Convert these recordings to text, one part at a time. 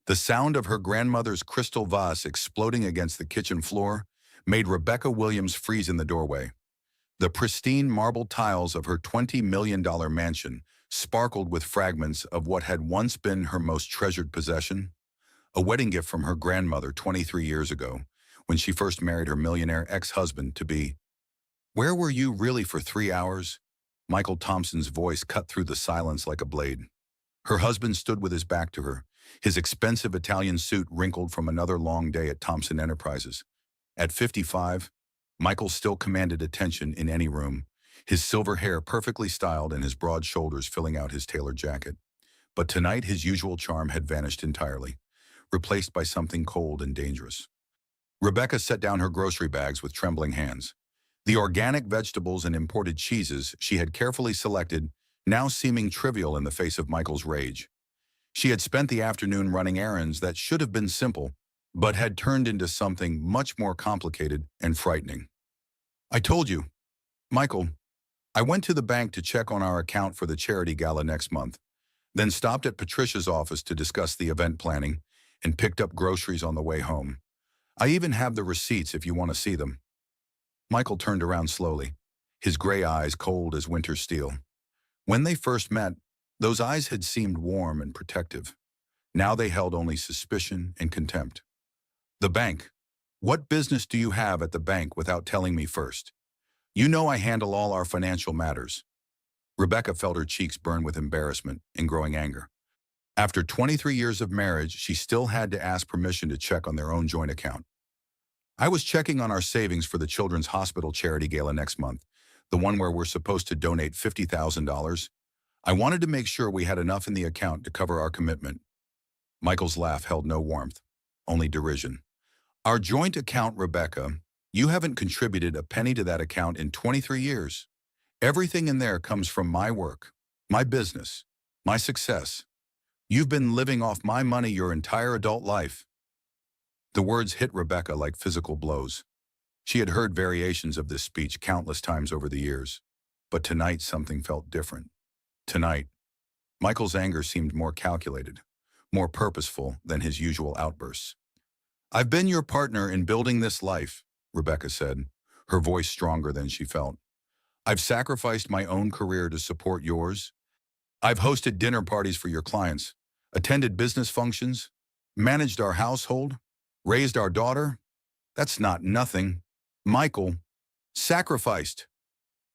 The sound of her grandmother's crystal vase exploding against the kitchen floor made Rebecca Williams freeze in the doorway. The pristine marble tiles of her $20 million mansion sparkled with fragments of what had once been her most treasured possession, a wedding gift from her grandmother 23 years ago, when she first married her millionaire ex-husband-to-be. "Where were you really for 3 hours?" Michael Thompson's voice cut through the silence like a blade. Her husband stood with his back to her, his expensive Italian suit wrinkled from another long day at Thompson Enterprises. At 55, Michael still commanded attention in any room, his silver hair perfectly styled and his broad shoulders filling out his tailored jacket. But tonight his usual charm had vanished entirely, replaced by something cold and dangerous. Rebecca set down her grocery bags with trembling hands. The organic vegetables and imported cheeses she had carefully selected now seeming trivial in the face of Michael's rage. She had spent the afternoon running errands that should have been simple, but had turned into something much more complicated and frightening. "I told you, Michael, I went to the bank to check on our account for the charity gala next month, then stopped at Patricia's office to discuss the event planning and picked up groceries on the way home. I even have the receipts if you want to see them." Michael turned around slowly, his gray eyes cold as winter steel. When they first met, those eyes had seemed warm and protective. Now they held only suspicion and contempt. "The bank. What business do you have at the bank without telling me first? You know I handle all our financial matters." Rebecca felt her cheeks burn with embarrassment and growing anger. After 23 years of marriage, she still had to ask permission to check on their own joint account. "I was checking on our savings for the Children's Hospital charity gala next month, the one where we're supposed to donate $50,000. I wanted to make sure we had enough in the account to cover our commitment." Michael's laugh held no warmth, only derision. "Our joint account, Rebecca. You haven't contributed a penny to that account in 23 years. Everything in there comes from my work, my business, my success. You've been living off my money your entire adult life." The words hit Rebecca like physical blows. She had heard variations of this speech countless times over the years, but tonight something felt different. Tonight, Michael's anger seemed more calculated, more purposeful than his usual outbursts. "I've been your partner in building this life," Rebecca said, her voice stronger than she felt. "I've sacrificed my own career to support yours. I've hosted dinner parties for your clients, attended business functions, managed our household, raised our daughter. That's not nothing. Michael, sacrificed."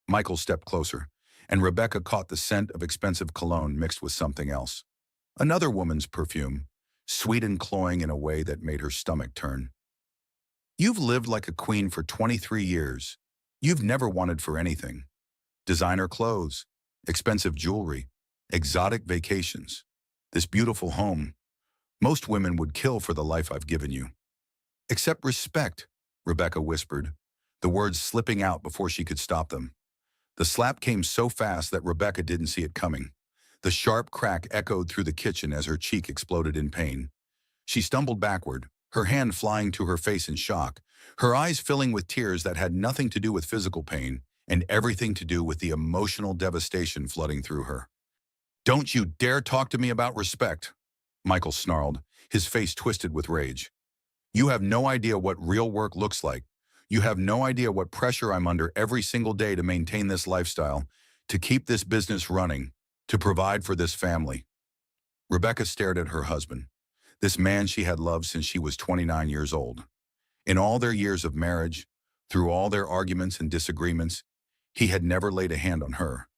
Michael stepped closer, and Rebecca caught the scent of expensive cologne mixed with something else. Another woman's perfume, sweet and cloying in a way that made her stomach turn. "You've lived like a queen for 23 years. You've never wanted for anything. Designer clothes, expensive jewelry, exotic vacations, this beautiful home. Most women would kill for the life I've given you." "Except respect," Rebecca whispered, the words slipping out before she could stop them. The slap came so fast that Rebecca didn't see it coming. The sharp crack echoed through the kitchen as her cheek exploded in pain. She stumbled backward, her hand flying to her face in shock, her eyes filling with tears that had nothing to do with physical pain and everything to do with the emotional devastation flooding through her. "Don't you dare talk to me about respect," Michael snarled, his face twisted with rage. "You have no idea what real work looks like. You have no idea what pressure I'm under every single day to maintain this lifestyle, to keep this business running, to provide for this family." Rebecca stared at her husband, this man she had loved since she was 29 years old. In all their years of marriage, through all their arguments and disagreements, he had never laid a hand on her.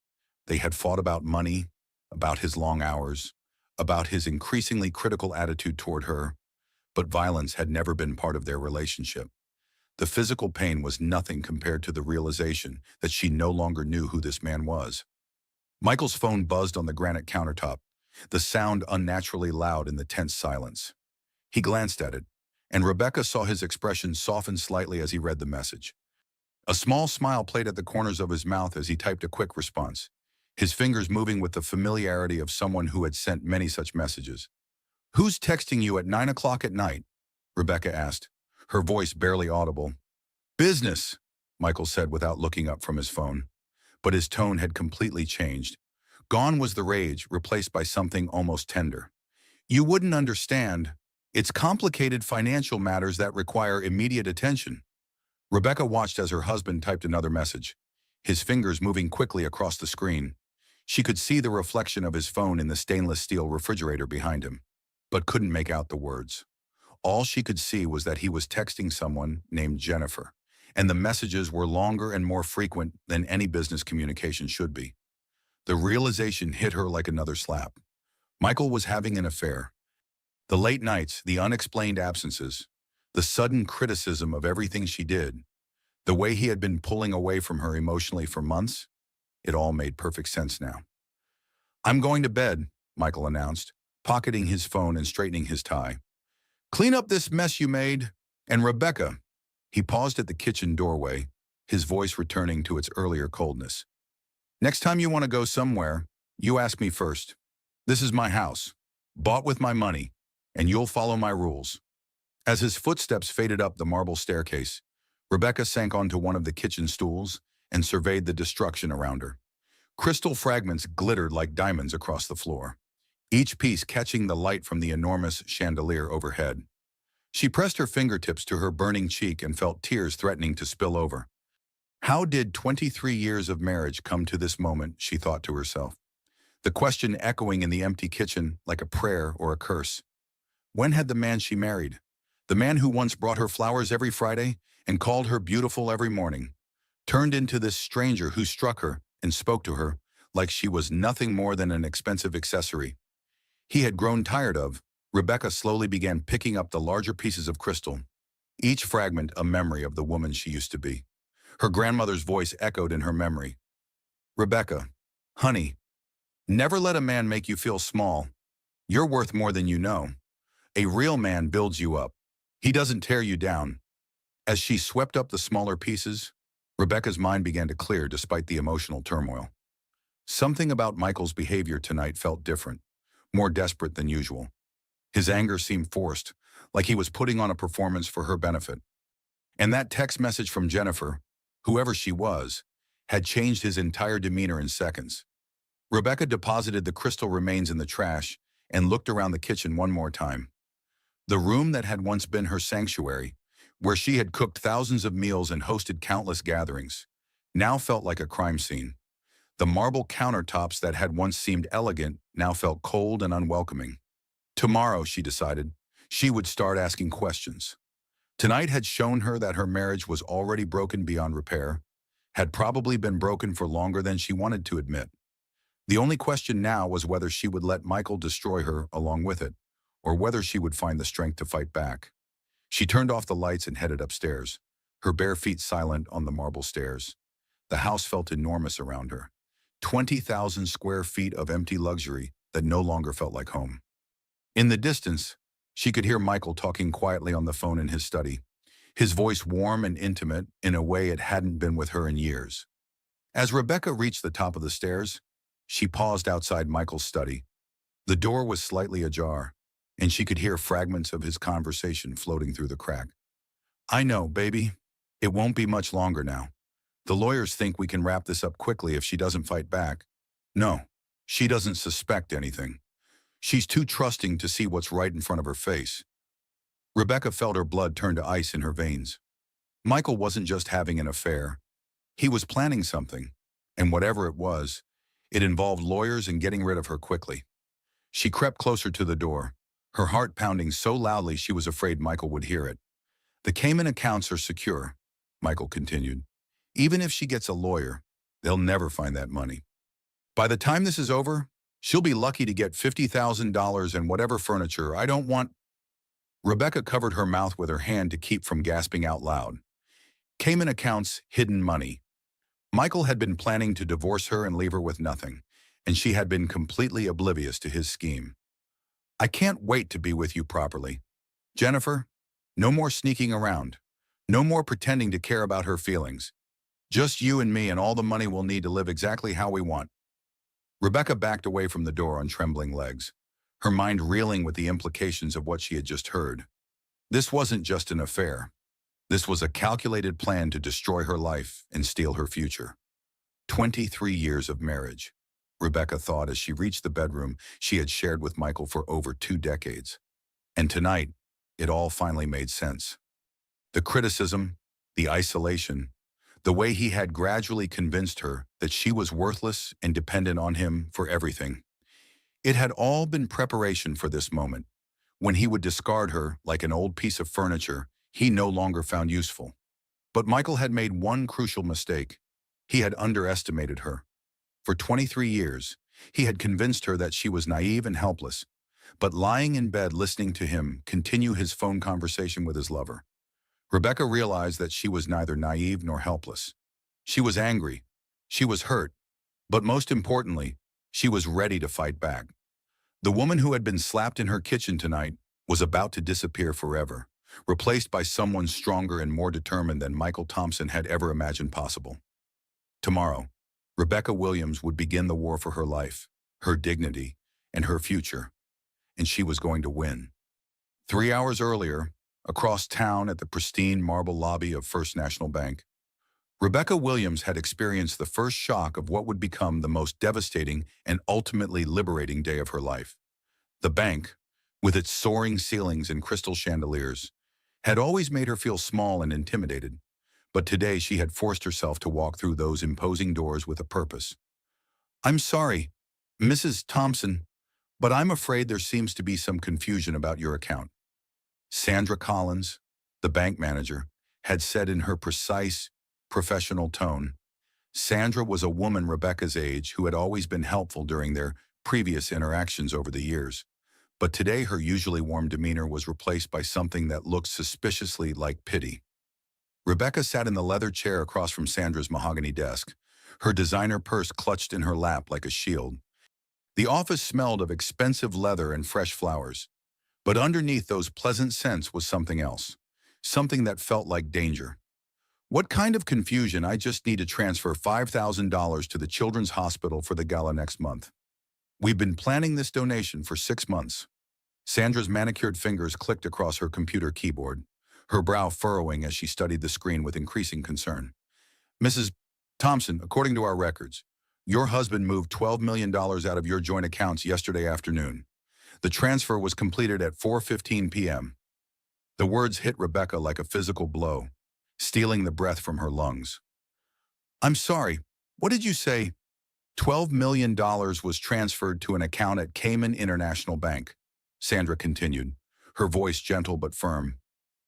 They had fought about money, about his long hours, about his increasingly critical attitude toward her, but violence had never been part of their relationship. The physical pain was nothing compared to the realization that she no longer knew who this man was. Michael's phone buzzed on the granite countertop, the sound unnaturally loud in the tense silence. He glanced at it, and Rebecca saw his expression soften slightly as he read the message. A small smile played at the corners of his mouth as he typed a quick response, his fingers moving with the familiarity of someone who had sent many such messages. "Who's texting you at 9 o'clock at night?" Rebecca asked, her voice barely audible. "Business," Michael said without looking up from his phone. But his tone had completely changed. Gone was the rage, replaced by something almost tender. "You wouldn't understand. It's complicated financial matters that require immediate attention. Rebecca watched as her husband typed another message, his fingers moving quickly across the screen. She could see the reflection of his phone in the stainless steel refrigerator behind him, but couldn't make out the words. All she could see was that he was texting someone named Jennifer, and the messages were longer and more frequent than any business communication should be. The realization hit her like another slap. Michael was having an affair. The late nights, the unexplained absences, the sudden criticism of everything she did, the way he had been pulling away from her emotionally for months, it all made perfect sense now. "I'm going to bed," Michael announced, pocketing his phone and straightening his tie. "Clean up this mess you made. And Rebecca," he paused at the kitchen doorway, his voice returning to its earlier coldness. "Next time you want to go somewhere, you ask me first. This is my house, bought with my money, and you'll follow my rules." As his footsteps faded up the marble staircase, Rebecca sank onto one of the kitchen stools and surveyed the destruction around her. Crystal fragments glittered like diamonds across the floor, each piece catching the light from the enormous chandelier overhead. She pressed her fingertips to her burning cheek and felt tears threatening to spill over. How did 23 years of marriage come to this moment, she thought to herself, the question echoing in the empty kitchen like a prayer or a curse. When had the man she married, the man who once brought her flowers every Friday and called her beautiful every morning, turned into this stranger who struck her and spoke to her like she was nothing more than an expensive accessory? He had grown tired of. Rebecca slowly began picking up the larger pieces of crystal, each fragment a memory of the woman she used to be. Her grandmother's voice echoed in her memory. "Rebecca, honey, never let a man make you feel small. You're worth more than you know. A real man builds you up. He doesn't tear you down." As she swept up the smaller pieces, Rebecca's mind began to clear despite the emotional turmoil. Something about Michael's behavior tonight felt different, more desperate than usual. His anger seemed forced, like he was putting on a performance for her benefit. And that text message from Jennifer, whoever she was, had changed his entire demeanor in seconds. Rebecca deposited the crystal remains in the trash and looked around the kitchen one more time. The room that had once been her sanctuary, where she had cooked thousands of meals and hosted countless gatherings, now felt like a crime scene. The marble countertops that had once seemed elegant now felt cold and unwelcoming. Tomorrow, she decided, she would start asking questions. Tonight had shown her that her marriage was already broken beyond repair, had probably been broken for longer than she wanted to admit. The only question now was whether she would let Michael destroy her along with it, or whether she would find the strength to fight back. She turned off the lights and headed upstairs, her bare feet silent on the marble stairs. The house felt enormous around her. 20,000 square feet of empty luxury that no longer felt like home. In the distance, she could hear Michael talking quietly on the phone in his study, his voice warm and intimate in a way it hadn't been with her in years. As Rebecca reached the top of the stairs, she paused outside Michael's study. The door was slightly ajar, and she could hear fragments of his conversation floating through the crack. "I know, baby. It won't be much longer now. The lawyers think we can wrap this up quickly if she doesn't fight back. No, she doesn't suspect anything. She's too trusting to see what's right in front of her face." Rebecca felt her blood turn to ice in her veins. Michael wasn't just having an affair. He was planning something, and whatever it was, it involved lawyers and getting rid of her quickly. She crept closer to the door, her heart pounding so loudly she was afraid Michael would hear it. "The Cayman accounts are secure," Michael continued. "Even if she gets a lawyer, they'll never find that money. By the time this is over, she'll be lucky to get $50,000 and whatever furniture. I don't want—" Rebecca covered her mouth with her hand to keep from gasping out loud. Cayman accounts, hidden money. Michael had been planning to divorce her and leave her with nothing, and she had been completely oblivious to his scheme. "I can't wait to be with you properly. Jennifer, no more sneaking around. No more pretending to care about her feelings. Just you and me and all the money we'll need to live exactly how we want." Rebecca backed away from the door on trembling legs, her mind reeling with the implications of what she had just heard. This wasn't just an affair. This was a calculated plan to destroy her life and steal her future. 23 years of marriage, Rebecca thought as she reached the bedroom she had shared with Michael for over 2 decades. And tonight, it all finally made sense. The criticism, the isolation, the way he had gradually convinced her that she was worthless and dependent on him for everything. It had all been preparation for this moment, when he would discard her like an old piece of furniture he no longer found useful. But Michael had made one crucial mistake. He had underestimated her. For 23 years, he had convinced her that she was naive and helpless, but lying in bed listening to him continue his phone conversation with his lover. Rebecca realized that she was neither naive nor helpless. She was angry. She was hurt. But most importantly, she was ready to fight back. The woman who had been slapped in her kitchen tonight was about to disappear forever, replaced by someone stronger and more determined than Michael Thompson had ever imagined possible. Tomorrow, Rebecca Williams would begin the war for her life, her dignity, and her future, and she was going to win. 3 hours earlier, across town at the pristine marble lobby of First National Bank, Rebecca Williams had experienced the first shock of what would become the most devastating and ultimately liberating day of her life. The bank, with its soaring ceilings and crystal chandeliers, had always made her feel small and intimidated, but today she had forced herself to walk through those imposing doors with a purpose. "I'm sorry, Mrs. Thompson, but I'm afraid there seems to be some confusion about your account," Sandra Collins, the bank manager, had said in her precise, professional tone. Sandra was a woman Rebecca's age who had always been helpful during their previous interactions over the years. But today her usually warm demeanor was replaced by something that looked suspiciously like pity. Rebecca sat in the leather chair across from Sandra's mahogany desk, her designer purse clutched in her lap like a shield. The office smelled of expensive leather and fresh flowers. But underneath those pleasant scents was something else, something that felt like danger. "What kind of confusion? I just need to transfer $5,000 to the Children's Hospital for the gala next month. We've been planning this donation for 6 months." Sandra's manicured fingers clicked across her computer keyboard, her brow furrowing as she studied the screen with increasing concern. "Mrs. Thompson, according to our records, your husband moved $12 million out of your joint accounts yesterday afternoon. The transfer was completed at 4:15 p.m. The words hit Rebecca like a physical blow, stealing the breath from her lungs. "I'm sorry, what did you say?" $12 million was transferred to an account at Cayman International Bank, Sandra continued, her voice gentle but firm,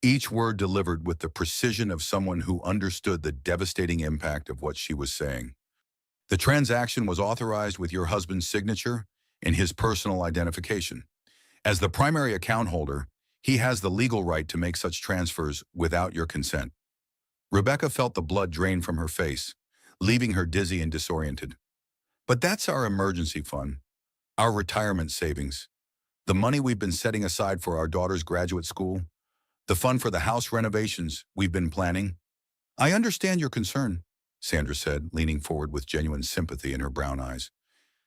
each word delivered with the precision of someone who understood the devastating impact of what she was saying. "The transaction was authorized with your husband's signature and his personal identification. As the primary account holder, he has the legal right to make such transfers without your consent." Rebecca felt the blood drain from her face, leaving her dizzy and disoriented. "But that's our emergency fund, our retirement savings, the money we've been setting aside for our daughter's graduate school, the fund for the house renovations we've been planning." "I understand your concern," Sandra said, leaning forward with genuine sympathy in her brown eyes.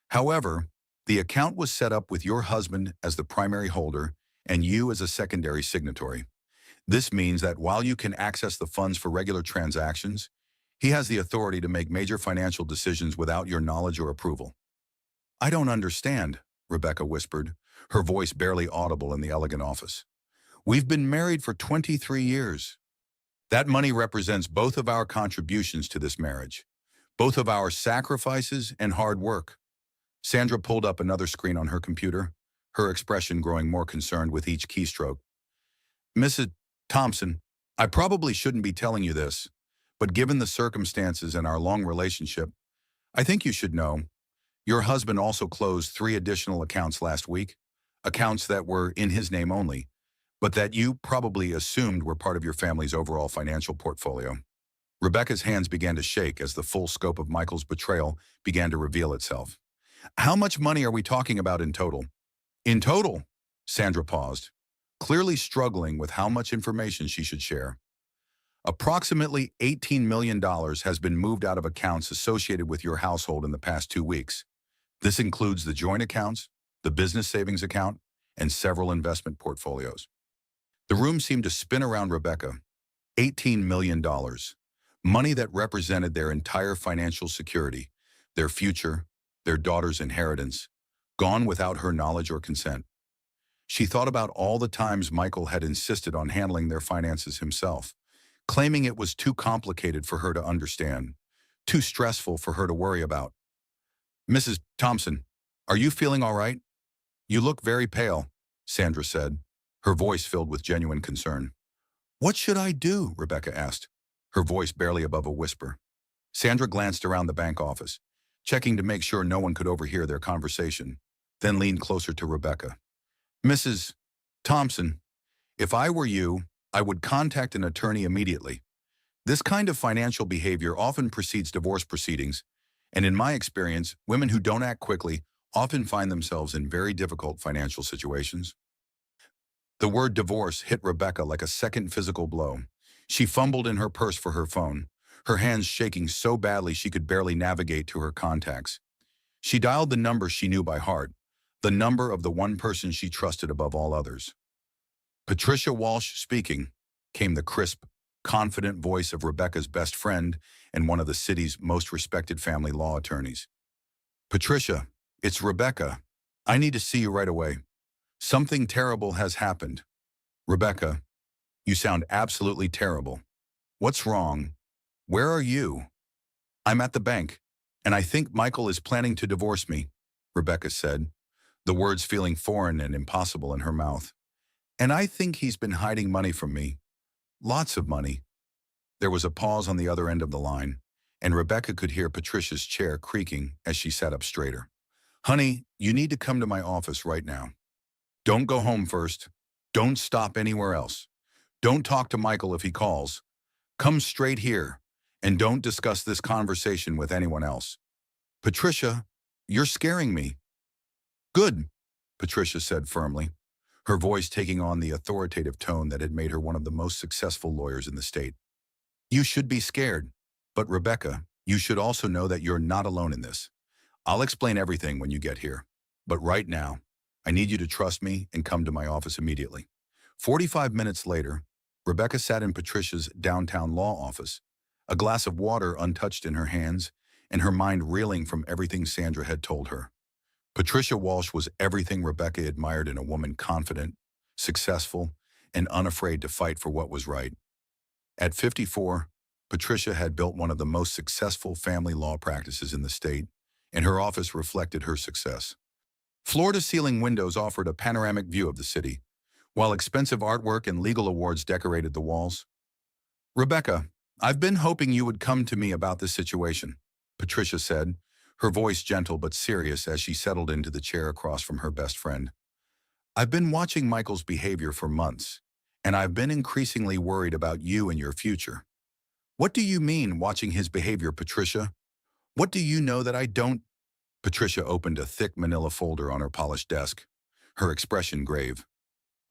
"However, the account was set up with your husband as the primary holder and you as a secondary signatory. This means that while you can access the funds for regular transactions, he has the authority to make major financial decisions without your knowledge or approval." "I don't understand," Rebecca whispered, her voice barely audible in the elegant office. "We've been married for 23 years. That money represents both of our contributions to this marriage, both of our sacrifices and hard work." Sandra pulled up another screen on her computer, her expression growing more concerned with each keystroke. "Mrs. Thompson, I probably shouldn't be telling you this, but given the circumstances and our long relationship, I think you should know. Your husband also closed 3 additional accounts last week, accounts that were in his name only, but that you probably assumed were part of your family's overall financial portfolio." Rebecca's hands began to shake as the full scope of Michael's betrayal began to reveal itself. "How much money are we talking about in total?" "In total?" Sandra paused, clearly struggling with how much information she should share. "Approximately $18 million has been moved out of accounts associated with your household in the past 2 weeks. This includes the joint accounts, the business savings account, and several investment portfolios." The room seemed to spin around Rebecca. $18 million. Money that represented their entire financial security, their future, their daughter's inheritance, gone without her knowledge or consent. She thought about all the times Michael had insisted on handling their finances himself, claiming it was too complicated for her to understand, too stressful for her to worry about. "Mrs. Thompson, are you feeling all right? You look very pale," Sandra said, her voice filled with genuine concern. "What should I do?" Rebecca asked, her voice barely above a whisper. Sandra glanced around the bank office, checking to make sure no one could overhear their conversation, then leaned closer to Rebecca. "Mrs. Thompson, if I were you, I would contact an attorney immediately. This kind of financial behavior often precedes divorce proceedings, and in my experience, women who don't act quickly often find themselves in very difficult financial situations." The word divorce hit Rebecca like a second physical blow. She fumbled in her purse for her phone, her hands shaking so badly she could barely navigate to her contacts. She dialed the number she knew by heart, the number of the one person she trusted above all others. "Patricia Walsh speaking," came the crisp, confident voice of Rebecca's best friend and one of the city's most respected family law attorneys. "Patricia, it's Rebecca. I need to see you right away. Something terrible has happened." "Rebecca, you sound absolutely terrible. What's wrong? Where are you?" "I'm at the bank, and I think Michael is planning to divorce me," Rebecca said, the words feeling foreign and impossible in her mouth. "And I think he's been hiding money from me. Lots of money." There was a pause on the other end of the line, and Rebecca could hear Patricia's chair creaking as she sat up straighter. "Honey, you need to come to my office right now. Don't go home first. Don't stop anywhere else. Don't talk to Michael if he calls. Come straight here, and don't discuss this conversation with anyone else. Patricia, you're scaring me." "Good," Patricia said firmly, her voice taking on the authoritative tone that had made her one of the most successful lawyers in the state. "You should be scared. But Rebecca, you should also know that you're not alone in this. I'll explain everything when you get here. But right now, I need you to trust me and come to my office immediately." 45 minutes later, Rebecca sat in Patricia's downtown law office, a glass of water untouched in her hands, and her mind reeling from everything Sandra had told her. Patricia Walsh was everything Rebecca admired in a woman: confident, successful, and unafraid to fight for what was right. At 54, Patricia had built one of the most successful family law practices in the state, and her office reflected her success. Floor-to-ceiling windows offered a panoramic view of the city, while expensive artwork and legal awards decorated the walls. "Rebecca, I've been hoping you would come to me about this situation," Patricia said, her voice gentle but serious as she settled into the chair across from her best friend. "I've been watching Michael's behavior for months, and I've been increasingly worried about you and your future." "What do you mean, watching his behavior, Patricia? What do you know that I don't?" Patricia opened a thick manila folder on her polished desk, her expression grave.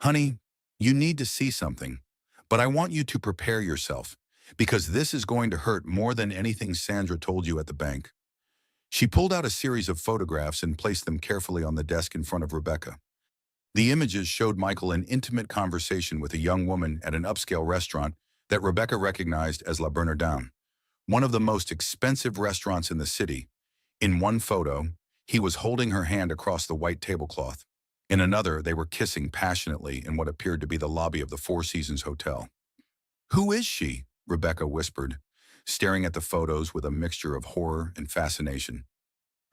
"Honey, you need to see something, but I want you to prepare yourself, because this is going to hurt more than anything Sandra told you at the bank." She pulled out a series of photographs and placed them carefully on the desk in front of Rebecca. The images showed Michael in intimate conversation with a young woman at an upscale restaurant that Rebecca recognized as La Bernardin, one of the most expensive restaurants in the city. In one photo, he was holding her hand across the white tablecloth. In another, they were kissing passionately in what appeared to be the lobby of the Four Seasons Hotel. "Who is she?" Rebecca whispered, staring at the photos with a mixture of horror and fascination.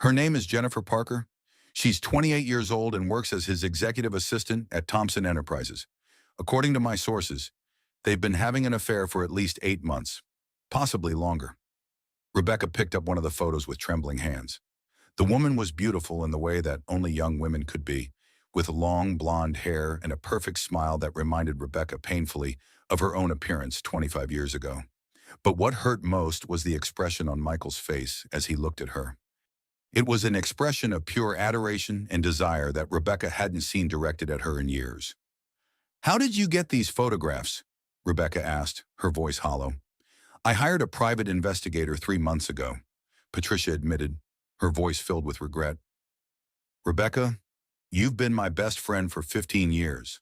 "Her name is Jennifer Parker. She's 28 years old and works as his executive assistant at Thompson Enterprises. According to my sources, they've been having an affair for at least 8 months, possibly longer." Rebecca picked up one of the photos with trembling hands. The woman was beautiful in the way that only young women could be, with long blonde hair and a perfect smile that reminded Rebecca painfully of her own appearance 25 years ago. But what hurt most was the expression on Michael's face as he looked at her. It was an expression of pure adoration and desire that Rebecca hadn't seen directed at her in years. "How did you get these photographs?" Rebecca asked, her voice hollow. "I hired a private investigator 3 months ago," Patricia admitted, her voice filled with regret. "Rebecca, you've been my best friend for 15 years.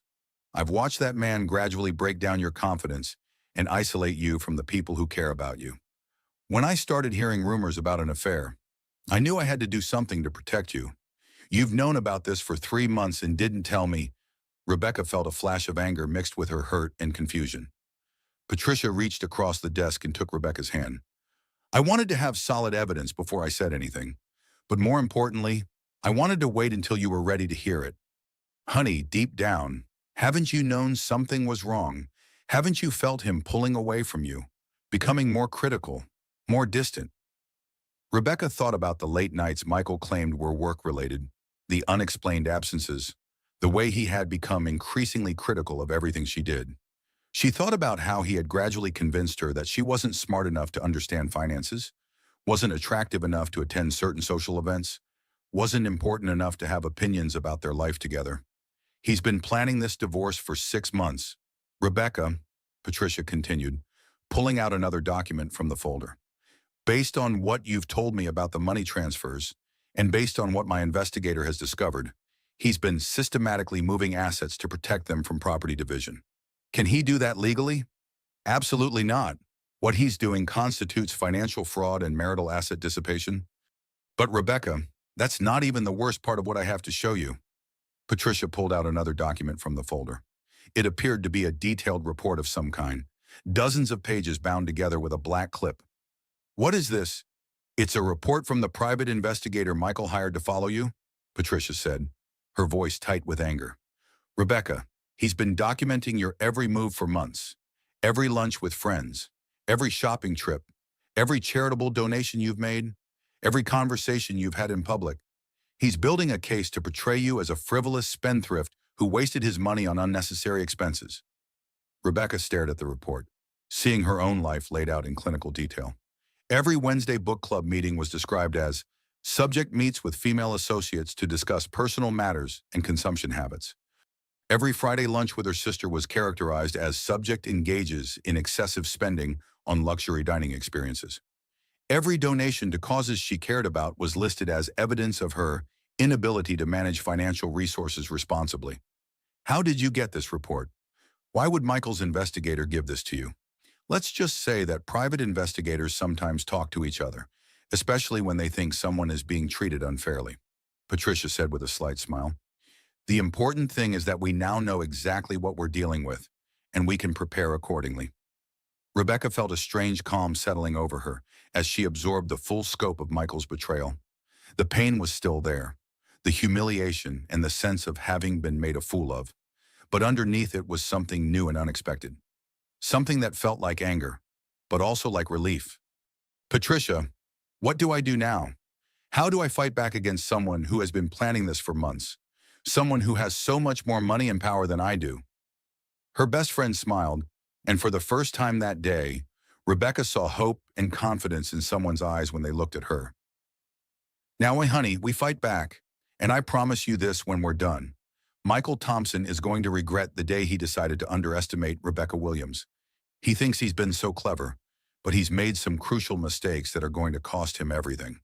I've watched that man gradually break down your confidence and isolate you from the people who care about you. When I started hearing rumors about an affair, I knew I had to do something to protect you. You've known about this for 3 months and didn't tell me. Rebecca felt a flash of anger mixed with her hurt and confusion. Patricia reached across the desk and took Rebecca's hand. I wanted to have solid evidence before I said anything. But more importantly, I wanted to wait until you were ready to hear it. Honey, deep down, haven't you known something was wrong? Haven't you felt him pulling away from you, becoming more critical, more distant? Rebecca thought about the late nights Michael claimed were work-related, the unexplained absences, the way he had become increasingly critical of everything she did. She thought about how he had gradually convinced her that she wasn't smart enough to understand finances, wasn't attractive enough to attend certain social events, wasn't important enough to have opinions about their life together. He's been planning this divorce for 6 months. Rebecca, Patricia continued, pulling out another document from the folder. Based on what you've told me about the money transfers, and based on what my investigator has discovered, he's been systematically moving assets to protect them from property division. Can he do that legally? Absolutely not. What he's doing constitutes financial fraud and marital asset dissipation. But Rebecca, that's not even the worst part of what I have to show you. Patricia pulled out another document from the folder. It appeared to be a detailed report of some kind, dozens of pages bound together with a black clip. What is this? It's a report from the private investigator Michael hired to follow you, Patricia said, her voice tight with anger. Rebecca, he's been documenting your every move for months. Every lunch with friends, every shopping trip, every charitable donation you've made, every conversation you've had in public. He's building a case to portray you as a frivolous spendthrift who wasted his money on unnecessary expenses. Rebecca stared at the report, seeing her own life laid out in clinical detail. Every Wednesday book club meeting was described as subject meets with female associates to discuss personal matters and consumption habits. Every Friday lunch with her sister was characterized as subject engages in excessive spending on luxury dining experiences. Every donation to causes she cared about was listed as evidence of her inability to manage financial resources responsibly. How did you get this report? Why would Michael's investigator give this to you? Let's just say that private investigators sometimes talk to each other, especially when they think someone is being treated unfairly, Patricia said with a slight smile. The important thing is that we now know exactly what we're dealing with, and we can prepare accordingly. Rebecca felt a strange calm settling over her as she absorbed the full scope of Michael's betrayal. The pain was still there, the humiliation and the sense of having been made a fool of, but underneath it was something new and unexpected. Something that felt like anger, but also like relief. Patricia, what do I do now? How do I fight back against someone who has been planning this for months? Someone who has so much more money and power than I do? Her best friend smiled, and for the first time that day, Rebecca saw hope and confidence in someone's eyes when they looked at her. Now, honey, we fight back, and I promise you this when we're done. Michael Thompson is going to regret the day he decided to underestimate Rebecca Williams. He thinks he's been so clever, but he's made some crucial mistakes that are going to cost him everything.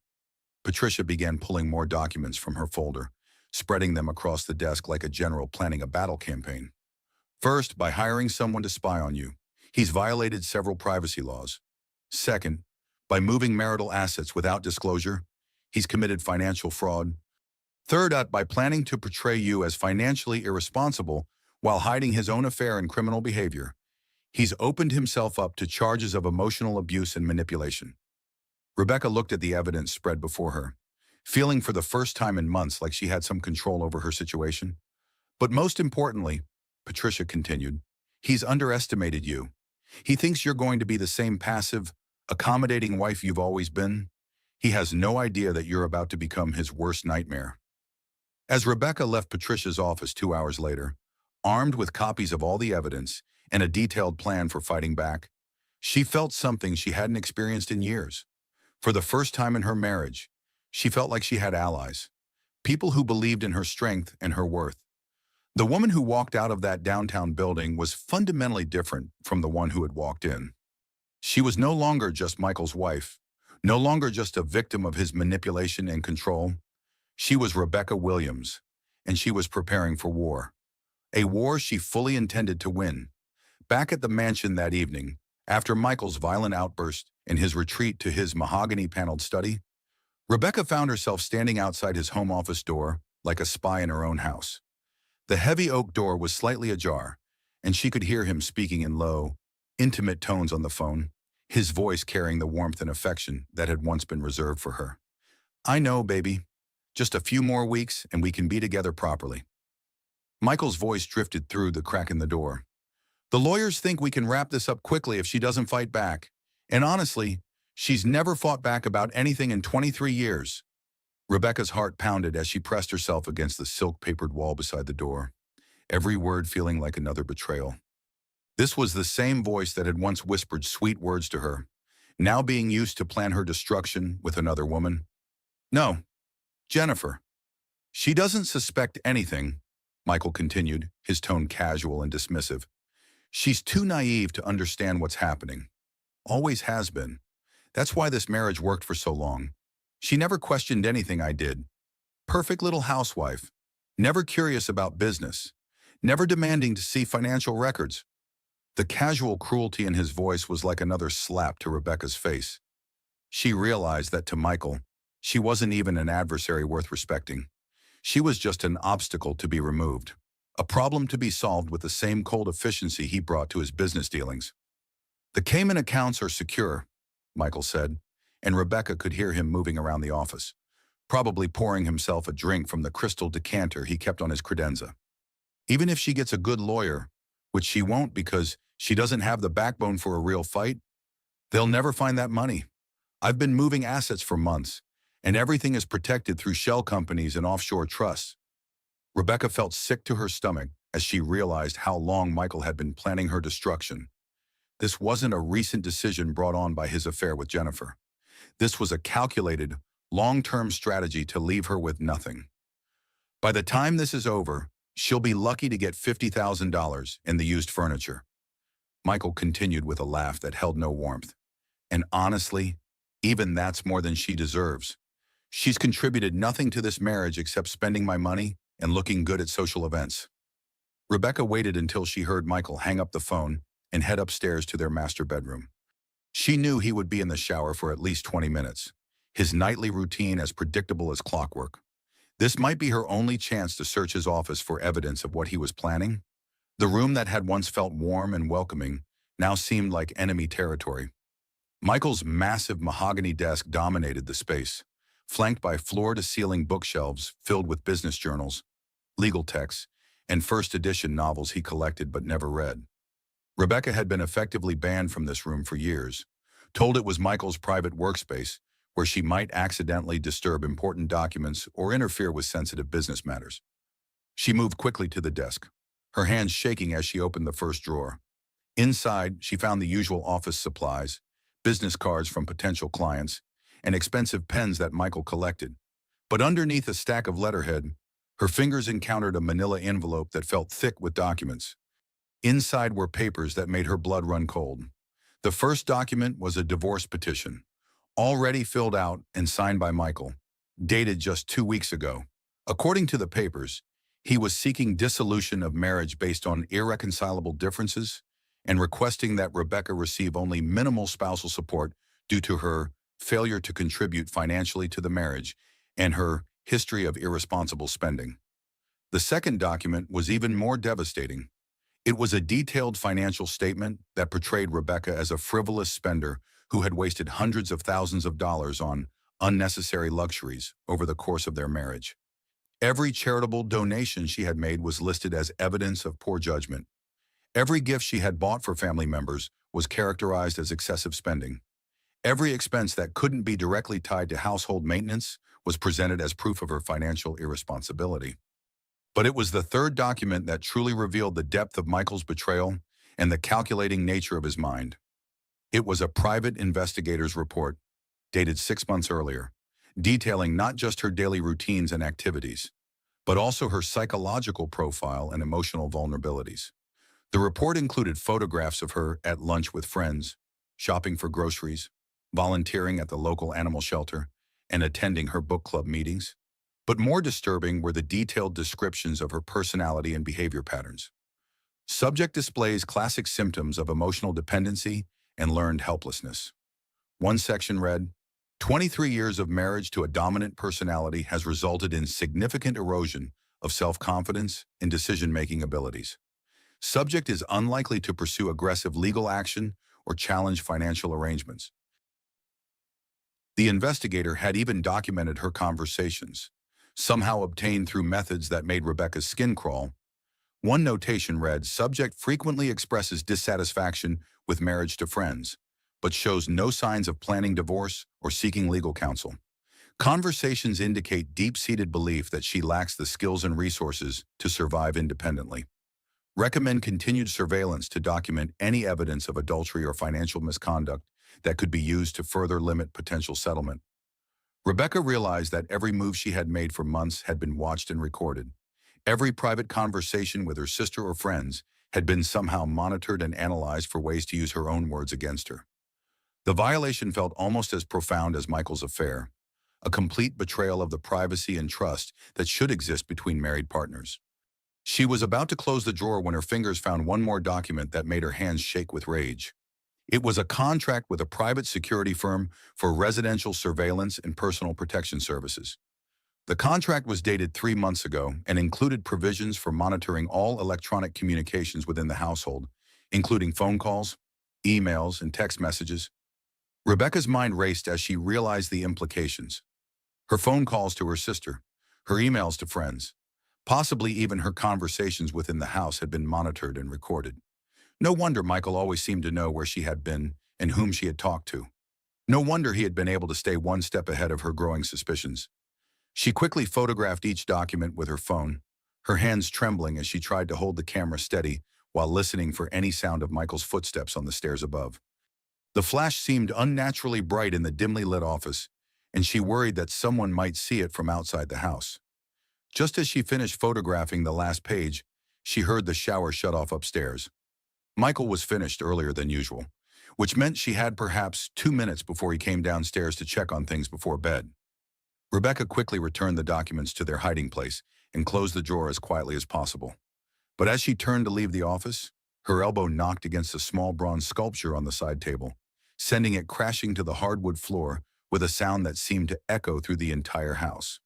Patricia began pulling more documents from her folder, spreading them across the desk like a general planning a battle campaign. First, by hiring someone to spy on you, he's violated several privacy laws. Second, by moving marital assets without disclosure, he's committed financial fraud. Third, by planning to portray you as financially irresponsible while hiding his own affair and criminal behavior, he's opened himself up to charges of emotional abuse and manipulation. Rebecca looked at the evidence spread before her, feeling for the first time in months like she had some control over her situation. But most importantly, Patricia continued, he's underestimated you. He thinks you're going to be the same passive, accommodating wife you've always been. He has no idea that you're about to become his worst nightmare. As Rebecca left Patricia's office 2 hours later, armed with copies of all the evidence and a detailed plan for fighting back, she felt something she hadn't experienced in years. For the first time in her marriage, she felt like she had allies, people who believed in her strength and her worth. The woman who walked out of that downtown building was fundamentally different from the one who had walked in. She was no longer just Michael's wife, no longer just a victim of his manipulation and control. She was Rebecca Williams, and she was preparing for war. A war she fully intended to win. Back at the mansion that evening, after Michael's violent outburst and his retreat to his mahogany-paneled study, Rebecca found herself standing outside his home office door like a spy in her own house. The heavy oak door was slightly ajar, and she could hear him speaking in low, intimate tones on the phone, his voice carrying the warmth and affection that had once been reserved for her. "I know, baby. Just a few more weeks and we can be together properly." Michael's voice drifted through the crack in the door. "The lawyers think we can wrap this up quickly if she doesn't fight back. And honestly, she's never fought back about anything in 23 years. Rebecca's heart pounded as she pressed herself against the silk-papered wall beside the door, every word feeling like another betrayal. This was the same voice that had once whispered sweet words to her, now being used to plan her destruction with another woman. "No, Jennifer. She doesn't suspect anything," Michael continued, his tone casual and dismissive. "She's too naive to understand what's happening. Always has been. That's why this marriage worked for so long. She never questioned anything I did. Perfect little housewife. Never curious about business. Never demanding to see financial records." The casual cruelty in his voice was like another slap to Rebecca's face. She realized that to Michael, she wasn't even an adversary worth respecting. She was just an obstacle to be removed, a problem to be solved with the same cold efficiency he brought to his business dealings. "The Cayman accounts are secure," Michael said, and Rebecca could hear him moving around the office, probably pouring himself a drink from the crystal decanter he kept on his credenza. "Even if she gets a good lawyer, which she won't because she doesn't have the backbone for a real fight, they'll never find that money. I've been moving assets for months, and everything is protected through shell companies and offshore trusts." Rebecca felt sick to her stomach as she realized how long Michael had been planning her destruction. This wasn't a recent decision brought on by his affair with Jennifer. This was a calculated, long-term strategy to leave her with nothing. "By the time this is over, she'll be lucky to get $50,000 in the used furniture." Michael continued with a laugh that held no warmth. "And honestly, even that's more than she deserves. She's contributed nothing to this marriage except spending my money and looking good at social events." Rebecca waited until she heard Michael hang up the phone and head upstairs to their master bedroom. She knew he would be in the shower for at least 20 minutes, his nightly routine as predictable as clockwork. This might be her only chance to search his office for evidence of what he was planning. The room that had once felt warm and welcoming now seemed like enemy territory. Michael's massive mahogany desk dominated the space, flanked by floor-to-ceiling bookshelves filled with business journals, legal texts, and first-edition novels he collected but never read. Rebecca had been effectively banned from this room for years, told it was Michael's private workspace where she might accidentally disturb important documents or interfere with sensitive business matters. She moved quickly to the desk, her hands shaking as she opened the first drawer. Inside, she found the usual office supplies, business cards from potential clients, and expensive pens that Michael collected. But underneath a stack of letterhead, her fingers encountered a manila envelope that felt thick with documents. Inside were papers that made her blood run cold. The first document was a divorce petition, already filled out and signed by Michael, dated just 2 weeks ago. According to the papers, he was seeking dissolution of marriage based on irreconcilable differences and requesting that Rebecca receive only minimal spousal support due to her failure to contribute financially to the marriage and her history of irresponsible spending. The second document was even more devastating. It was a detailed financial statement that portrayed Rebecca as a frivolous spender who had wasted hundreds of thousands of dollars on unnecessary luxuries over the course of their marriage. Every charitable donation she had made was listed as evidence of poor judgment. Every gift she had bought for family members was characterized as excessive spending. Every expense that couldn't be directly tied to household maintenance was presented as proof of her financial irresponsibility. But it was the third document that truly revealed the depth of Michael's betrayal and the calculating nature of his mind. It was a private investigator's report, dated 6 months earlier, detailing not just her daily routines and activities, but also her psychological profile and emotional vulnerabilities. The report included photographs of her at lunch with friends, shopping for groceries, volunteering at the local animal shelter, and attending her book club meetings. But more disturbing were the detailed descriptions of her personality and behavior patterns. Subject displays classic symptoms of emotional dependency and learned helplessness. One section read, 23 years of marriage to a dominant personality has resulted in significant erosion of self-confidence and decision-making abilities. Subject is unlikely to pursue aggressive legal action or challenge financial arrangements. The investigator had even documented her conversations, somehow obtained through methods that made Rebecca's skin crawl. One notation read, "Subject frequently expresses dissatisfaction with marriage to friends, but shows no signs of planning divorce or seeking legal counsel." Conversations indicate deep-seated belief that she lacks the skills and resources to survive independently. Recommend continued surveillance to document any evidence of adultery or financial misconduct that could be used to further limit potential settlement. Rebecca realized that every move she had made for months had been watched and recorded. Every private conversation with her sister or friends had been somehow monitored and analyzed for ways to use her own words against her. The violation felt almost as profound as Michael's affair, a complete betrayal of the privacy and trust that should exist between married partners. She was about to close the drawer when her fingers found one more document that made her hands shake with rage. It was a contract with a private security firm for residential surveillance and personal protection services. The contract was dated 3 months ago and included provisions for monitoring all electronic communications within the household, including phone calls, emails, and text messages. Rebecca's mind raced as she realized the implications. Her phone calls to her sister, her emails to friends, possibly even her conversations within the house had been monitored and recorded. No wonder Michael always seemed to know where she had been and whom she had talked to. No wonder he had been able to stay one step ahead of her growing suspicions. She quickly photographed each document with her phone, her hands trembling as she tried to hold the camera steady while listening for any sound of Michael's footsteps on the stairs above. The flash seemed unnaturally bright in the dimly lit office, and she worried that someone might see it from outside the house. Just as she finished photographing the last page, she heard the shower shut off upstairs. Michael was finished earlier than usual, which meant she had perhaps 2 minutes before he came downstairs to check on things before bed. Rebecca quickly returned the documents to their hiding place and closed the drawer as quietly as possible. But as she turned to leave the office, her elbow knocked against a small bronze sculpture on the side table, sending it crashing to the hardwood floor with a sound that seemed to echo through the entire house.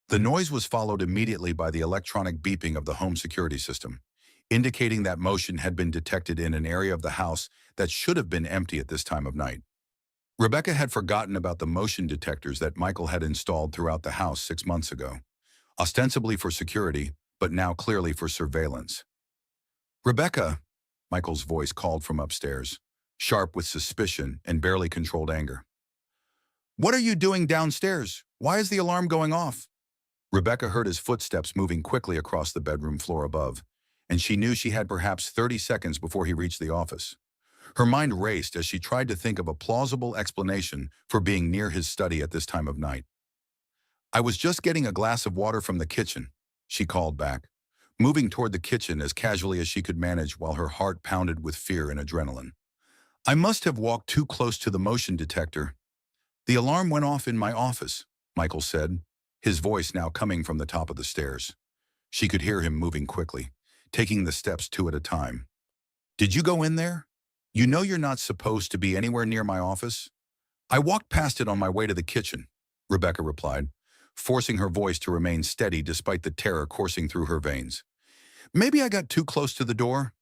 The noise was followed immediately by the electronic beeping of the home security system, indicating that motion had been detected in an area of the house that should have been empty at this time of night. Rebecca had forgotten about the motion detectors that Michael had installed throughout the house 6 months ago, ostensibly for security, but now clearly for surveillance. "Rebecca," Michael's voice called from upstairs, sharp with suspicion and barely controlled anger. "What are you doing downstairs? Why is the alarm going off?" Rebecca heard his footsteps moving quickly across the bedroom floor above, and she knew she had perhaps 30 seconds before he reached the office. Her mind raced as she tried to think of a plausible explanation for being near his study at this time of night. "I was just getting a glass of water from the kitchen," she called back, moving toward the kitchen as casually as she could manage while her heart pounded with fear and adrenaline. "I must have walked too close to the motion detector. The alarm went off in my office," Michael said, his voice now coming from the top of the stairs. She could hear him moving quickly, taking the steps 2 at a time. "Did you go in there? You know you're not supposed to be anywhere near my office." "I walked past it on my way to the kitchen," Rebecca replied, forcing her voice to remain steady despite the terror coursing through her veins. "Maybe I got too close to the door.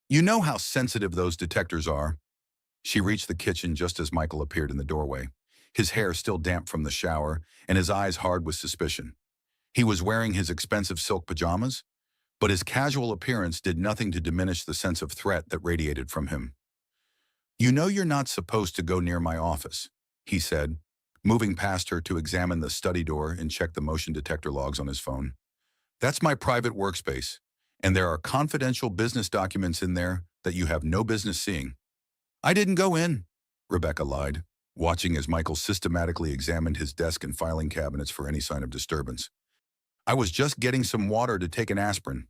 You know how sensitive those detectors are." She reached the kitchen just as Michael appeared in the doorway, his hair still damp from the shower and his eyes hard with suspicion. He was wearing his expensive silk pajamas, but his casual appearance did nothing to diminish the sense of threat that radiated from him. "You know you're not supposed to go near my office," he said, moving past her to examine the study door and check the motion detector logs on his phone. "That's my private workspace, and there are confidential business documents in there that you have no business seeing." "I didn't go in," Rebecca lied, watching as Michael systematically examined his desk and filing cabinets for any sign of disturbance. "I was just getting some water to take an aspirin.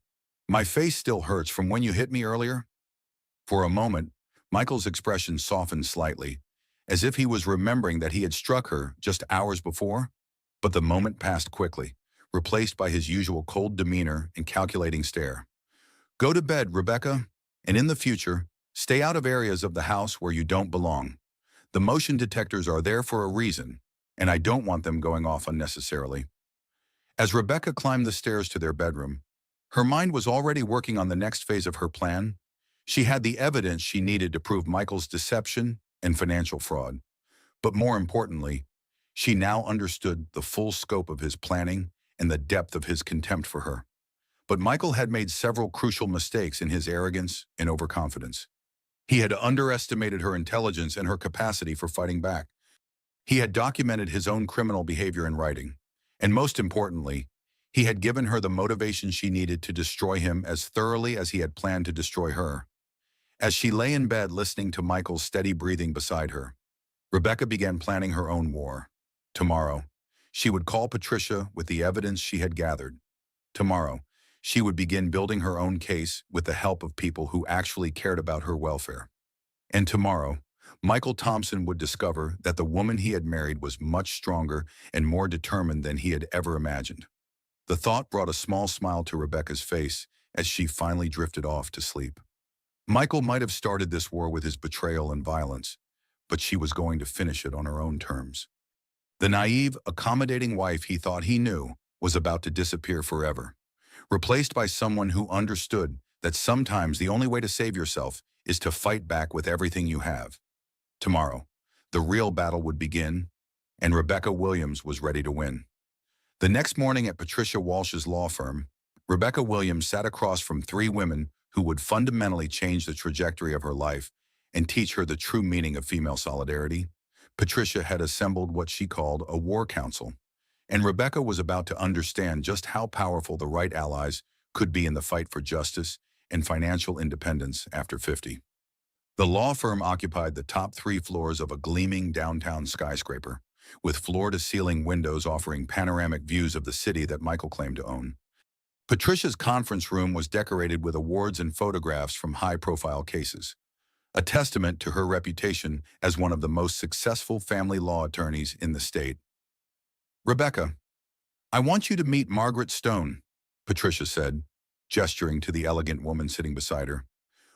My face still hurts from when you hit me earlier." For a moment, Michael's expression softened slightly, as if he was remembering that he had struck her just hours before, but the moment passed quickly, replaced by his usual cold demeanor and calculating stare. "Go to bed, Rebecca, and in the future, stay out of areas of the house where you don't belong. The motion detectors are there for a reason, and I don't want them going off unnecessarily." As Rebecca climbed the stairs to their bedroom, her mind was already working on the next phase of her plan. She had the evidence she needed to prove Michael's deception and financial fraud. But more importantly, she now understood the full scope of his planning and the depth of his contempt for her. But Michael had made several crucial mistakes in his arrogance and overconfidence. He had underestimated her intelligence and her capacity for fighting back. He had documented his own criminal behavior in writing. And most importantly, he had given her the motivation she needed to destroy him as thoroughly as he had planned to destroy her. As she lay in bed listening to Michael's steady breathing beside her, Rebecca began planning her own war. Tomorrow, she would call Patricia with the evidence she had gathered. Tomorrow, she would begin building her own case with the help of people who actually cared about her welfare. And tomorrow, Michael Thompson would discover that the woman he had married was much stronger and more determined than he had ever imagined. The thought brought a small smile to Rebecca's face as she finally drifted off to sleep. Michael might have started this war with his betrayal and violence, but she was going to finish it on her own terms. The naive, accommodating wife he thought he knew was about to disappear forever, replaced by someone who understood that sometimes the only way to save yourself is to fight back with everything you have. Tomorrow, the real battle would begin, and Rebecca Williams was ready to win. The next morning at Patricia Walsh's law firm, Rebecca Williams sat across from three women who would fundamentally change the trajectory of her life and teach her the true meaning of female solidarity. Patricia had assembled what she called a war council, and Rebecca was about to understand just how powerful the right allies could be in the fight for justice and financial independence after 50. The law firm occupied the top 3 floors of a gleaming downtown skyscraper, with floor-to-ceiling windows offering panoramic views of the city that Michael claimed to own. Patricia's conference room was decorated with awards and photographs from high-profile cases, a testament to her reputation as one of the most successful family law attorneys in the state. "Rebecca, I want you to meet Margaret Stone," Patricia said, gesturing to the elegant woman sitting beside her.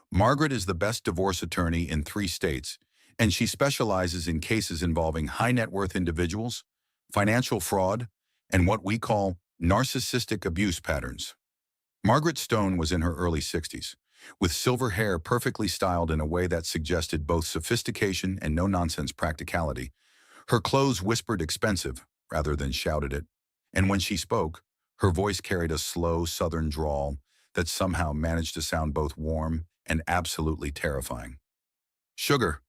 "Margaret is the best divorce attorney in 3 states, and she specializes in cases involving high-net-worth individuals, financial fraud, and what we call narcissistic abuse patterns." Margaret Stone was in her early 60s, with silver hair perfectly styled in a way that suggested both sophistication and no-nonsense practicality. Her clothes whispered expensive rather than shouted it, and when she spoke, her voice carried a slow southern drawl that somehow managed to sound both warm and absolutely terrifying. "Sugar,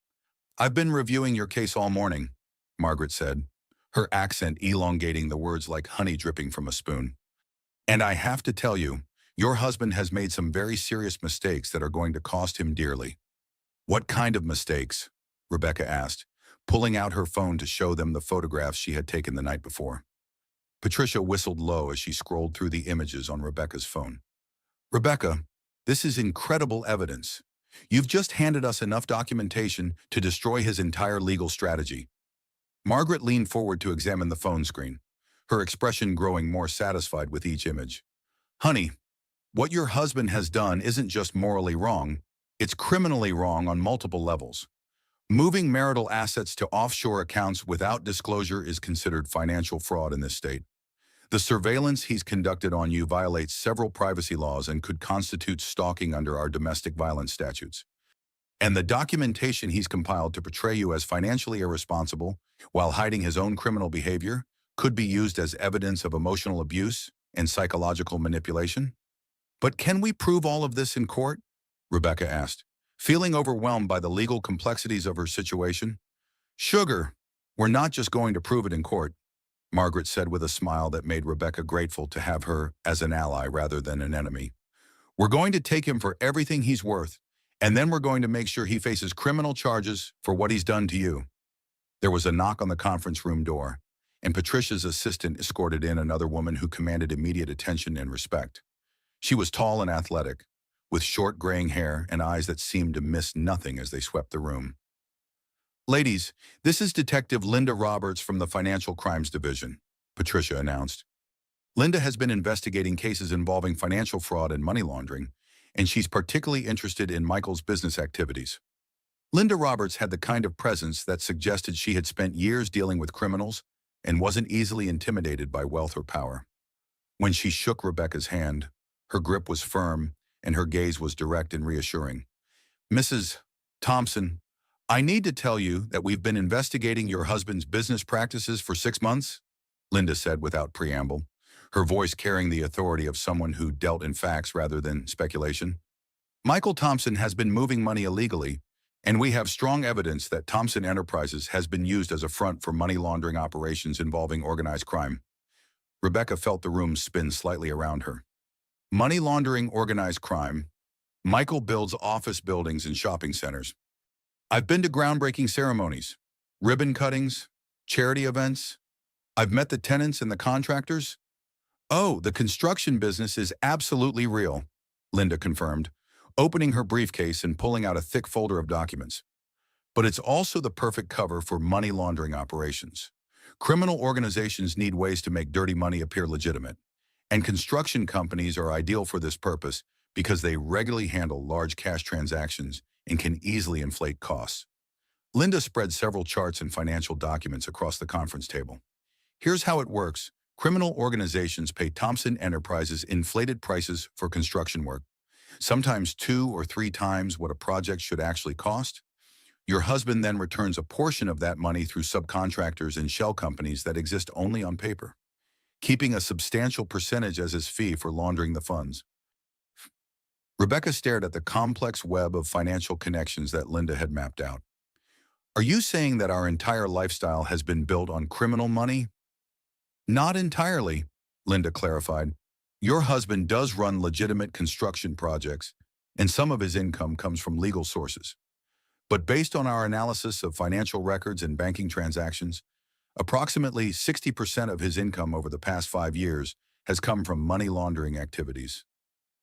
I've been reviewing your case all morning," Margaret said, her accent elongating the words like honey dripping from a spoon. "And I have to tell you, your husband has made some very serious mistakes that are going to cost him dearly." "What kind of mistakes?" Rebecca asked, pulling out her phone to show them the photographs she had taken the night before. Patricia whistled low as she scrolled through the images on Rebecca's phone. "Rebecca, this is incredible evidence. You've just handed us enough documentation to destroy his entire legal strategy." Margaret leaned forward to examine the phone screen, her expression growing more satisfied with each image. "Honey, what your husband has done isn't just morally wrong, it's criminally wrong on multiple levels. Moving marital assets to offshore accounts without disclosure is considered financial fraud in this state. The surveillance he's conducted on you violates several privacy laws and could constitute stalking under our domestic violence statutes. And the documentation he's compiled to portray you as financially irresponsible while hiding his own criminal behavior could be used as evidence of emotional abuse and psychological manipulation." "But can we prove all of this in court?" Rebecca asked, feeling overwhelmed by the legal complexities of her situation. "Sugar, we're not just going to prove it in court," Margaret said with a smile that made Rebecca grateful to have her as an ally rather than an enemy. "We're going to take him for everything he's worth, and then we're going to make sure he faces criminal charges for what he's done to you." There was a knock on the conference room door, and Patricia's assistant escorted in another woman who commanded immediate attention and respect. She was tall and athletic, with short graying hair and eyes that seemed to miss nothing as they swept the room. "Ladies, this is Detective Linda Roberts from the Financial Crimes Division," Patricia announced. "Linda has been investigating cases involving financial fraud and money laundering, and she's particularly interested in Michael's business activities." Linda Roberts had the kind of presence that suggested she had spent years dealing with criminals and wasn't easily intimidated by wealth or power. When she shook Rebecca's hand, her grip was firm and her gaze was direct and reassuring. Mrs. Thompson, I need to tell you that we've been investigating your husband's business practices for 6 months, Linda said without preamble, her voice carrying the authority of someone who dealt in facts rather than speculation. Michael Thompson has been moving money illegally, and we have strong evidence that Thompson Enterprises has been used as a front for money laundering operations involving organized crime. Rebecca felt the room spin slightly around her. Money laundering organized crime. Michael builds office buildings and shopping centers. I've been to groundbreaking ceremonies, ribbon cuttings, charity events. I've met the tenants and the contractors. Oh, the construction business is absolutely real, Linda confirmed, opening her briefcase and pulling out a thick folder of documents. But it's also the perfect cover for money laundering operations. Criminal organizations need ways to make dirty money appear legitimate, and construction companies are ideal for this purpose because they regularly handle large cash transactions and can easily inflate costs. Linda spread several charts and financial documents across the conference table. Here's how it works. Criminal organizations pay Thompson Enterprises inflated prices for construction work, sometimes 2 or 3 times what a project should actually cost. Your husband then returns a portion of that money through subcontractors and shell companies that exist only on paper, keeping a substantial percentage as his fee for laundering the funds. Rebecca stared at the complex web of financial connections that Linda had mapped out. Are you saying that our entire lifestyle has been built on criminal money? Not entirely, Linda clarified. Your husband does run legitimate construction projects, and some of his income comes from legal sources. But based on our analysis of financial records and banking transactions, approximately 60% of his income over the past 5 years has come from money laundering activities.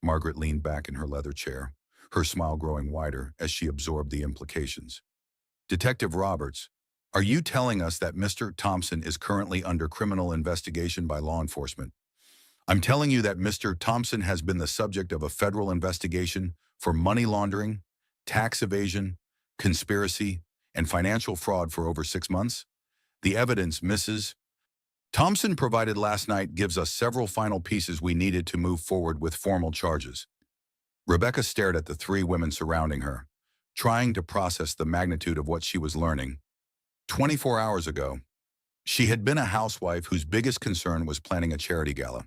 Margaret leaned back in her leather chair, her smile growing wider as she absorbed the implications. Detective Roberts, are you telling us that Mr. Thompson is currently under criminal investigation by law enforcement? I'm telling you that Mr. Thompson has been the subject of a federal investigation for money laundering, tax evasion, conspiracy, and financial fraud for over 6 months? The evidence Mrs. Thompson provided last night gives us several final pieces we needed to move forward with formal charges. Rebecca stared at the 3 women surrounding her, trying to process the magnitude of what she was learning. 24 hours ago, she had been a housewife whose biggest concern was planning a charity gala.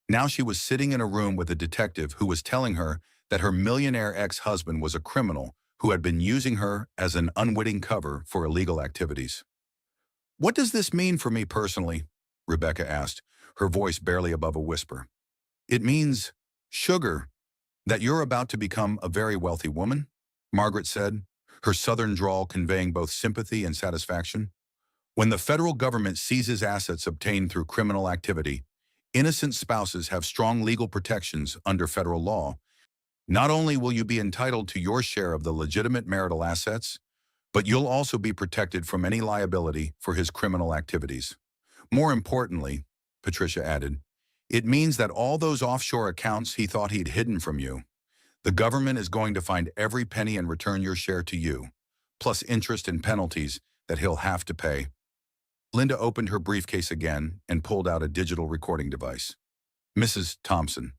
Now she was sitting in a room with a detective who was telling her that her millionaire ex-husband was a criminal who had been using her as an unwitting cover for illegal activities. What does this mean for me personally? Rebecca asked, her voice barely above a whisper. It means, sugar, that you're about to become a very wealthy woman, Margaret said, her southern drawl conveying both sympathy and satisfaction. When the federal government seizes assets obtained through criminal activity, innocent spouses have strong legal protections under federal law. Not only will you be entitled to your share of the legitimate marital assets, but you'll also be protected from any liability for his criminal activities. More importantly, Patricia added, it means that all those offshore accounts he thought he'd hidden from you, the government is going to find every penny and return your share to you, plus interest and penalties that he'll have to pay. Linda opened her briefcase again and pulled out a digital recording device. Mrs. Thompson,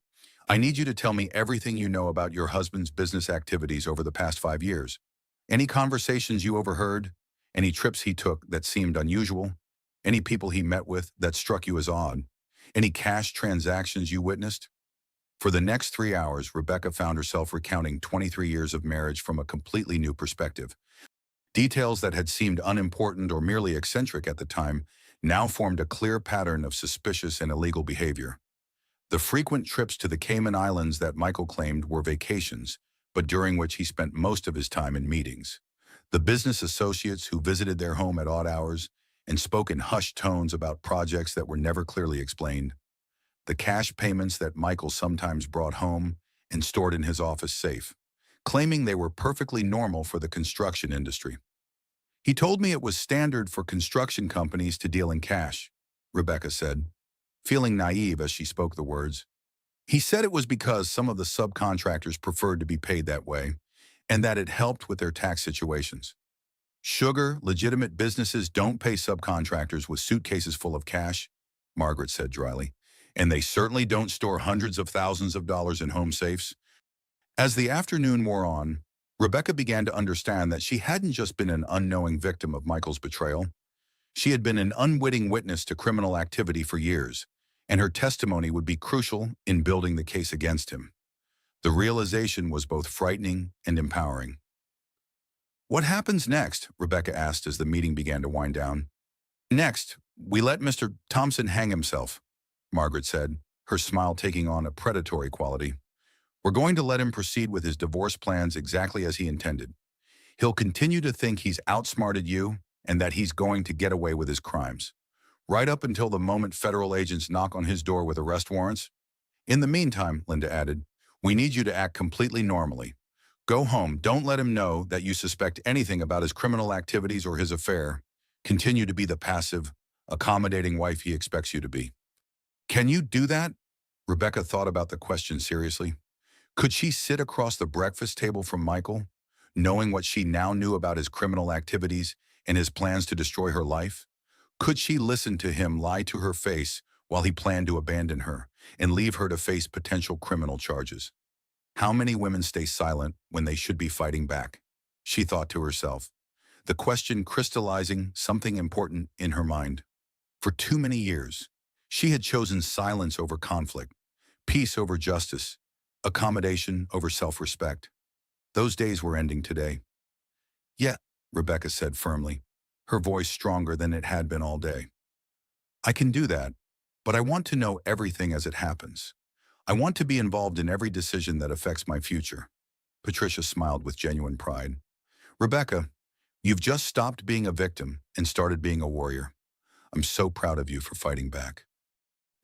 I need you to tell me everything you know about your husband's business activities over the past 5 years. Any conversations you overheard, any trips he took that seemed unusual, any people he met with that struck you as odd, any cash transactions you witnessed. For the next 3 hours, Rebecca found herself recounting 23 years of marriage from a completely new perspective. Details that had seemed unimportant or merely eccentric at the time now formed a clear pattern of suspicious and illegal behavior. The frequent trips to the Cayman Islands that Michael claimed were vacations, but during which he spent most of his time in meetings. The business associates who visited their home at odd hours and spoke in hushed tones about projects that were never clearly explained. The cash payments that Michael sometimes brought home and stored in his office safe, claiming they were perfectly normal for the construction industry. He told me it was standard for construction companies to deal in cash, Rebecca said, feeling naive as she spoke the words. He said it was because some of the subcontractors preferred to be paid that way, and that it helped with their tax situations. Sugar, legitimate businesses don't pay subcontractors with suitcases full of cash, Margaret said dryly. and they certainly don't store hundreds of thousands of dollars in home safes. As the afternoon wore on, Rebecca began to understand that she hadn't just been an unknowing victim of Michael's betrayal. She had been an unwitting witness to criminal activity for years, and her testimony would be crucial in building the case against him. The realization was both frightening and empowering. "What happens next?" Rebecca asked as the meeting began to wind down. "Next, we let Mr. Thompson hang himself," Margaret said, her smile taking on a predatory quality. "We're going to let him proceed with his divorce plans exactly as he intended. He'll continue to think he's outsmarted you and that he's going to get away with his crimes, right up until the moment federal agents knock on his door with arrest warrants. In the meantime," Linda added, "we need you to act completely normally. Go home, don't let him know that you suspect anything about his criminal activities or his affair. Continue to be the passive, accommodating wife he expects you to be." Can you do that? Rebecca thought about the question seriously. Could she sit across the breakfast table from Michael, knowing what she now knew about his criminal activities and his plans to destroy her life? Could she listen to him lie to her face while he planned to abandon her and leave her to face potential criminal charges? How many women stay silent when they should be fighting back? She thought to herself, the question crystallizing something important in her mind. For too many years, she had chosen silence over conflict, peace over justice, accommodation over self-respect. Those days were ending today. "Yeah," Rebecca said firmly, her voice stronger than it had been all day. "I can do that, but I want to know everything as it happens. I want to be involved in every decision that affects my future." Patricia smiled with genuine pride. "Rebecca, you've just stopped being a victim and started being a warrior. I'm so proud of you for fighting back."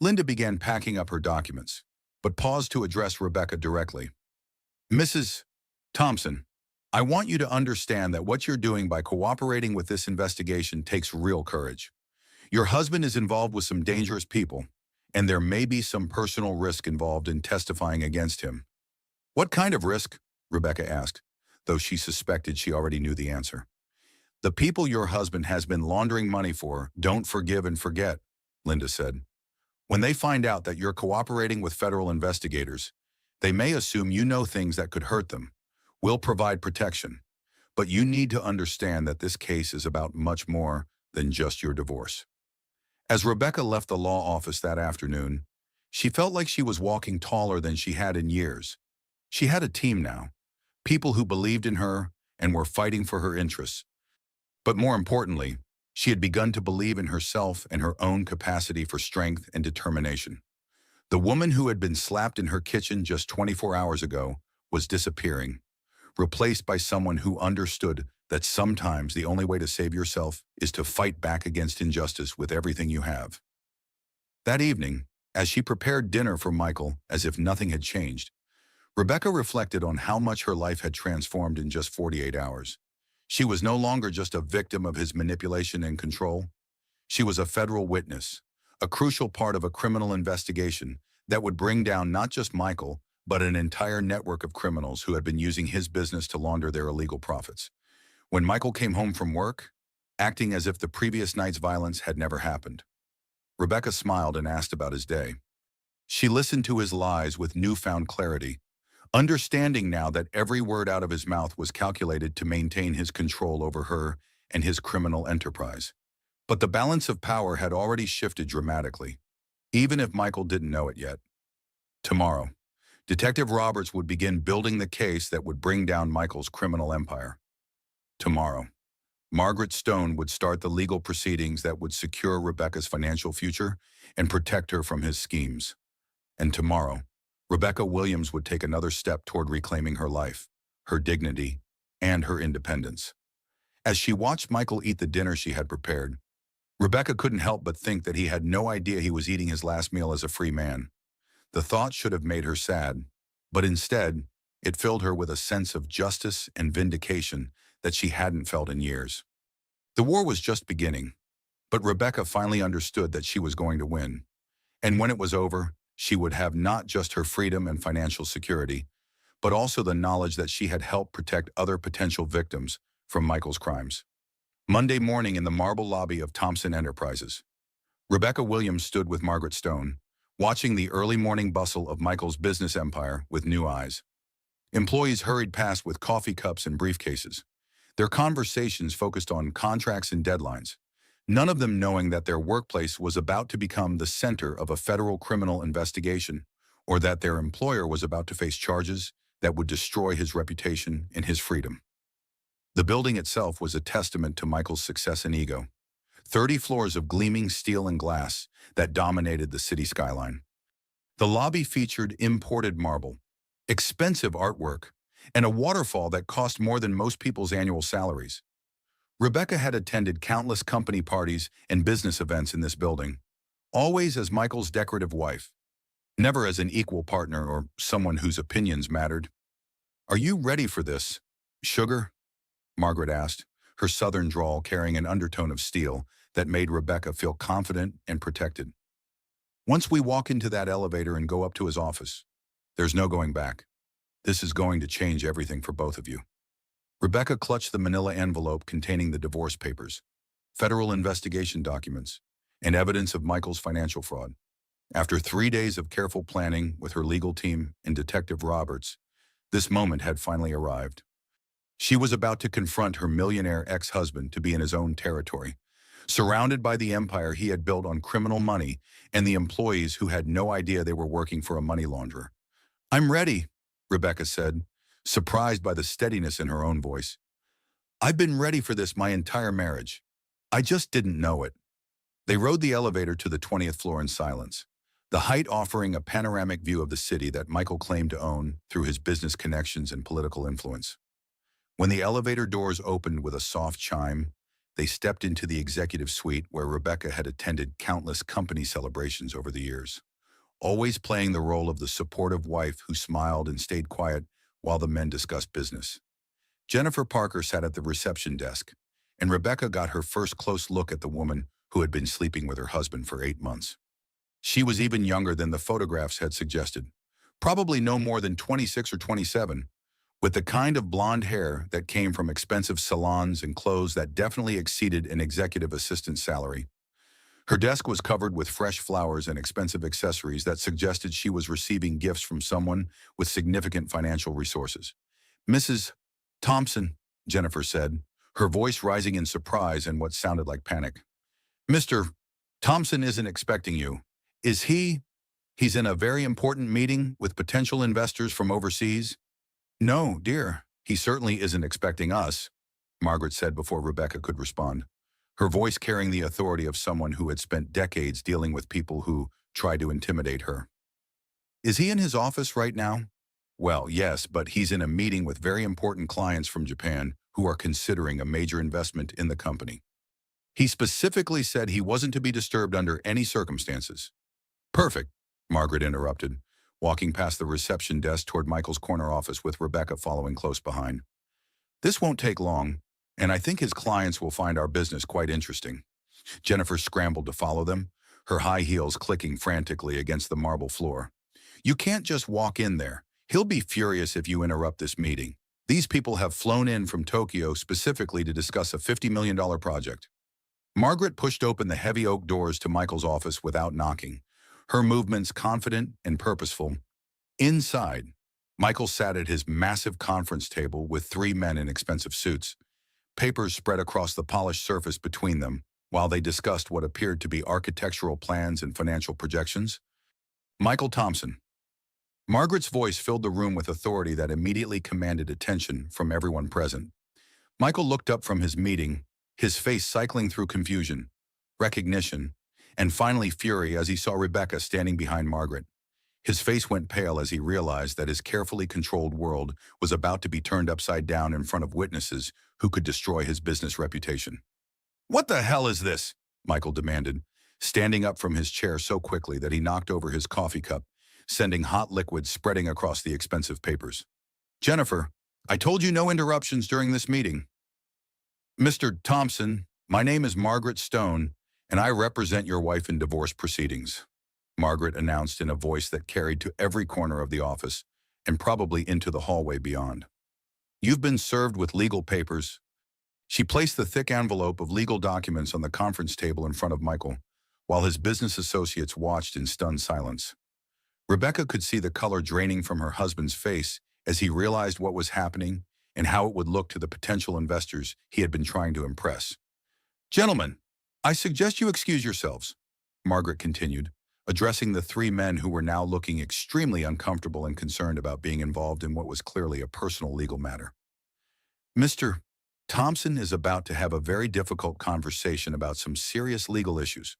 Linda began packing up her documents, but paused to address Rebecca directly. "Mrs. Thompson, I want you to understand that what you're doing by cooperating with this investigation takes real courage. Your husband is involved with some dangerous people, and there may be some personal risk involved in testifying against him." "What kind of risk?" Rebecca asked, though she suspected she already knew the answer. "The people your husband has been laundering money for don't forgive and forget," Linda said. "When they find out that you're cooperating with federal investigators, they may assume you know things that could hurt them. We'll provide protection, but you need to understand that this case is about much more than just your divorce." As Rebecca left the law office that afternoon, she felt like she was walking taller than she had in years. She had a team now, people who believed in her and were fighting for her interests. But more importantly, she had begun to believe in herself and her own capacity for strength and determination. The woman who had been slapped in her kitchen just 24 hours ago was disappearing, replaced by someone who understood that sometimes the only way to save yourself is to fight back against injustice with everything you have. That evening, as she prepared dinner for Michael as if nothing had changed, Rebecca reflected on how much her life had transformed in just 48 hours. She was no longer just a victim of his manipulation and control. She was a federal witness, a crucial part of a criminal investigation that would bring down not just Michael, but an entire network of criminals who had been using his business to launder their illegal profits. When Michael came home from work, acting as if the previous night's violence had never happened, Rebecca smiled and asked about his day. She listened to his lies with newfound clarity, understanding now that every word out of his mouth was calculated to maintain his control over her and his criminal enterprise. But the balance of power had already shifted dramatically, even if Michael didn't know it yet. Tomorrow, Detective Roberts would begin building the case that would bring down Michael's criminal empire. Tomorrow, Margaret Stone would start the legal proceedings that would secure Rebecca's financial future and protect her from his schemes. And tomorrow, Rebecca Williams would take another step toward reclaiming her life, her dignity, and her independence. As she watched Michael eat the dinner she had prepared, Rebecca couldn't help but think that he had no idea he was eating his last meal as a free man. The thought should have made her sad, but instead, it filled her with a sense of justice and vindication that she hadn't felt in years. The war was just beginning, but Rebecca finally understood that she was going to win. And when it was over, she would have not just her freedom and financial security, but also the knowledge that she had helped protect other potential victims from Michael's crimes. Monday morning in the marble lobby of Thompson Enterprises, Rebecca Williams stood with Margaret Stone, watching the early morning bustle of Michael's business empire with new eyes. Employees hurried past with coffee cups and briefcases. Their conversations focused on contracts and deadlines, none of them knowing that their workplace was about to become the center of a federal criminal investigation, or that their employer was about to face charges that would destroy his reputation and his freedom. The building itself was a testament to Michael's success and ego. 30 floors of gleaming steel and glass that dominated the city skyline. The lobby featured imported marble, expensive artwork, and a waterfall that cost more than most people's annual salaries. Rebecca had attended countless company parties and business events in this building, always as Michael's decorative wife, never as an equal partner or someone whose opinions mattered. "Are you ready for this, sugar?" Margaret asked, her southern drawl carrying an undertone of steel that made Rebecca feel confident and protected. "Once we walk into that elevator and go up to his office, there's no going back. This is going to change everything for both of you." Rebecca clutched the manila envelope containing the divorce papers, federal investigation documents, and evidence of Michael's financial fraud. After 3 days of careful planning with her legal team and Detective Roberts, this moment had finally arrived. She was about to confront her millionaire ex-husband to be in his own territory, surrounded by the empire he had built on criminal money and the employees who had no idea they were working for a money launderer. "I'm ready," Rebecca said, surprised by the steadiness in her own voice. "I've been ready for this my entire marriage. I just didn't know it." They rode the elevator to the 20th floor in silence, the height offering a panoramic view of the city that Michael claimed to own through his business connections and political influence. When the elevator doors opened with a soft chime, they stepped into the executive suite where Rebecca had attended countless company celebrations over the years, always playing the role of the supportive wife who smiled and stayed quiet while the men discussed business. Jennifer Parker sat at the reception desk, and Rebecca got her first close look at the woman who had been sleeping with her husband for 8 months. She was even younger than the photographs had suggested, probably no more than 26 or 27, with the kind of blonde hair that came from expensive salons and clothes that definitely exceeded an executive assistant's salary. Her desk was covered with fresh flowers and expensive accessories that suggested she was receiving gifts from someone with significant financial resources. "Mrs. Thompson," Jennifer said, her voice rising in surprise and what sounded like panic. "Mr. Thompson isn't expecting you. Is he? He's in a very important meeting with potential investors from overseas." "No, dear, he certainly isn't expecting us," Margaret said before Rebecca could respond, her voice carrying the authority of someone who had spent decades dealing with people who tried to intimidate her. "Is he in his office right now?" "Well, yes, but he's in a meeting with very important clients from Japan who are considering a major investment in the company. He specifically said he wasn't to be disturbed under any circumstances." "Perfect," Margaret interrupted, walking past the reception desk toward Michael's corner office with Rebecca following close behind. "This won't take long, and I think his clients will find our business quite interesting." Jennifer scrambled to follow them, her high heels clicking frantically against the marble floor. "You can't just walk in there. He'll be furious if you interrupt this meeting. These people have flown in from Tokyo specifically to discuss a $50 million project." Margaret pushed open the heavy oak doors to Michael's office without knocking, her movements confident and purposeful. Inside, Michael sat at his massive conference table with 3 men in expensive suits, papers spread across the polished surface between them, while they discussed what appeared to be architectural plans and financial projections. "Michael Thompson." Margaret's voice filled the room with authority that immediately commanded attention from everyone present. Michael looked up from his meeting, his face cycling through confusion, recognition, and finally fury as he saw Rebecca standing behind Margaret. His face went pale as he realized that his carefully controlled world was about to be turned upside down in front of witnesses who could destroy his business reputation. "What the hell is this?" Michael demanded, standing up from his chair so quickly that he knocked over his coffee cup, sending hot liquid spreading across the expensive papers. "Jennifer, I told you no interruptions during this meeting." "Mr. Thompson, my name is Margaret Stone, and I represent your wife in divorce proceedings," Margaret announced in a voice that carried to every corner of the office and probably into the hallway beyond. "You've been served with legal papers." She placed the thick envelope of legal documents on the conference table in front of Michael, while his business associates watched in stunned silence. Rebecca could see the color draining from her husband's face as he realized what was happening and how it would look to the potential investors he had been trying to impress. "Gentlemen, I suggest you excuse yourselves," Margaret continued, addressing the three men who were now looking extremely uncomfortable and concerned about being involved in what was clearly a personal legal matter. "Mr. Thompson is about to have a very difficult conversation about some serious legal issues.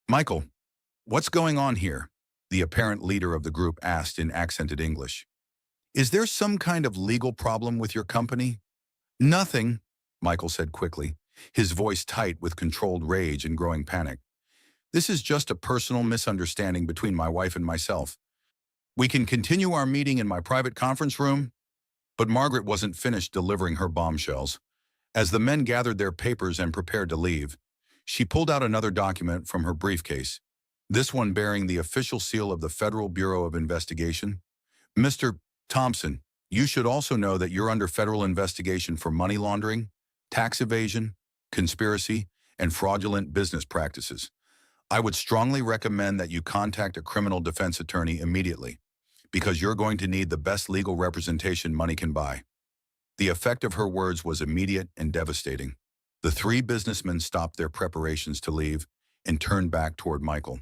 Michael, what's going on here?" the apparent leader of the group asked in accented English. "Is there some kind of legal problem with your company?" "Nothing," Michael said quickly, his voice tight with controlled rage and growing panic. "This is just a personal misunderstanding between my wife and myself. We can continue our meeting in my private conference room." But Margaret wasn't finished delivering her bombshells. As the men gathered their papers and prepared to leave, she pulled out another document from her briefcase, this one bearing the official seal of the Federal Bureau of Investigation. "Mr. Thompson, you should also know that you're under federal investigation for money laundering, tax evasion, conspiracy, and fraudulent business practices. I would strongly recommend that you contact a criminal defense attorney immediately, because you're going to need the best legal representation money can buy." The effect of her words was immediate and devastating. The three businessmen stopped their preparations to leave and turned back toward Michael,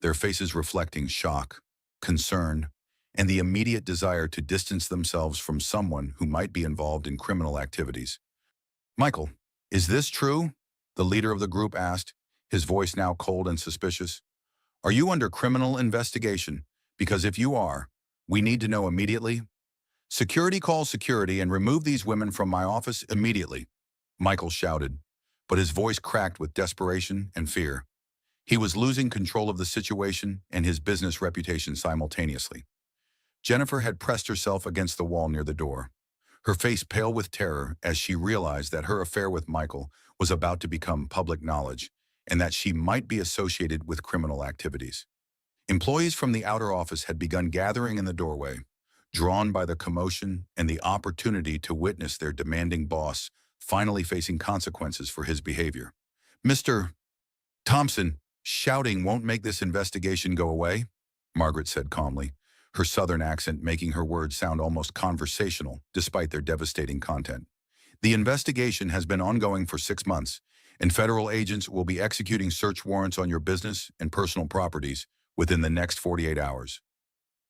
their faces reflecting shock, concern, and the immediate desire to distance themselves from someone who might be involved in criminal activities. "Michael, is this true?" the leader of the group asked, his voice now cold and suspicious. "Are you under criminal investigation? Because if you are, we need to know immediately." "Security, call security and remove these women from my office immediately," Michael shouted, but his voice cracked with desperation and fear. He was losing control of the situation and his business reputation simultaneously. Jennifer had pressed herself against the wall near the door, her face pale with terror as she realized that her affair with Michael was about to become public knowledge and that she might be associated with criminal activities. Employees from the outer office had begun gathering in the doorway, drawn by the commotion and the opportunity to witness their demanding boss finally facing consequences for his behavior. "Mr. Thompson, shouting won't make this investigation go away," Margaret said calmly, her southern accent making her words sound almost conversational despite their devastating content. "The investigation has been ongoing for 6 months, and federal agents will be executing search warrants on your business and personal properties within the next 48 hours.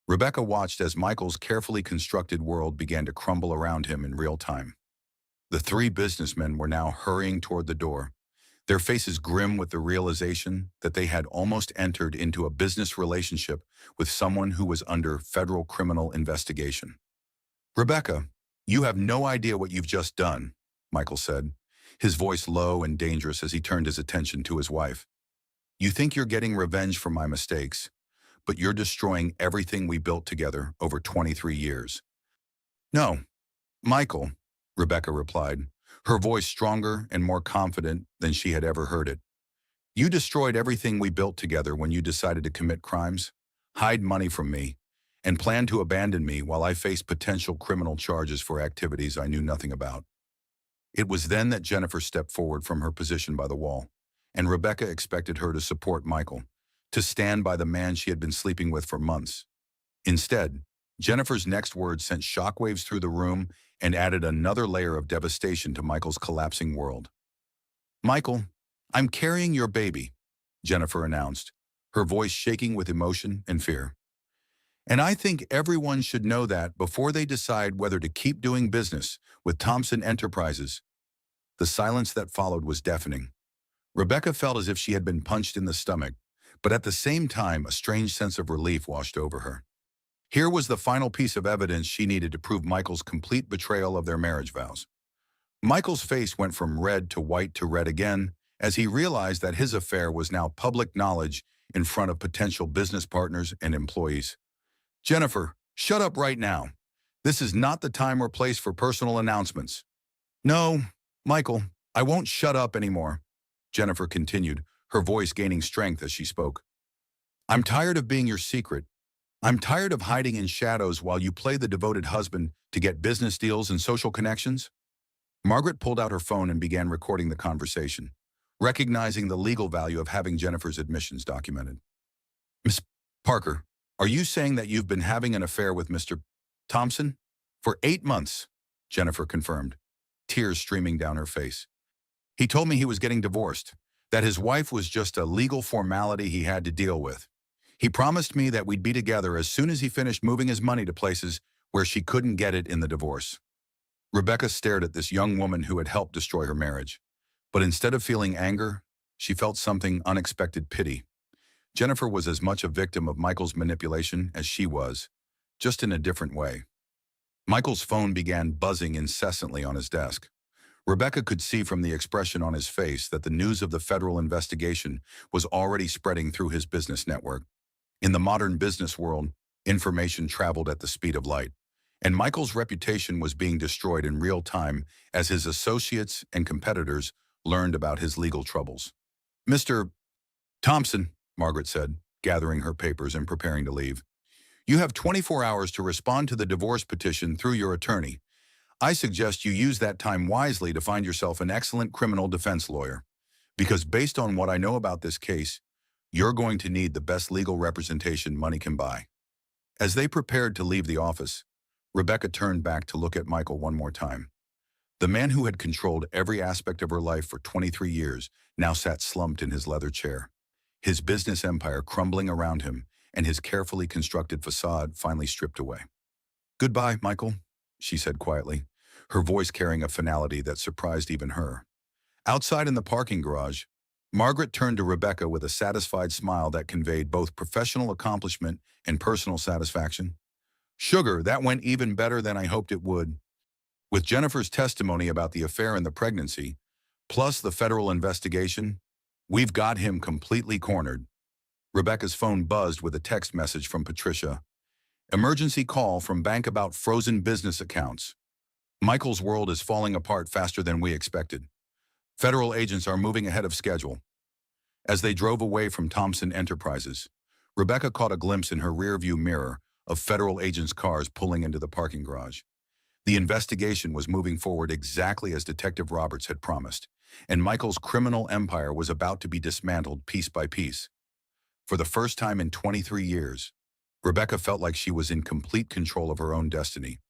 Rebecca watched as Michael's carefully constructed world began to crumble around him in real time. The three businessmen were now hurrying toward the door, their faces grim with the realization that they had almost entered into a business relationship with someone who was under federal criminal investigation. "Rebecca, you have no idea what you've just done," Michael said, his voice low and dangerous as he turned his attention to his wife. "You think you're getting revenge for my mistakes, but you're destroying everything we built together over 23 years. "No, Michael," Rebecca replied, her voice stronger and more confident than she had ever heard it. "You destroyed everything we built together when you decided to commit crimes, hide money from me, and plan to abandon me while I faced potential criminal charges for activities I knew nothing about." It was then that Jennifer stepped forward from her position by the wall, and Rebecca expected her to support Michael, to stand by the man she had been sleeping with for months. Instead, Jennifer's next words sent shockwaves through the room and added another layer of devastation to Michael's collapsing world. "Michael, I'm carrying your baby," Jennifer announced, her voice shaking with emotion and fear. "And I think everyone should know that before they decide whether to keep doing business with Thompson Enterprises." The silence that followed was deafening. Rebecca felt as if she had been punched in the stomach, but at the same time, a strange sense of relief washed over her. Here was the final piece of evidence she needed to prove Michael's complete betrayal of their marriage vows. Michael's face went from red to white to red again as he realized that his affair was now public knowledge in front of potential business partners and employees. "Jennifer, shut up right now. This is not the time or place for personal announcements." "No, Michael, I won't shut up anymore," Jennifer continued, her voice gaining strength as she spoke. "I'm tired of being your secret. I'm tired of hiding in shadows while you play the devoted husband to get business deals and social connections." Margaret pulled out her phone and began recording the conversation, recognizing the legal value of having Jennifer's admissions documented. Miss Parker, are you saying that you've been having an affair with Mr. Thompson? For 8 months, Jennifer confirmed, tears streaming down her face. He told me he was getting divorced, that his wife was just a legal formality he had to deal with. He promised me that we'd be together as soon as he finished moving his money to places where she couldn't get it in the divorce. Rebecca stared at this young woman who had helped destroy her marriage. But instead of feeling anger, she felt something unexpected pity. Jennifer was as much a victim of Michael's manipulation as she was, just in a different way. Michael's phone began buzzing incessantly on his desk. Rebecca could see from the expression on his face that the news of the federal investigation was already spreading through his business network. In the modern business world, information traveled at the speed of light, and Michael's reputation was being destroyed in real time as his associates and competitors learned about his legal troubles. Mr. Thompson, Margaret said, gathering her papers and preparing to leave, you have 24 hours to respond to the divorce petition through your attorney. I suggest you use that time wisely to find yourself an excellent criminal defense lawyer, because based on what I know about this case, you're going to need the best legal representation money can buy. As they prepared to leave the office, Rebecca turned back to look at Michael one more time. The man who had controlled every aspect of her life for 23 years now sat slumped in his leather chair, his business empire crumbling around him and his carefully constructed facade finally stripped away. Goodbye, Michael, she said quietly, her voice carrying a finality that surprised even her. Outside in the parking garage, Margaret turned to Rebecca with a satisfied smile that conveyed both professional accomplishment and personal satisfaction. Sugar, that went even better than I hoped it would. With Jennifer's testimony about the affair and the pregnancy, plus the federal investigation, we've got him completely cornered. Rebecca's phone buzzed with a text message from Patricia. Emergency call from bank about frozen business accounts. Michael's world is falling apart faster than we expected. Federal agents are moving ahead of schedule. As they drove away from Thompson Enterprises, Rebecca caught a glimpse in her rearview mirror of federal agents' cars pulling into the parking garage. The investigation was moving forward exactly as Detective Roberts had promised, and Michael's criminal empire was about to be dismantled piece by piece. For the first time in 23 years, Rebecca felt like she was in complete control of her own destiny.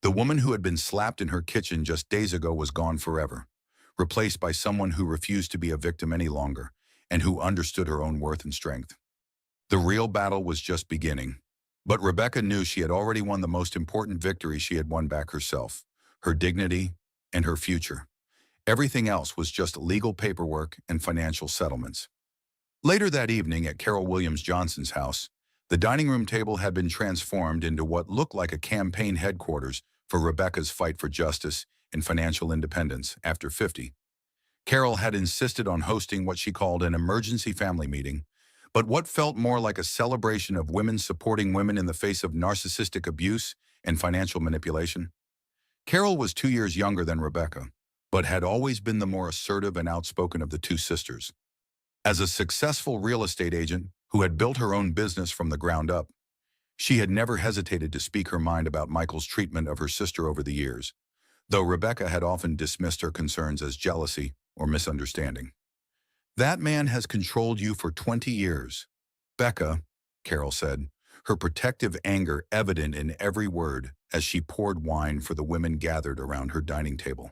The woman who had been slapped in her kitchen just days ago was gone forever, replaced by someone who refused to be a victim any longer and who understood her own worth and strength. The real battle was just beginning, but Rebecca knew she had already won the most important victory she had won back herself, her dignity and her future. Everything else was just legal paperwork and financial settlements. Later that evening at Carol Williams Johnson's house, the dining room table had been transformed into what looked like a campaign headquarters for Rebecca's fight for justice and financial independence after 50. Carol had insisted on hosting what she called an emergency family meeting, but what felt more like a celebration of women supporting women in the face of narcissistic abuse and financial manipulation. Carol was 2 years younger than Rebecca, but had always been the more assertive and outspoken of the two sisters. As a successful real estate agent who had built her own business from the ground up, she had never hesitated to speak her mind about Michael's treatment of her sister over the years, though Rebecca had often dismissed her concerns as jealousy or misunderstanding. That man has controlled you for 20 years. Becca, Carol said, her protective anger evident in every word as she poured wine for the women gathered around her dining table.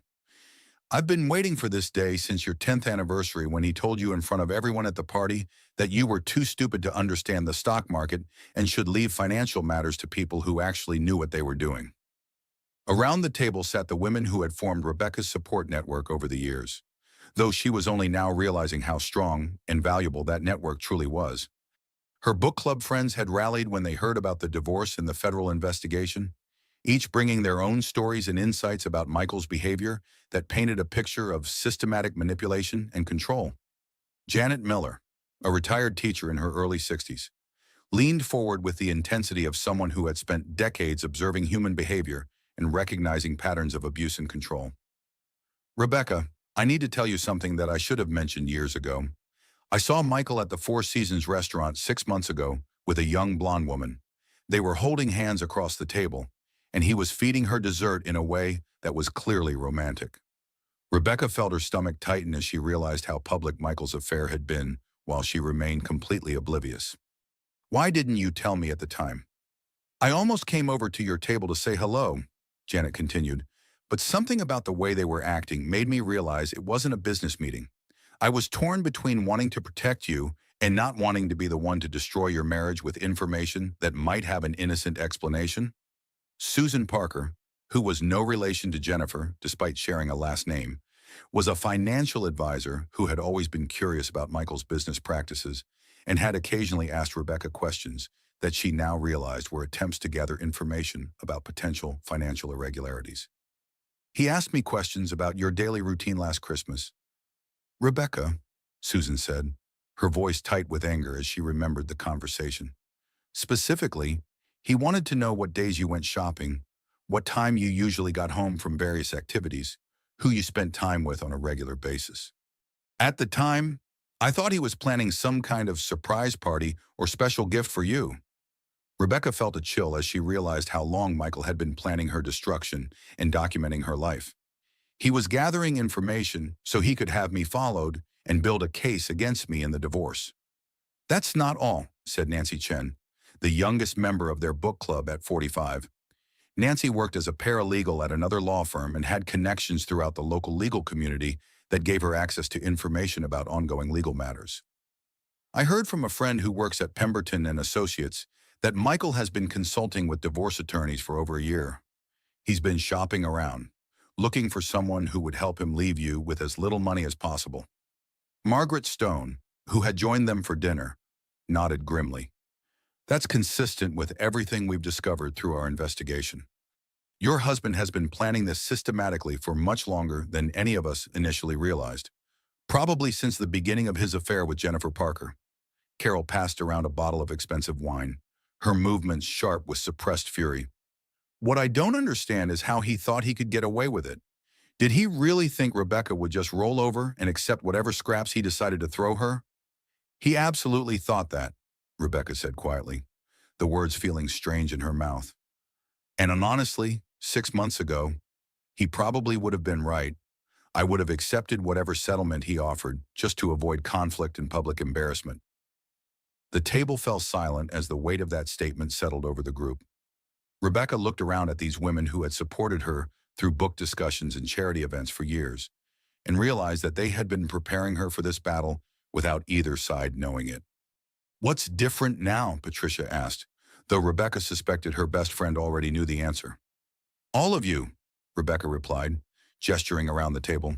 I've been waiting for this day since your 10th anniversary when he told you in front of everyone at the party that you were too stupid to understand the stock market and should leave financial matters to people who actually knew what they were doing. Around the table sat the women who had formed Rebecca's support network over the years, though she was only now realizing how strong and valuable that network truly was. Her book club friends had rallied when they heard about the divorce and the federal investigation, each bringing their own stories and insights about Michael's behavior that painted a picture of systematic manipulation and control. Janet Miller, a retired teacher in her early 60s, leaned forward with the intensity of someone who had spent decades observing human behavior and recognizing patterns of abuse and control. Rebecca, I need to tell you something that I should have mentioned years ago. I saw Michael at the Four Seasons restaurant 6 months ago with a young blonde woman. They were holding hands across the table, and he was feeding her dessert in a way that was clearly romantic. Rebecca felt her stomach tighten as she realized how public Michael's affair had been, while she remained completely oblivious. "Why didn't you tell me at the time? I almost came over to your table to say hello," Janet continued, "but something about the way they were acting made me realize it wasn't a business meeting. I was torn between wanting to protect you and not wanting to be the one to destroy your marriage with information that might have an innocent explanation." Susan Parker, who was no relation to Jennifer despite sharing a last name, was a financial advisor who had always been curious about Michael's business practices and had occasionally asked Rebecca questions that she now realized were attempts to gather information about potential financial irregularities. "He asked me questions about your daily routine last Christmas." "Rebecca," Susan said, her voice tight with anger as she remembered the conversation. "Specifically, he wanted to know what days you went shopping, what time you usually got home from various activities, who you spent time with on a regular basis. At the time, I thought he was planning some kind of surprise party or special gift for you." Rebecca felt a chill as she realized how long Michael had been planning her destruction and documenting her life. "He was gathering information so he could have me followed and build a case against me in the divorce." "That's not all," said Nancy Chen, the youngest member of their book club at 45. Nancy worked as a paralegal at another law firm and had connections throughout the local legal community that gave her access to information about ongoing legal matters. "I heard from a friend who works at Pemberton and Associates that Michael has been consulting with divorce attorneys for over a year. He's been shopping around, looking for someone who would help him leave you with as little money as possible." Margaret Stone, who had joined them for dinner, nodded grimly. "That's consistent with everything we've discovered through our investigation. Your husband has been planning this systematically for much longer than any of us initially realized, probably since the beginning of his affair with Jennifer Parker." Carol passed around a bottle of expensive wine, her movements sharp with suppressed fury. "What I don't understand is how he thought he could get away with it. Did he really think Rebecca would just roll over and accept whatever scraps he decided to throw her?" "He absolutely thought that," Rebecca said quietly, the words feeling strange in her mouth. "And honestly, 6 months ago, he probably would have been right. I would have accepted whatever settlement he offered just to avoid conflict and public embarrassment." The table fell silent as the weight of that statement settled over the group. Rebecca looked around at these women who had supported her through book discussions and charity events for years, and realized that they had been preparing her for this battle without either side knowing it. "What's different now?" Patricia asked, though Rebecca suspected her best friend already knew the answer. "All of you," Rebecca replied, gesturing around the table.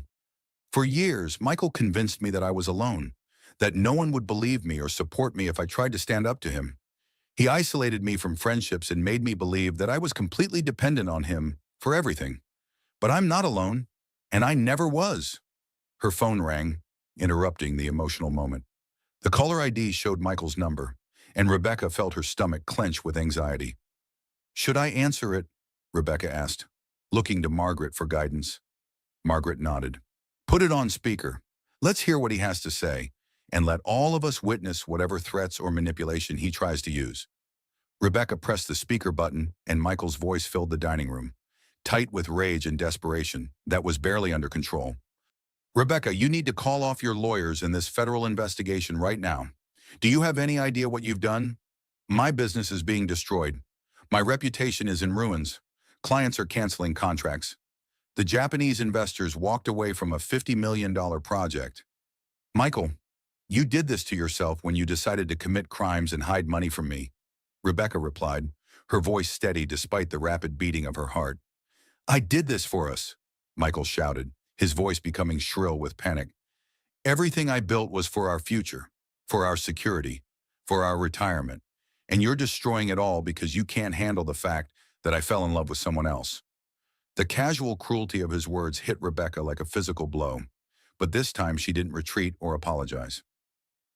"For years, Michael convinced me that I was alone, that no one would believe me or support me if I tried to stand up to him. He isolated me from friendships and made me believe that I was completely dependent on him for everything. But I'm not alone, and I never was." Her phone rang, interrupting the emotional moment. The caller ID showed Michael's number, and Rebecca felt her stomach clench with anxiety. "Should I answer it?" Rebecca asked, looking to Margaret for guidance. Margaret nodded. "Put it on speaker. Let's hear what he has to say, and let all of us witness whatever threats or manipulation he tries to use." Rebecca pressed the speaker button, and Michael's voice filled the dining room, tight with rage and desperation that was barely under control. "Rebecca, you need to call off your lawyers in this federal investigation right now. Do you have any idea what you've done? My business is being destroyed. My reputation is in ruins. Clients are canceling contracts. The Japanese investors walked away from a $50 million project. Michael, you did this to yourself when you decided to commit crimes and hide money from me," Rebecca replied, her voice steady despite the rapid beating of her heart. "I did this for us," Michael shouted, his voice becoming shrill with panic. "Everything I built was for our future, for our security, for our retirement, and you're destroying it all because you can't handle the fact that I fell in love with someone else." The casual cruelty of his words hit Rebecca like a physical blow, but this time she didn't retreat or apologize.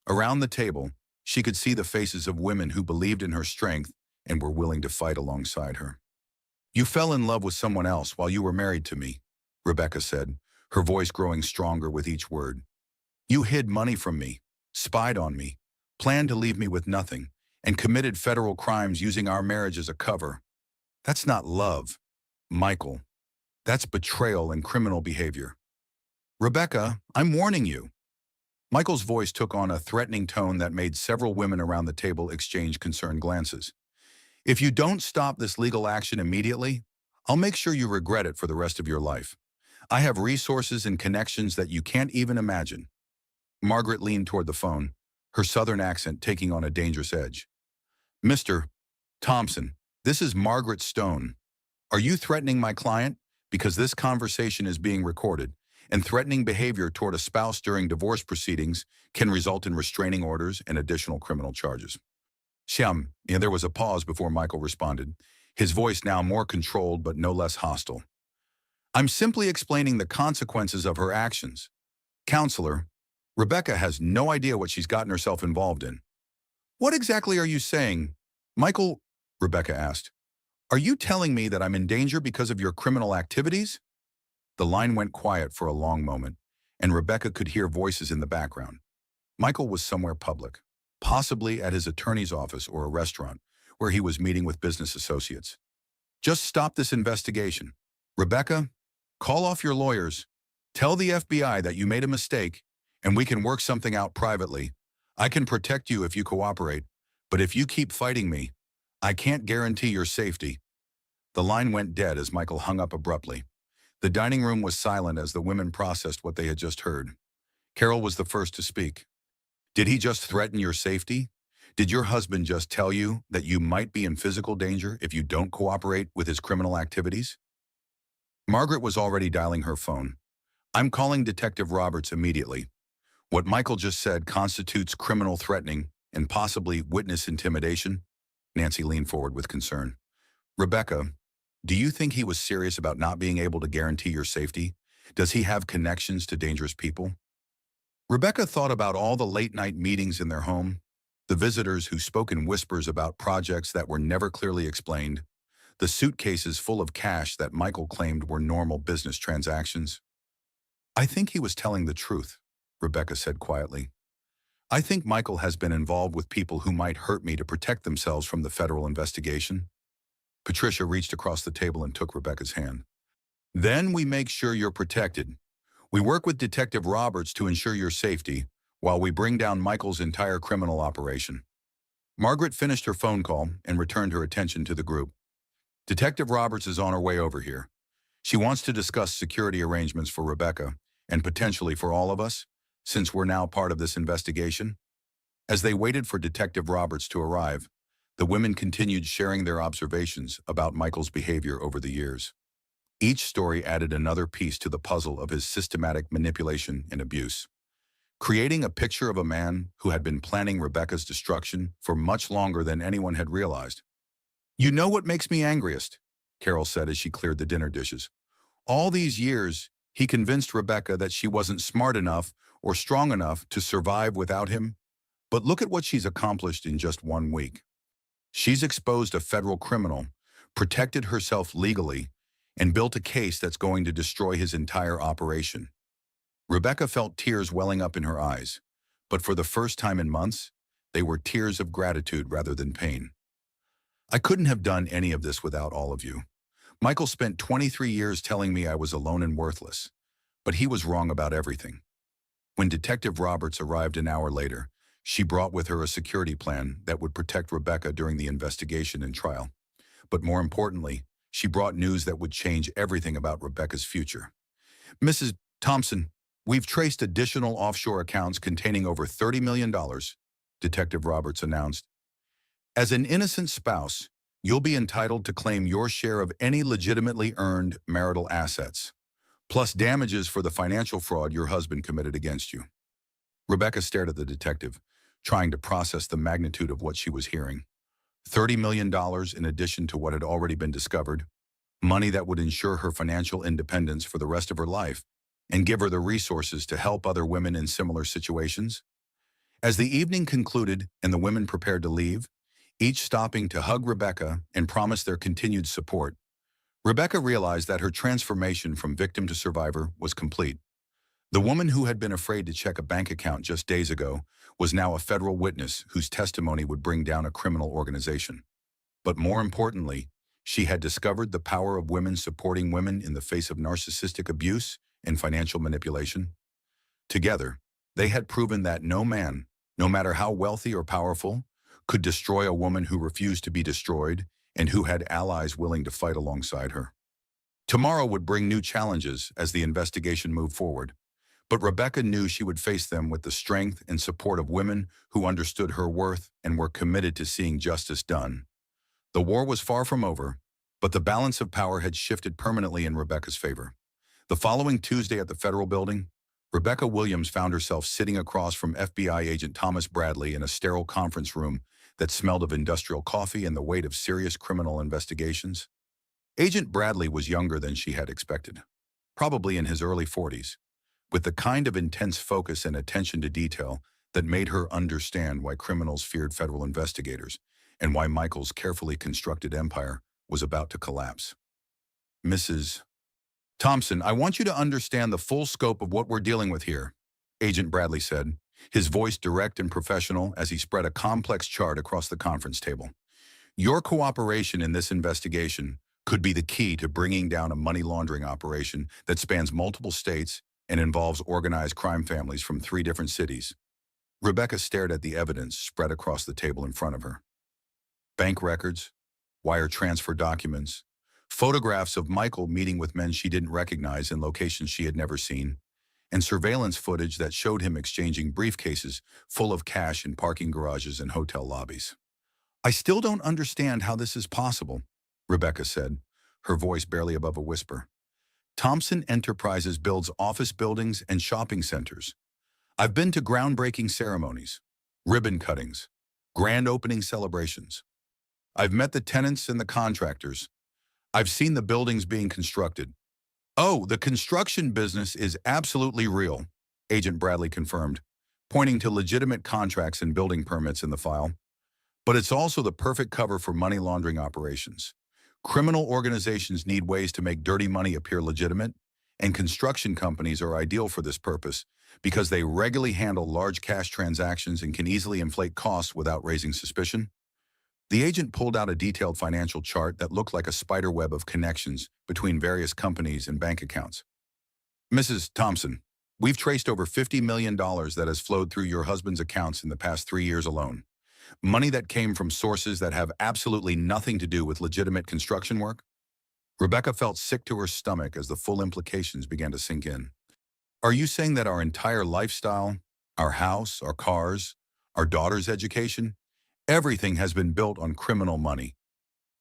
Around the table, she could see the faces of women who believed in her strength and were willing to fight alongside her. "You fell in love with someone else while you were married to me," Rebecca said, her voice growing stronger with each word. "You hid money from me, spied on me, planned to leave me with nothing, and committed federal crimes using our marriage as a cover. That's not love, Michael. That's betrayal and criminal behavior." Rebecca, I'm warning you. Michael's voice took on a threatening tone that made several women around the table exchange concerned glances. If you don't stop this legal action immediately, I'll make sure you regret it for the rest of your life. I have resources and connections that you can't even imagine. Margaret leaned toward the phone, her southern accent taking on a dangerous edge. Mr. Thompson, this is Margaret Stone. Are you threatening my client? Because this conversation is being recorded, and threatening behavior toward a spouse during divorce proceedings can result in restraining orders and additional criminal charges. Shyam, there was a pause before Michael responded, his voice now more controlled but no less hostile. I'm simply explaining the consequences of her actions. Counselor, Rebecca has no idea what she's gotten herself involved in. What exactly are you saying? Michael, Rebecca asked. Are you telling me that I'm in danger because of your criminal activities? The line went quiet for a long moment, and Rebecca could hear voices in the background. Michael was somewhere public, possibly at his attorney's office or a restaurant, where he was meeting with business associates. Just stop this investigation. Rebecca, call off your lawyers. Tell the FBI that you made a mistake, and we can work something out privately. I can protect you if you cooperate, but if you keep fighting me, I can't guarantee your safety. The line went dead as Michael hung up abruptly. The dining room was silent as the women processed what they had just heard. Carol was the first to speak. Did he just threaten your safety? Did your husband just tell you that you might be in physical danger if you don't cooperate with his criminal activities? Margaret was already dialing her phone. I'm calling Detective Roberts immediately. What Michael just said constitutes criminal threatening and possibly witness intimidation. Nancy leaned forward with concern. Rebecca, do you think he was serious about not being able to guarantee your safety? Does he have connections to dangerous people? Rebecca thought about all the late-night meetings in their home, the visitors who spoke in whispers about projects that were never clearly explained, the suitcases full of cash that Michael claimed were normal business transactions. I think he was telling the truth, Rebecca said quietly. I think Michael has been involved with people who might hurt me to protect themselves from the federal investigation. Patricia reached across the table and took Rebecca's hand. Then we make sure you're protected. We work with Detective Roberts to ensure your safety, while we bring down Michael's entire criminal operation. Margaret finished her phone call and returned her attention to the group. Detective Roberts is on her way over here. She wants to discuss security arrangements for Rebecca, and potentially for all of us, since we're now part of this investigation. As they waited for Detective Roberts to arrive, the women continued sharing their observations about Michael's behavior over the years. Each story added another piece to the puzzle of his systematic manipulation and abuse, creating a picture of a man who had been planning Rebecca's destruction for much longer than anyone had realized. You know what makes me angriest? Carol said as she cleared the dinner dishes. All these years, he convinced Rebecca that she wasn't smart enough or strong enough to survive without him. But look at what she's accomplished in just 1 week. She's exposed a federal criminal, protected herself legally, and built a case that's going to destroy his entire operation. Rebecca felt tears welling up in her eyes, but for the first time in months, they were tears of gratitude rather than pain. I couldn't have done any of this without all of you. Michael spent 23 years telling me I was alone and worthless, but he was wrong about everything. When Detective Roberts arrived an hour later, she brought with her a security plan that would protect Rebecca during the investigation and trial. But more importantly, she brought news that would change everything about Rebecca's future. Mrs. Thompson, we've traced additional offshore accounts containing over $30 million, Detective Roberts announced. As an innocent spouse, you'll be entitled to claim your share of any legitimately earned marital assets, plus damages for the financial fraud your husband committed against you. Rebecca stared at the detective, trying to process the magnitude of what she was hearing. $30 million in addition to what had already been discovered, money that would ensure her financial independence for the rest of her life and give her the resources to help other women in similar situations. As the evening concluded and the women prepared to leave, each stopping to hug Rebecca and promise their continued support, Rebecca realized that her transformation from victim to survivor was complete. The woman who had been afraid to check a bank account just days ago was now a federal witness whose testimony would bring down a criminal organization. But more importantly, she had discovered the power of women supporting women in the face of narcissistic abuse and financial manipulation. Together, they had proven that no man, no matter how wealthy or powerful, could destroy a woman who refused to be destroyed and who had allies willing to fight alongside her. Tomorrow would bring new challenges as the investigation moved forward, but Rebecca knew she would face them with the strength and support of women who understood her worth and were committed to seeing justice done. The war was far from over, but the balance of power had shifted permanently in Rebecca's favor. The following Tuesday at the federal building, Rebecca Williams found herself sitting across from FBI agent Thomas Bradley in a sterile conference room that smelled of industrial coffee and the weight of serious criminal investigations. Agent Bradley was younger than she had expected, probably in his early 40s, with the kind of intense focus and attention to detail that made her understand why criminals feared federal investigators and why Michael's carefully constructed empire was about to collapse. Mrs. Thompson, I want you to understand the full scope of what we're dealing with here, Agent Bradley said, his voice direct and professional as he spread a complex chart across the conference table. Your cooperation in this investigation could be the key to bringing down a money laundering operation that spans multiple states and involves organized crime families from 3 different cities. Rebecca stared at the evidence spread across the table in front of her. Bank records, wire transfer documents, photographs of Michael meeting with men she didn't recognize in locations she had never seen, and surveillance footage that showed him exchanging briefcases full of cash in parking garages and hotel lobbies. I still don't understand how this is possible, Rebecca said, her voice barely above a whisper. Thompson Enterprises builds office buildings and shopping centers. I've been to groundbreaking ceremonies, ribbon cuttings, grand opening celebrations. I've met the tenants and the contractors. I've seen the buildings being constructed. Oh, the construction business is absolutely real, Agent Bradley confirmed, pointing to legitimate contracts and building permits in the file. But it's also the perfect cover for money laundering operations. Criminal organizations need ways to make dirty money appear legitimate, and construction companies are ideal for this purpose because they regularly handle large cash transactions and can easily inflate costs without raising suspicion. The agent pulled out a detailed financial chart that looked like a spider web of connections between various companies and bank accounts. Mrs. Thompson, we've traced over $50 million that has flowed through your husband's accounts in the past 3 years alone. Money that came from sources that have absolutely nothing to do with legitimate construction work. Rebecca felt sick to her stomach as the full implications began to sink in. Are you saying that our entire lifestyle, our house, our cars, our daughter's education, everything has been built on criminal money?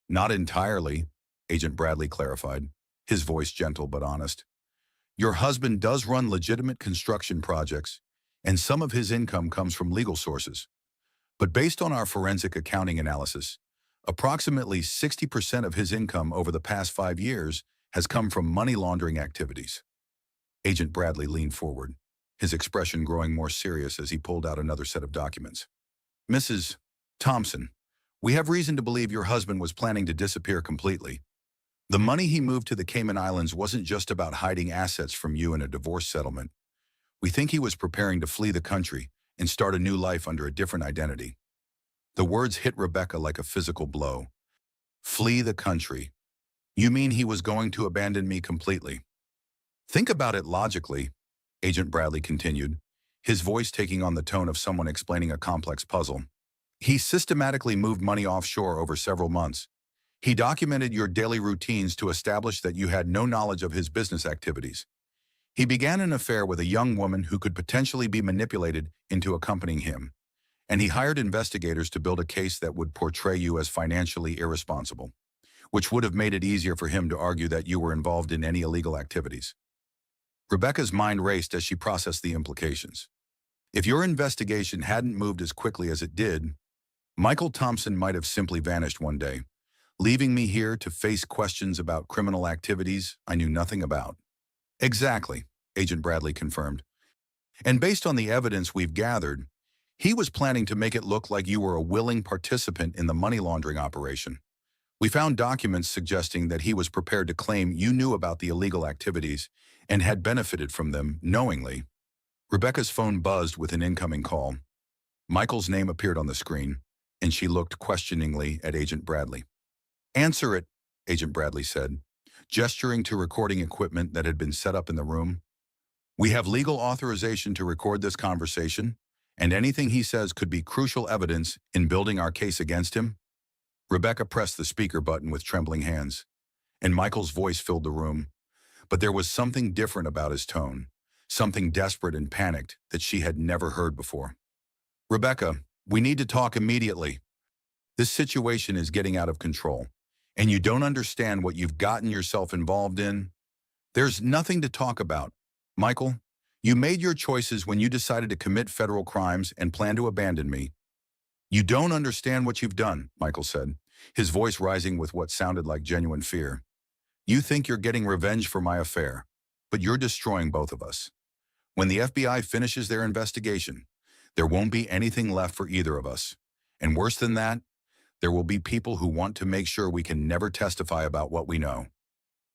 Not entirely, Agent Bradley clarified, his voice gentle but honest. Your husband does run legitimate construction projects, and some of his income comes from legal sources. But based on our forensic accounting analysis, approximately 60% of his income over the past 5 years has come from money laundering activities. Agent Bradley leaned forward, his expression growing more serious as he pulled out another set of documents. Mrs. Thompson, we have reason to believe your husband was planning to disappear completely. The money he moved to the Cayman Islands wasn't just about hiding assets from you in a divorce settlement. We think he was preparing to flee the country and start a new life under a different identity. The words hit Rebecca like a physical blow. Flee the country. You mean he was going to abandon me completely? Think about it logically, Agent Bradley continued, his voice taking on the tone of someone explaining a complex puzzle. He systematically moved money offshore over several months. He documented your daily routines to establish that you had no knowledge of his business activities. He began an affair with a young woman who could potentially be manipulated into accompanying him, and he hired investigators to build a case that would portray you as financially irresponsible, which would have made it easier for him to argue that you were involved in any illegal activities. Rebecca's mind raced as she processed the implications. If your investigation hadn't moved as quickly as it did, Michael Thompson might have simply vanished one day, leaving me here to face questions about criminal activities I knew nothing about. Exactly, Agent Bradley confirmed. And based on the evidence we've gathered, he was planning to make it look like you were a willing participant in the money laundering operation. We found documents suggesting that he was prepared to claim you knew about the illegal activities and had benefited from them knowingly. Rebecca's phone buzzed with an incoming call. Michael's name appeared on the screen, and she looked questioningly at Agent Bradley. Answer it, Agent Bradley said, gesturing to recording equipment that had been set up in the room. We have legal authorization to record this conversation, and anything he says could be crucial evidence in building our case against him." Rebecca pressed the speaker button with trembling hands, and Michael's voice filled the room. But there was something different about his tone, something desperate and panicked that she had never heard before. "Rebecca, we need to talk immediately. This situation is getting out of control, and you don't understand what you've gotten yourself involved in. There's nothing to talk about. Michael, you made your choices when you decided to commit federal crimes and plan to abandon me. You don't understand what you've done," Michael said, his voice rising with what sounded like genuine fear. "You think you're getting revenge for my affair, but you're destroying both of us. When the FBI finishes their investigation, there won't be anything left for either of us. And worse than that, there will be people who want to make sure we can never testify about what we know."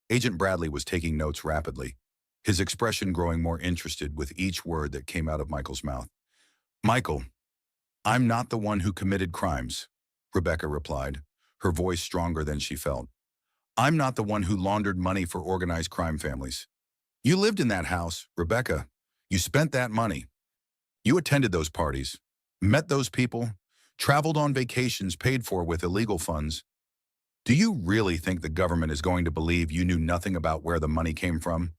Agent Bradley was taking notes rapidly, his expression growing more interested with each word that came out of Michael's mouth. "Michael, I'm not the one who committed crimes," Rebecca replied, her voice stronger than she felt. "I'm not the one who laundered money for organized crime families. You lived in that house, Rebecca. You spent that money. You attended those parties, met those people, traveled on vacations paid for with illegal funds. Do you really think the government is going to believe you knew nothing about where the money came from?"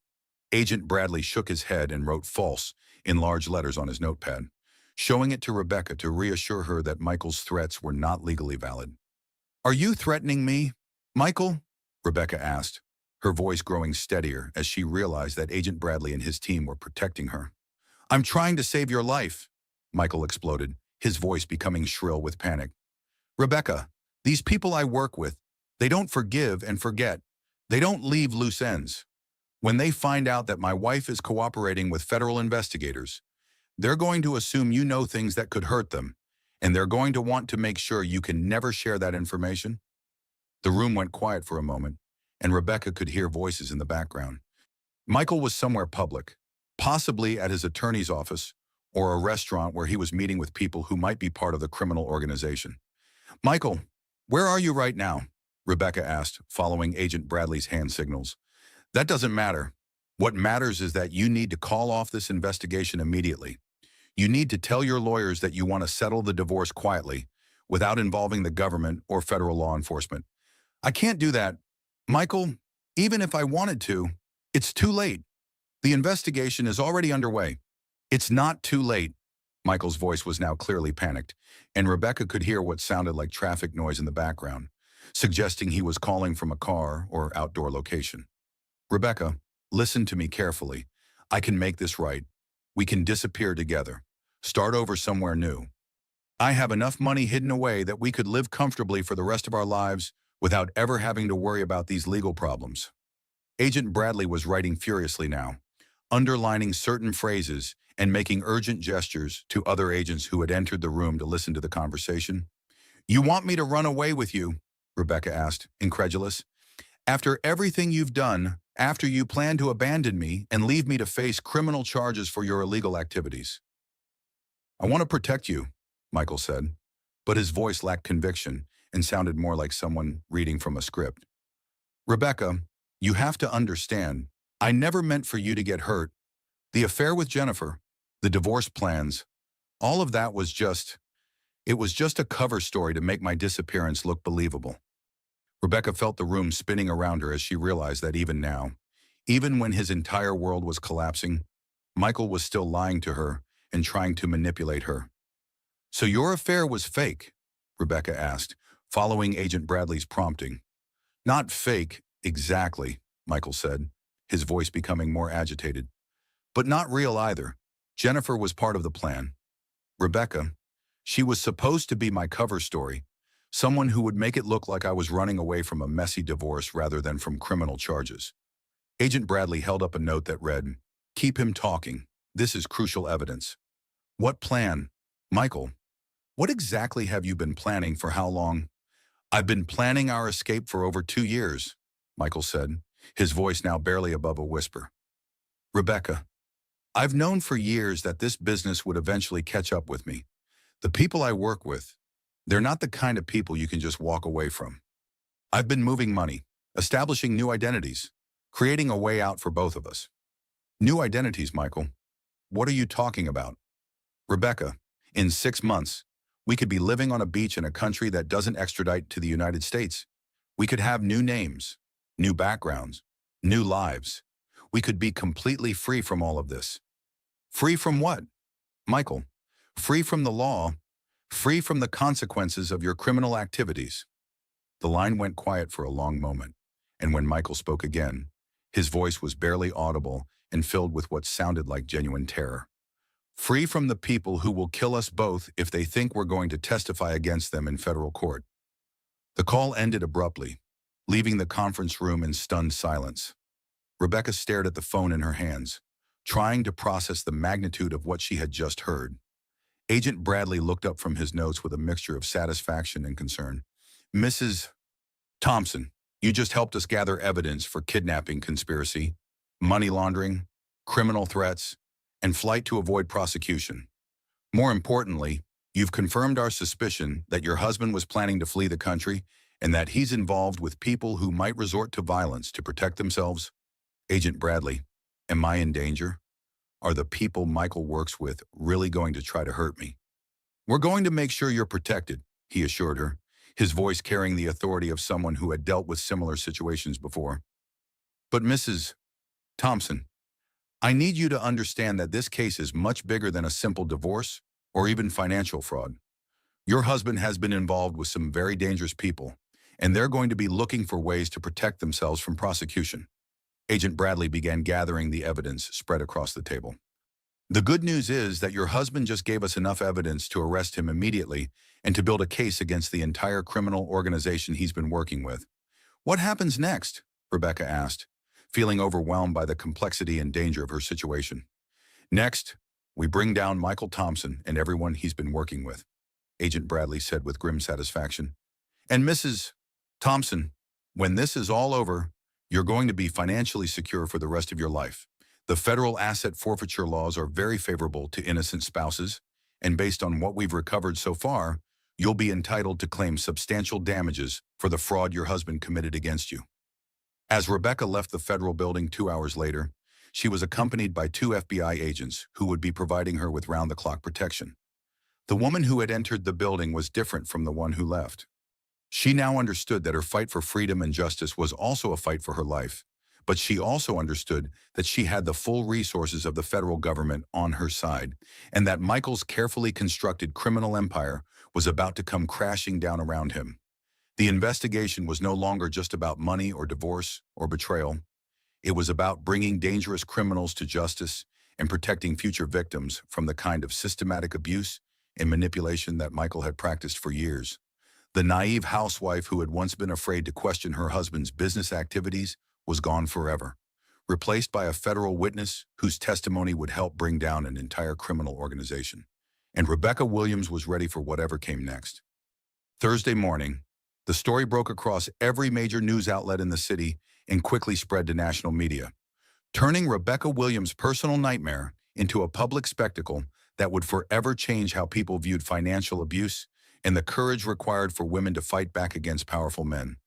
Agent Bradley shook his head and wrote "false" in large letters on his notepad, showing it to Rebecca to reassure her that Michael's threats were not legally valid. "Are you threatening me, Michael?" Rebecca asked, her voice growing steadier as she realized that Agent Bradley and his team were protecting her. "I'm trying to save your life," Michael exploded, his voice becoming shrill with panic. "Rebecca, these people I work with, they don't forgive and forget. They don't leave loose ends. When they find out that my wife is cooperating with federal investigators, they're going to assume you know things that could hurt them, and they're going to want to make sure you can never share that information." The room went quiet for a moment, and Rebecca could hear voices in the background. Michael was somewhere public, possibly at his attorney's office or a restaurant where he was meeting with people who might be part of the criminal organization. "Michael, where are you right now?" Rebecca asked, following Agent Bradley's hand signals. "That doesn't matter. What matters is that you need to call off this investigation immediately. You need to tell your lawyers that you want to settle the divorce quietly, without involving the government or federal law enforcement." "I can't do that. Michael, even if I wanted to, it's too late. The investigation is already underway." "It's not too late." Michael's voice was now clearly panicked, and Rebecca could hear what sounded like traffic noise in the background, suggesting he was calling from a car or outdoor location. "Rebecca, listen to me carefully. I can make this right. We can disappear together, start over somewhere new. I have enough money hidden away that we could live comfortably for the rest of our lives without ever having to worry about these legal problems." Agent Bradley was writing furiously now, underlining certain phrases and making urgent gestures to other agents who had entered the room to listen to the conversation. "You want me to run away with you?" Rebecca asked, incredulous. "After everything you've done, after you plan to abandon me and leave me to face criminal charges for your illegal activities?" "I want to protect you," Michael said, but his voice lacked conviction and sounded more like someone reading from a script. "Rebecca, you have to understand, I never meant for you to get hurt. The affair with Jennifer, the divorce plans, all of that was it was just a cover story to make my disappearance look believable." Rebecca felt the room spinning around her as she realized that even now, even when his entire world was collapsing, Michael was still lying to her and trying to manipulate her. "So your affair was fake?" Rebecca asked, following Agent Bradley's prompting. "Not fake, exactly," Michael said, his voice becoming more agitated. "But not real either. Jennifer was part of the plan. Rebecca, she was supposed to be my cover story, someone who would make it look like I was running away from a messy divorce rather than from criminal charges." Agent Bradley held up a note that read, "Keep him talking. This is crucial evidence." "What plan? Michael, what exactly have you been planning for how long?" "I've been planning our escape for over 2 years," Michael said, his voice now barely above a whisper. "Rebecca, I've known for years that this business would eventually catch up with me. The people I work with, they're not the kind of people you can just walk away from. I've been moving money, establishing new identities, creating a way out for both of us. New identities, Michael. What are you talking about? Rebecca, in 6 months, we could be living on a beach in a country that doesn't extradite to the United States. We could have new names, new backgrounds, new lives. We could be completely free from all of this. Free from what? Michael, free from the law, free from the consequences of your criminal activities. The line went quiet for a long moment, and when Michael spoke again, his voice was barely audible and filled with what sounded like genuine terror. Free from the people who will kill us both if they think we're going to testify against them in federal court. The call ended abruptly, leaving the conference room in stunned silence. Rebecca stared at the phone in her hands, trying to process the magnitude of what she had just heard. Agent Bradley looked up from his notes with a mixture of satisfaction and concern. Mrs. Thompson, you just helped us gather evidence for kidnapping conspiracy, money laundering, criminal threats, and flight to avoid prosecution. More importantly, you've confirmed our suspicion that your husband was planning to flee the country and that he's involved with people who might resort to violence to protect themselves. Agent Bradley, am I in danger? Are the people Michael works with really going to try to hurt me? We're going to make sure you're protected, he assured her, his voice carrying the authority of someone who had dealt with similar situations before. But Mrs. Thompson, I need you to understand that this case is much bigger than a simple divorce or even financial fraud. Your husband has been involved with some very dangerous people, and they're going to be looking for ways to protect themselves from prosecution. Agent Bradley began gathering the evidence spread across the table. The good news is that your husband just gave us enough evidence to arrest him immediately and to build a case against the entire criminal organization he's been working with. What happens next? Rebecca asked, feeling overwhelmed by the complexity and danger of her situation. Next, we bring down Michael Thompson and everyone he's been working with, Agent Bradley said with grim satisfaction. And Mrs. Thompson, when this is all over, you're going to be financially secure for the rest of your life. The federal asset forfeiture laws are very favorable to innocent spouses, and based on what we've recovered so far, you'll be entitled to claim substantial damages for the fraud your husband committed against you. As Rebecca left the federal building 2 hours later, she was accompanied by 2 FBI agents who would be providing her with round-the-clock protection. The woman who had entered the building was different from the one who left. She now understood that her fight for freedom and justice was also a fight for her life, but she also understood that she had the full resources of the federal government on her side, and that Michael's carefully constructed criminal empire was about to come crashing down around him. The investigation was no longer just about money or divorce or betrayal. It was about bringing dangerous criminals to justice and protecting future victims from the kind of systematic abuse and manipulation that Michael had practiced for years. The naive housewife who had once been afraid to question her husband's business activities was gone forever, replaced by a federal witness whose testimony would help bring down an entire criminal organization. And Rebecca Williams was ready for whatever came next. Thursday morning, the story broke across every major news outlet in the city and quickly spread to national media, turning Rebecca Williams' personal nightmare into a public spectacle that would forever change how people viewed financial abuse and the courage required for women to fight back against powerful men.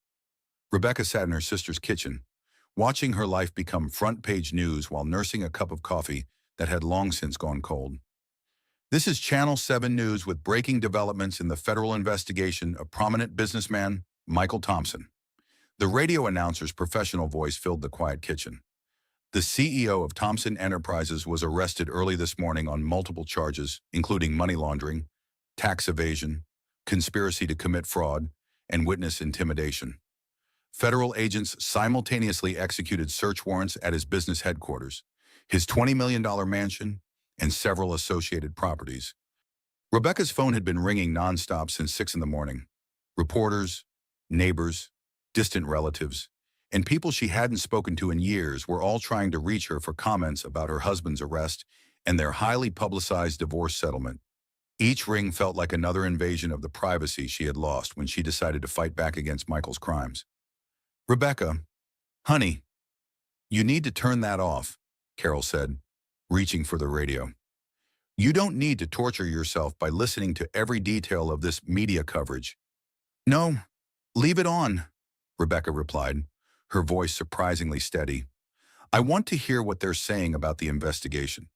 Rebecca sat in her sister's kitchen, watching her life become front-page news while nursing a cup of coffee that had long since gone cold. This is Channel 7 News with breaking developments in the federal investigation of prominent businessman Michael Thompson. The radio announcer's professional voice filled the quiet kitchen. The CEO of Thompson Enterprises was arrested early this morning on multiple charges, including money laundering, tax evasion, conspiracy to commit fraud, and witness intimidation. Federal agents simultaneously executed search warrants at his business headquarters, his $20 million mansion, and several associated properties. Rebecca's phone had been ringing nonstop since 6 in the morning. Reporters, neighbors, distant relatives, and people she hadn't spoken to in years were all trying to reach her for comments about her husband's arrest and their highly publicized divorce settlement. Each ring felt like another invasion of the privacy she had lost when she decided to fight back against Michael's crimes. Rebecca, honey, you need to turn that off, Carol said, reaching for the radio. You don't need to torture yourself by listening to every detail of this media coverage. No, leave it on, Rebecca replied, her voice surprisingly steady. I want to hear what they're saying about the investigation.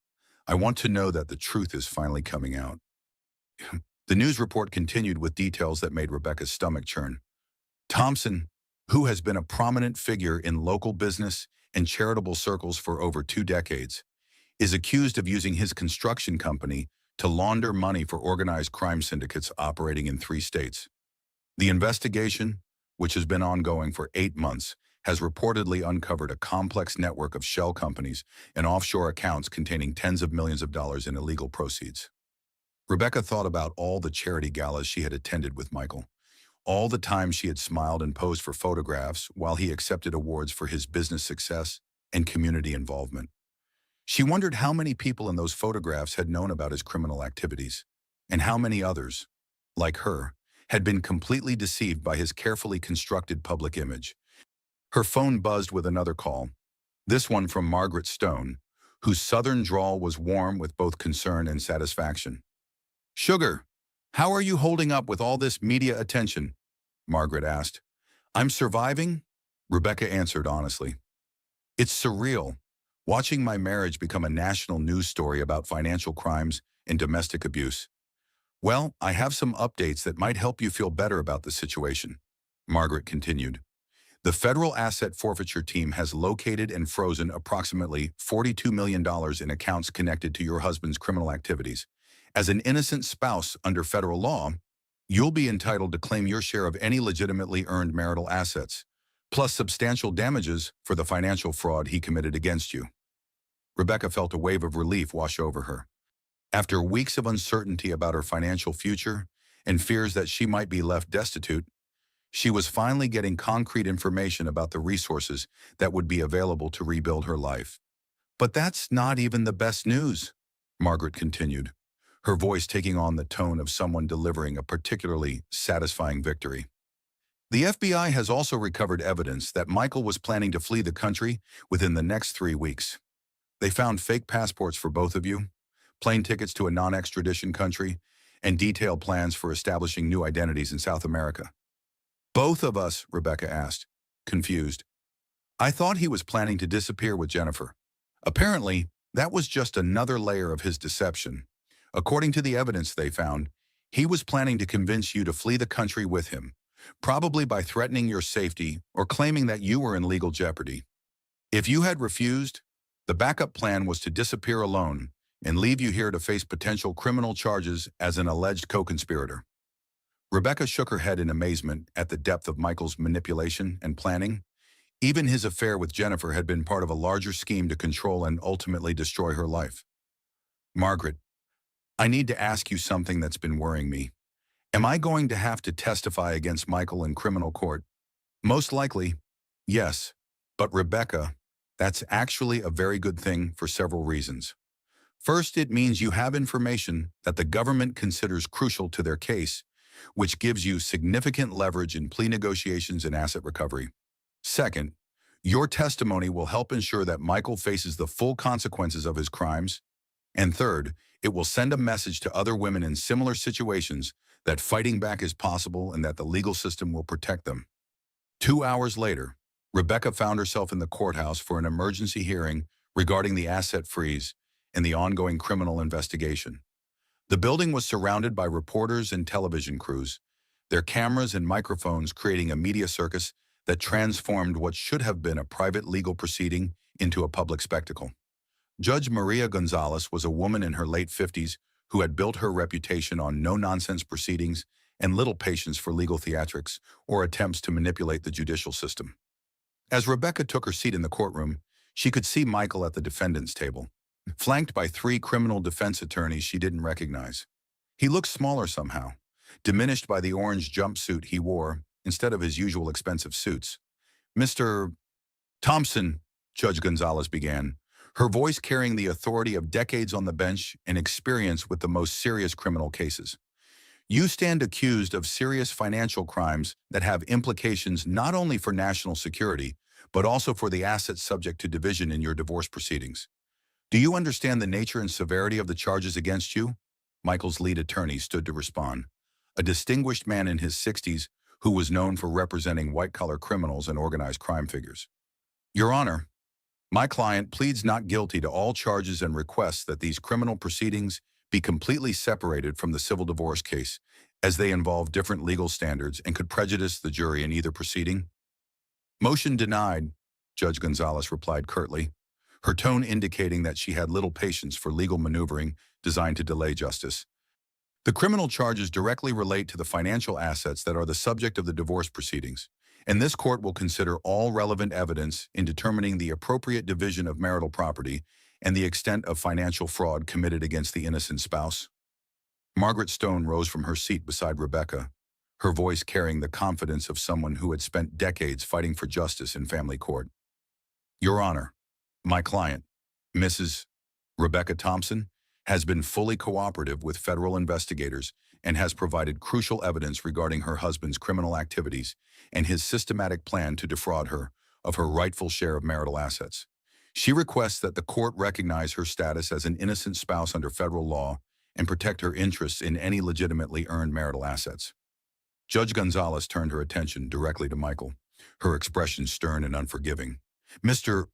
I want to know that the truth is finally coming out. The news report continued with details that made Rebecca's stomach churn. Thompson, who has been a prominent figure in local business and charitable circles for over 2 decades, is accused of using his construction company to launder money for organized crime syndicates operating in 3 states. The investigation, which has been ongoing for 8 months, has reportedly uncovered a complex network of shell companies and offshore accounts containing tens of millions of dollars in illegal proceeds. Rebecca thought about all the charity galas she had attended with Michael, all the times she had smiled and posed for photographs while he accepted awards for his business success and community involvement. She wondered how many people in those photographs had known about his criminal activities, and how many others, like her, had been completely deceived by his carefully constructed public image. Her phone buzzed with another call, this one from Margaret Stone, whose southern drawl was warm with both concern and satisfaction. "Sugar, how are you holding up with all this media attention?" Margaret asked. "I'm surviving," Rebecca answered honestly. "It's surreal, watching my marriage become a national news story about financial crimes and domestic abuse. Well, I have some updates that might help you feel better about the situation," Margaret continued. "The federal asset forfeiture team has located and frozen approximately $42 million in accounts connected to your husband's criminal activities. As an innocent spouse under federal law, you'll be entitled to claim your share of any legitimately earned marital assets, plus substantial damages for the financial fraud he committed against you." Rebecca felt a wave of relief wash over her. After weeks of uncertainty about her financial future and fears that she might be left destitute, she was finally getting concrete information about the resources that would be available to rebuild her life. "But that's not even the best news," Margaret continued, her voice taking on the tone of someone delivering a particularly satisfying victory. "The FBI has also recovered evidence that Michael was planning to flee the country within the next 3 weeks. They found fake passports for both of you, plane tickets to a non-extradition country, and detailed plans for establishing new identities in South America." "Both of us?" Rebecca asked, confused. "I thought he was planning to disappear with Jennifer." Apparently, that was just another layer of his deception. According to the evidence they found, he was planning to convince you to flee the country with him, probably by threatening your safety or claiming that you were in legal jeopardy. If you had refused, the backup plan was to disappear alone and leave you here to face potential criminal charges as an alleged co-conspirator. Rebecca shook her head in amazement at the depth of Michael's manipulation and planning. Even his affair with Jennifer had been part of a larger scheme to control and ultimately destroy her life. "Margaret, I need to ask you something that's been worrying me. Am I going to have to testify against Michael in criminal court?" "Most likely, yes. But Rebecca, that's actually a very good thing for several reasons. First, it means you have information that the government considers crucial to their case, which gives you significant leverage in plea negotiations and asset recovery. Second, your testimony will help ensure that Michael faces the full consequences of his crimes. And third, it will send a message to other women in similar situations that fighting back is possible and that the legal system will protect them." 2 hours later, Rebecca found herself in the courthouse for an emergency hearing regarding the asset freeze and the ongoing criminal investigation. The building was surrounded by reporters and television crews, their cameras and microphones creating a media circus that transformed what should have been a private legal proceeding into a public spectacle. Judge Maria Gonzalez was a woman in her late 50s who had built her reputation on no-nonsense proceedings and little patience for legal theatrics or attempts to manipulate the judicial system. As Rebecca took her seat in the courtroom, she could see Michael at the defendant's table, flanked by 3 criminal defense attorneys she didn't recognize. He looked smaller somehow, diminished by the orange jumpsuit he wore instead of his usual expensive suits. "Mr. Thompson," Judge Gonzalez began, her voice carrying the authority of decades on the bench and experience with the most serious criminal cases. "You stand accused of serious financial crimes that have implications not only for national security, but also for the assets subject to division in your divorce proceedings. Do you understand the nature and severity of the charges against you?" Michael's lead attorney stood to respond, a distinguished man in his 60s who was known for representing white-collar criminals and organized crime figures. "Your Honor, My client pleads not guilty to all charges and requests that these criminal proceedings be completely separated from the civil divorce case, as they involve different legal standards and could prejudice the jury in either proceeding. Motion denied, Judge Gonzalez replied curtly, her tone indicating that she had little patience for legal maneuvering designed to delay justice. The criminal charges directly relate to the financial assets that are the subject of the divorce proceedings, and this court will consider all relevant evidence in determining the appropriate division of marital property and the extent of financial fraud committed against the innocent spouse. Margaret Stone rose from her seat beside Rebecca, her voice carrying the confidence of someone who had spent decades fighting for justice in family court. Your Honor, my client, Mrs. Rebecca Thompson, has been fully cooperative with federal investigators and has provided crucial evidence regarding her husband's criminal activities and his systematic plan to defraud her of her rightful share of marital assets. She requests that the court recognize her status as an innocent spouse under federal law and protect her interests in any legitimately earned marital assets. Judge Gonzalez turned her attention directly to Michael, her expression stern and unforgiving. Mr.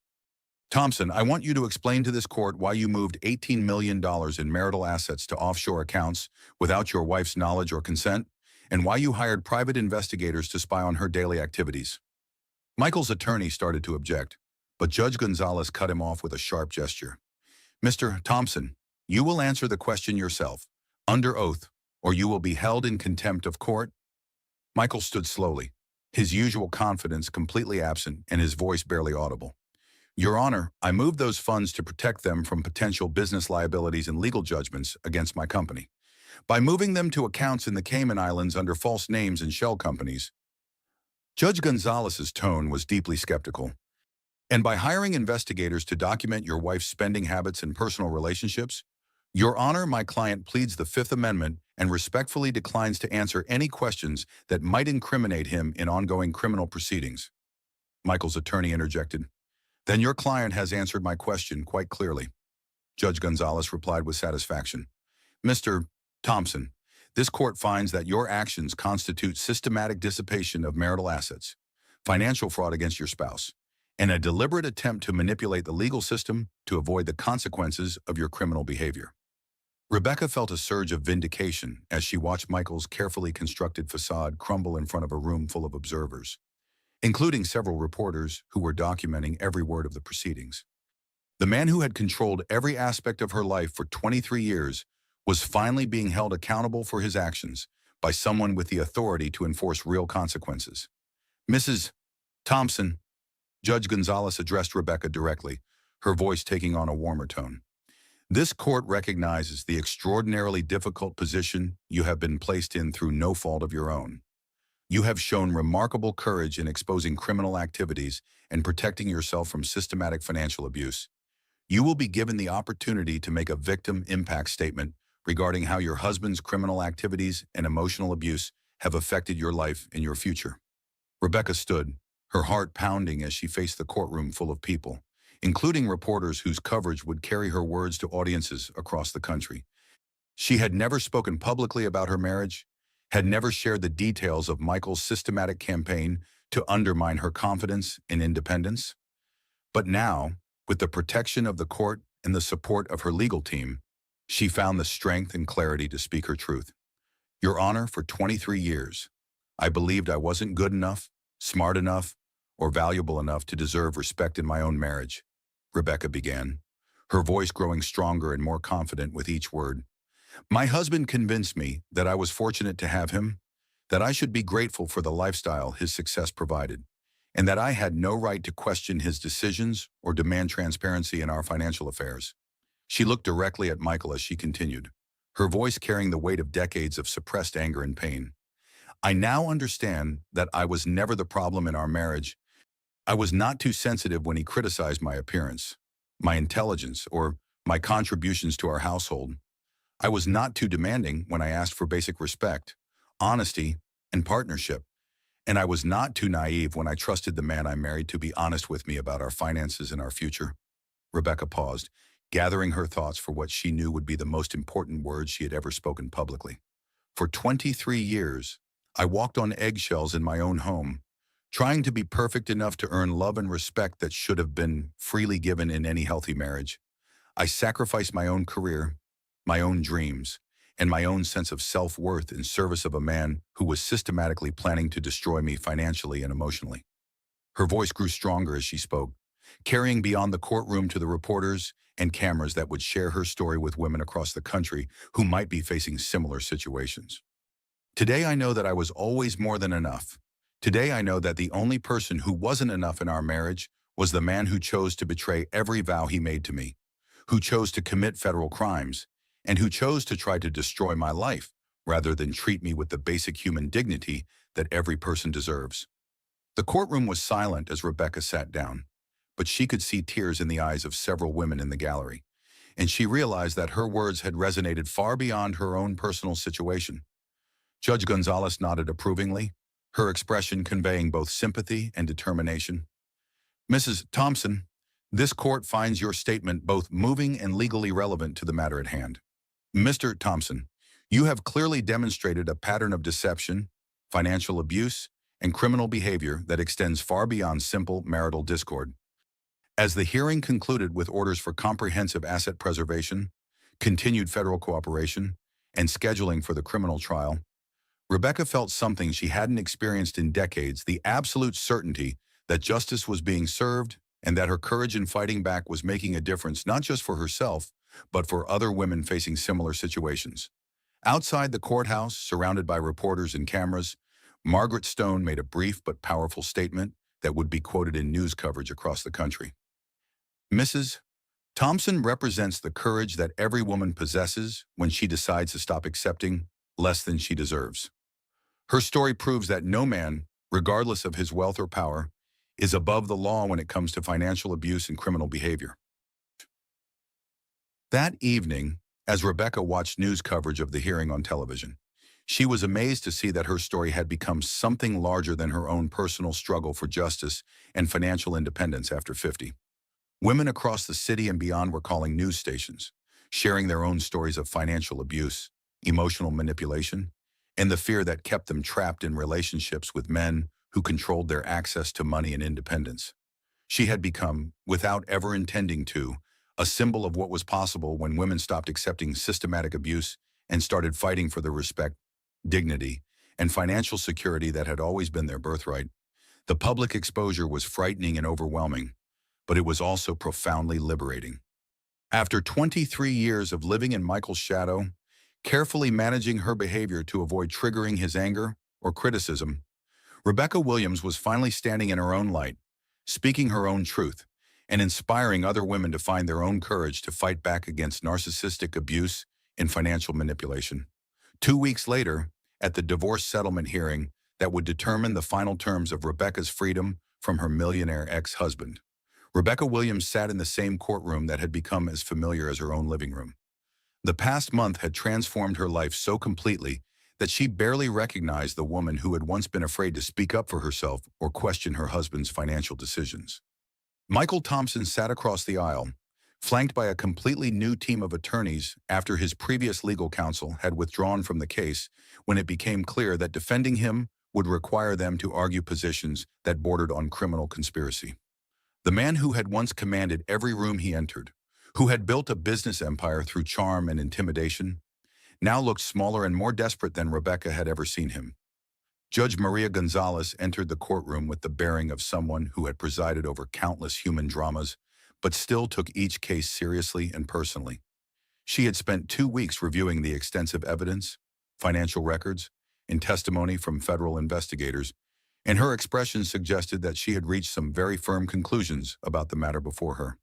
Thompson, I want you to explain to this court why you moved $18 million in marital assets to offshore accounts without your wife's knowledge or consent, and why you hired private investigators to spy on her daily activities. Michael's attorney started to object, but Judge Gonzalez cut him off with a sharp gesture. Mr. Thompson, you will answer the question yourself, under oath, or you will be held in contempt of court. Michael stood slowly, his usual confidence completely absent and his voice barely audible. Your Honor, I moved those funds to protect them from potential business liabilities and legal judgments against my company. By moving them to accounts in the Cayman Islands under false names and shell companies. Judge Gonzalez's tone was deeply skeptical. And by hiring investigators to document your wife's spending habits and personal relationships? Your Honor, my client pleads the Fifth Amendment and respectfully declines to answer any questions that might incriminate him in ongoing criminal proceedings. Michael's attorney interjected. Then your client has answered my question quite clearly. Judge Gonzalez replied with satisfaction. Mr. Thompson, this court finds that your actions constitute systematic dissipation of marital assets, financial fraud against your spouse, and a deliberate attempt to manipulate the legal system to avoid the consequences of your criminal behavior. Rebecca felt a surge of vindication as she watched Michael's carefully constructed facade crumble in front of a room full of observers, including several reporters who were documenting every word of the proceedings. The man who had controlled every aspect of her life for 23 years was finally being held accountable for his actions by someone with the authority to enforce real consequences. Mrs. Thompson, Judge Gonzalez addressed Rebecca directly, her voice taking on a warmer tone. This court recognizes the extraordinarily difficult position you have been placed in through no fault of your own. You have shown remarkable courage in exposing criminal activities and protecting yourself from systematic financial abuse. You will be given the opportunity to make a victim impact statement regarding how your husband's criminal activities and emotional abuse have affected your life and your future. Rebecca stood, her heart pounding as she faced the courtroom full of people, including reporters whose coverage would carry her words to audiences across the country. She had never spoken publicly about her marriage, had never shared the details of Michael's systematic campaign to undermine her confidence and independence. But now, with the protection of the court and the support of her legal team, she found the strength and clarity to speak her truth. Your Honor, for 23 years, I believed I wasn't good enough, smart enough, or valuable enough to deserve respect in my own marriage, Rebecca began, her voice growing stronger and more confident with each word. My husband convinced me that I was fortunate to have him, that I should be grateful for the lifestyle his success provided, and that I had no right to question his decisions or demand transparency in our financial affairs. She looked directly at Michael as she continued, her voice carrying the weight of decades of suppressed anger and pain. I now understand that I was never the problem in our marriage. I was not too sensitive when he criticized my appearance, my intelligence, or my contributions to our household. I was not too demanding when I asked for basic respect, honesty, and partnership. And I was not too naive when I trusted the man I married to be honest with me about our finances and our future. Rebecca paused, gathering her thoughts for what she knew would be the most important words she had ever spoken publicly. For 23 years, I walked on eggshells in my own home, trying to be perfect enough to earn love and respect that should have been freely given in any healthy marriage. I sacrificed my own career, my own dreams, and my own sense of self-worth in service of a man who was systematically planning to destroy me financially and emotionally. Her voice grew stronger as she spoke, carrying beyond the courtroom to the reporters and cameras that would share her story with women across the country who might be facing similar situations. Today I know that I was always more than enough. Today I know that the only person who wasn't enough in our marriage was the man who chose to betray every vow he made to me, who chose to commit federal crimes, and who chose to try to destroy my life rather than treat me with the basic human dignity that every person deserves. The courtroom was silent as Rebecca sat down, but she could see tears in the eyes of several women in the gallery, and she realized that her words had resonated far beyond her own personal situation. Judge Gonzalez nodded approvingly, her expression conveying both sympathy and determination. "Mrs. Thompson, this court finds your statement both moving and legally relevant to the matter at hand. Mr. Thompson, you have clearly demonstrated a pattern of deception, financial abuse, and criminal behavior that extends far beyond simple marital discord." As the hearing concluded with orders for comprehensive asset preservation, continued federal cooperation, and scheduling for the criminal trial, Rebecca felt something she hadn't experienced in decades, the absolute certainty that justice was being served and that her courage in fighting back was making a difference not just for herself, but for other women facing similar situations. Outside the courthouse, surrounded by reporters and cameras, Margaret Stone made a brief but powerful statement that would be quoted in news coverage across the country. "Mrs. Thompson represents the courage that every woman possesses when she decides to stop accepting less than she deserves. Her story proves that no man, regardless of his wealth or power, is above the law when it comes to financial abuse and criminal behavior." That evening, as Rebecca watched news coverage of the hearing on television, she was amazed to see that her story had become something larger than her own personal struggle for justice and financial independence after 50. Women across the city and beyond were calling news stations, sharing their own stories of financial abuse, emotional manipulation, and the fear that kept them trapped in relationships with men who controlled their access to money and independence. She had become, without ever intending to, a symbol of what was possible when women stopped accepting systematic abuse and started fighting for the respect, dignity, and financial security that had always been their birthright. The public exposure was frightening and overwhelming, but it was also profoundly liberating. After 23 years of living in Michael's shadow, carefully managing her behavior to avoid triggering his anger or criticism, Rebecca Williams was finally standing in her own light, speaking her own truth, and inspiring other women to find their own courage to fight back against narcissistic abuse and financial manipulation. 2 weeks later, at the divorce settlement hearing that would determine the final terms of Rebecca's freedom from her millionaire ex-husband, Rebecca Williams sat in the same courtroom that had become as familiar as her own living room. The past month had transformed her life so completely that she barely recognized the woman who had once been afraid to speak up for herself or question her husband's financial decisions. Michael Thompson sat across the aisle, flanked by a completely new team of attorneys after his previous legal counsel had withdrawn from the case when it became clear that defending him would require them to argue positions that bordered on criminal conspiracy. The man who had once commanded every room he entered, who had built a business empire through charm and intimidation, now looked smaller and more desperate than Rebecca had ever seen him. Judge Maria Gonzalez entered the courtroom with the bearing of someone who had presided over countless human dramas, but still took each case seriously and personally. She had spent 2 weeks reviewing the extensive evidence, financial records, and testimony from federal investigators, and her expression suggested that she had reached some very firm conclusions about the matter before her.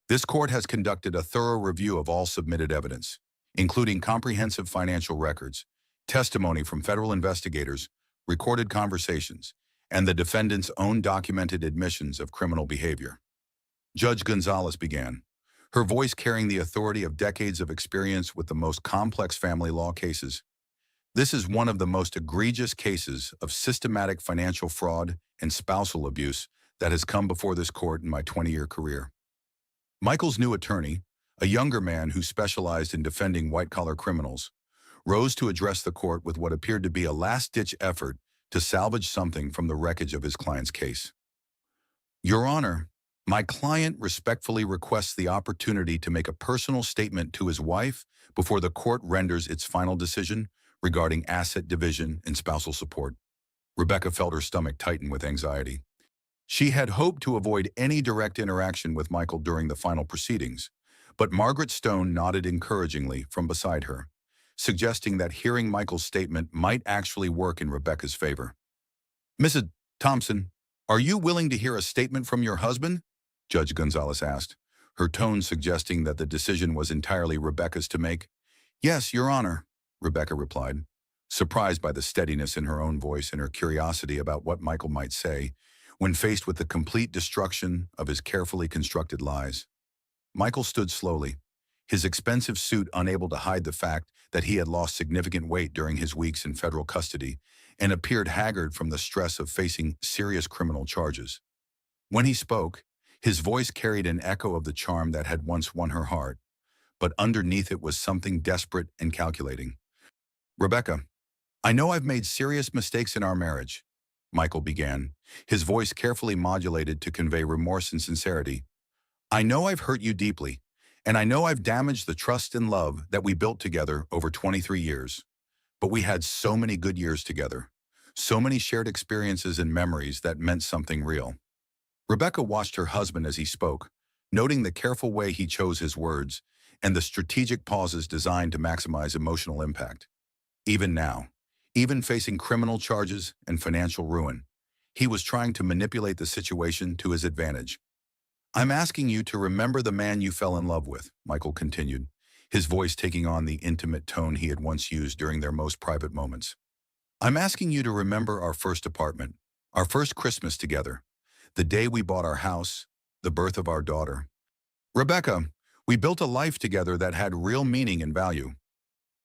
"This court has conducted a thorough review of all submitted evidence, including comprehensive financial records, testimony from federal investigators, recorded conversations, and the defendant's own documented admissions of criminal behavior." Judge Gonzalez began, her voice carrying the authority of decades of experience with the most complex family law cases. "This is one of the most egregious cases of systematic financial fraud and spousal abuse that has come before this court in my 20-year career." Michael's new attorney, a younger man who specialized in defending white-collar criminals, rose to address the court with what appeared to be a last-ditch effort to salvage something from the wreckage of his client's case. Your Honor, my client respectfully requests the opportunity to make a personal statement to his wife before the court renders its final decision regarding asset division and spousal support. Rebecca felt her stomach tighten with anxiety. She had hoped to avoid any direct interaction with Michael during the final proceedings, but Margaret Stone nodded encouragingly from beside her, suggesting that hearing Michael's statement might actually work in Rebecca's favor. Mrs. Thompson, are you willing to hear a statement from your husband? Judge Gonzalez asked, her tone suggesting that the decision was entirely Rebecca's to make. Yes, Your Honor, Rebecca replied, surprised by the steadiness in her own voice and her curiosity about what Michael might say when faced with the complete destruction of his carefully constructed lies. Michael stood slowly, his expensive suit unable to hide the fact that he had lost significant weight during his weeks in federal custody and appeared haggard from the stress of facing serious criminal charges. When he spoke, his voice carried an echo of the charm that had once won her heart, but underneath it was something desperate and calculating. Rebecca, I know I've made serious mistakes in our marriage, Michael began, his voice carefully modulated to convey remorse and sincerity. I know I've hurt you deeply, and I know I've damaged the trust and love that we built together over 23 years. But we had so many good years together, so many shared experiences and memories that meant something real. Rebecca watched her husband as he spoke, noting the careful way he chose his words and the strategic pauses designed to maximize emotional impact. Even now, even facing criminal charges and financial ruin, he was trying to manipulate the situation to his advantage. I'm asking you to remember the man you fell in love with, Michael continued, his voice taking on the intimate tone he had once used during their most private moments. I'm asking you to remember our first apartment, our first Christmas together, the day we bought our house, the birth of our daughter. Rebecca, we built a life together that had real meaning and value.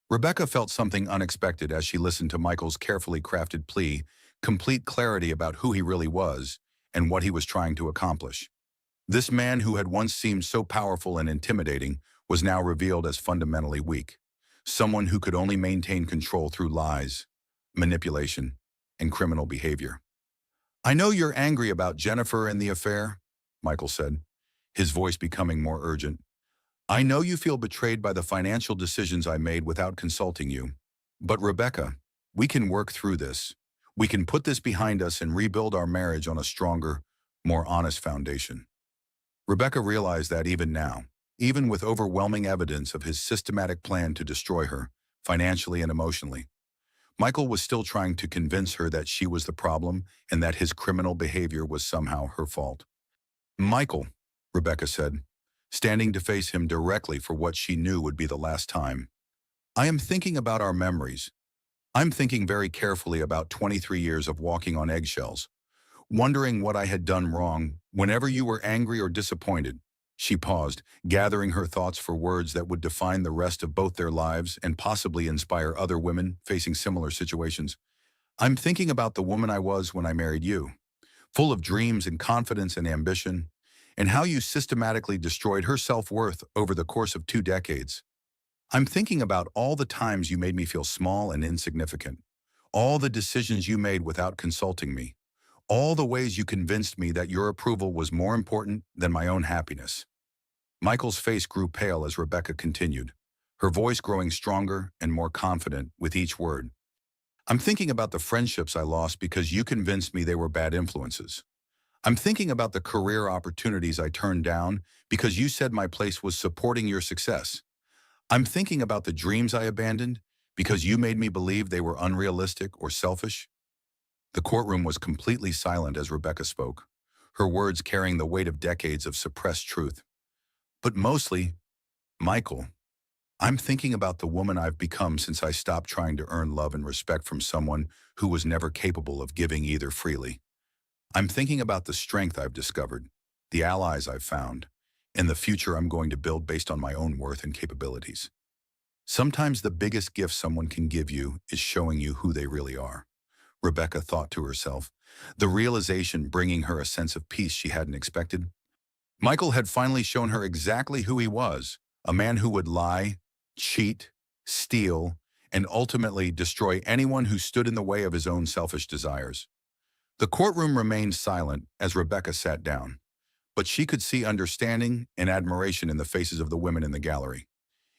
Rebecca felt something unexpected as she listened to Michael's carefully crafted plea, complete clarity about who he really was and what he was trying to accomplish. This man who had once seemed so powerful and intimidating was now revealed as fundamentally weak, someone who could only maintain control through lies, manipulation, and criminal behavior. I know you're angry about Jennifer and the affair, Michael said, his voice becoming more urgent. I know you feel betrayed by the financial decisions I made without consulting you. But Rebecca, we can work through this. We can put this behind us and rebuild our marriage on a stronger, more honest foundation. Rebecca realized that even now, even with overwhelming evidence of his systematic plan to destroy her, financially and emotionally, Michael was still trying to convince her that she was the problem and that his criminal behavior was somehow her fault. Michael, Rebecca said, standing to face him directly for what she knew would be the last time. I am thinking about our memories. I'm thinking very carefully about 23 years of walking on eggshells, wondering what I had done wrong whenever you were angry or disappointed. She paused, gathering her thoughts for words that would define the rest of both their lives and possibly inspire other women facing similar situations. I'm thinking about the woman I was when I married you, full of dreams and confidence and ambition, and how you systematically destroyed her self-worth over the course of 2 decades. I'm thinking about all the times you made me feel small and insignificant, all the decisions you made without consulting me, all the ways you convinced me that your approval was more important than my own happiness. Michael's face grew pale as Rebecca continued, her voice growing stronger and more confident with each word. I'm thinking about the friendships I lost because you convinced me they were bad influences. I'm thinking about the career opportunities I turned down because you said my place was supporting your success. I'm thinking about the dreams I abandoned because you made me believe they were unrealistic or selfish. The courtroom was completely silent as Rebecca spoke, her words carrying the weight of decades of suppressed truth. But mostly, Michael, I'm thinking about the woman I've become since I stopped trying to earn love and respect from someone who was never capable of giving either freely. I'm thinking about the strength I've discovered, the allies I've found, and the future I'm going to build based on my own worth and capabilities. Sometimes the biggest gift someone can give you is showing you who they really are, Rebecca thought to herself, the realization bringing her a sense of peace she hadn't expected. Michael had finally shown her exactly who he was, a man who would lie, cheat, steal, and ultimately destroy anyone who stood in the way of his own selfish desires. The courtroom remained silent as Rebecca sat down, but she could see understanding and admiration in the faces of the women in the gallery,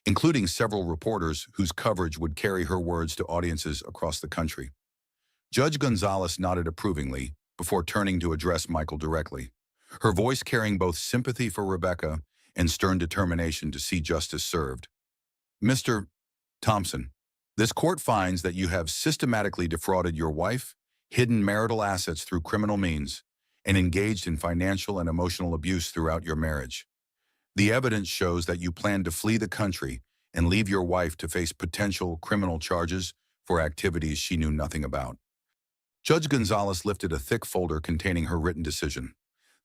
including several reporters whose coverage would carry her words to audiences across the country. Judge Gonzalez nodded approvingly before turning to address Michael directly, her voice carrying both sympathy for Rebecca and stern determination to see justice served. Mr. Thompson, this court finds that you have systematically defrauded your wife, hidden marital assets through criminal means, and engaged in financial and emotional abuse throughout your marriage. The evidence shows that you plan to flee the country and leave your wife to face potential criminal charges for activities she knew nothing about. Judge Gonzalez lifted a thick folder containing her written decision,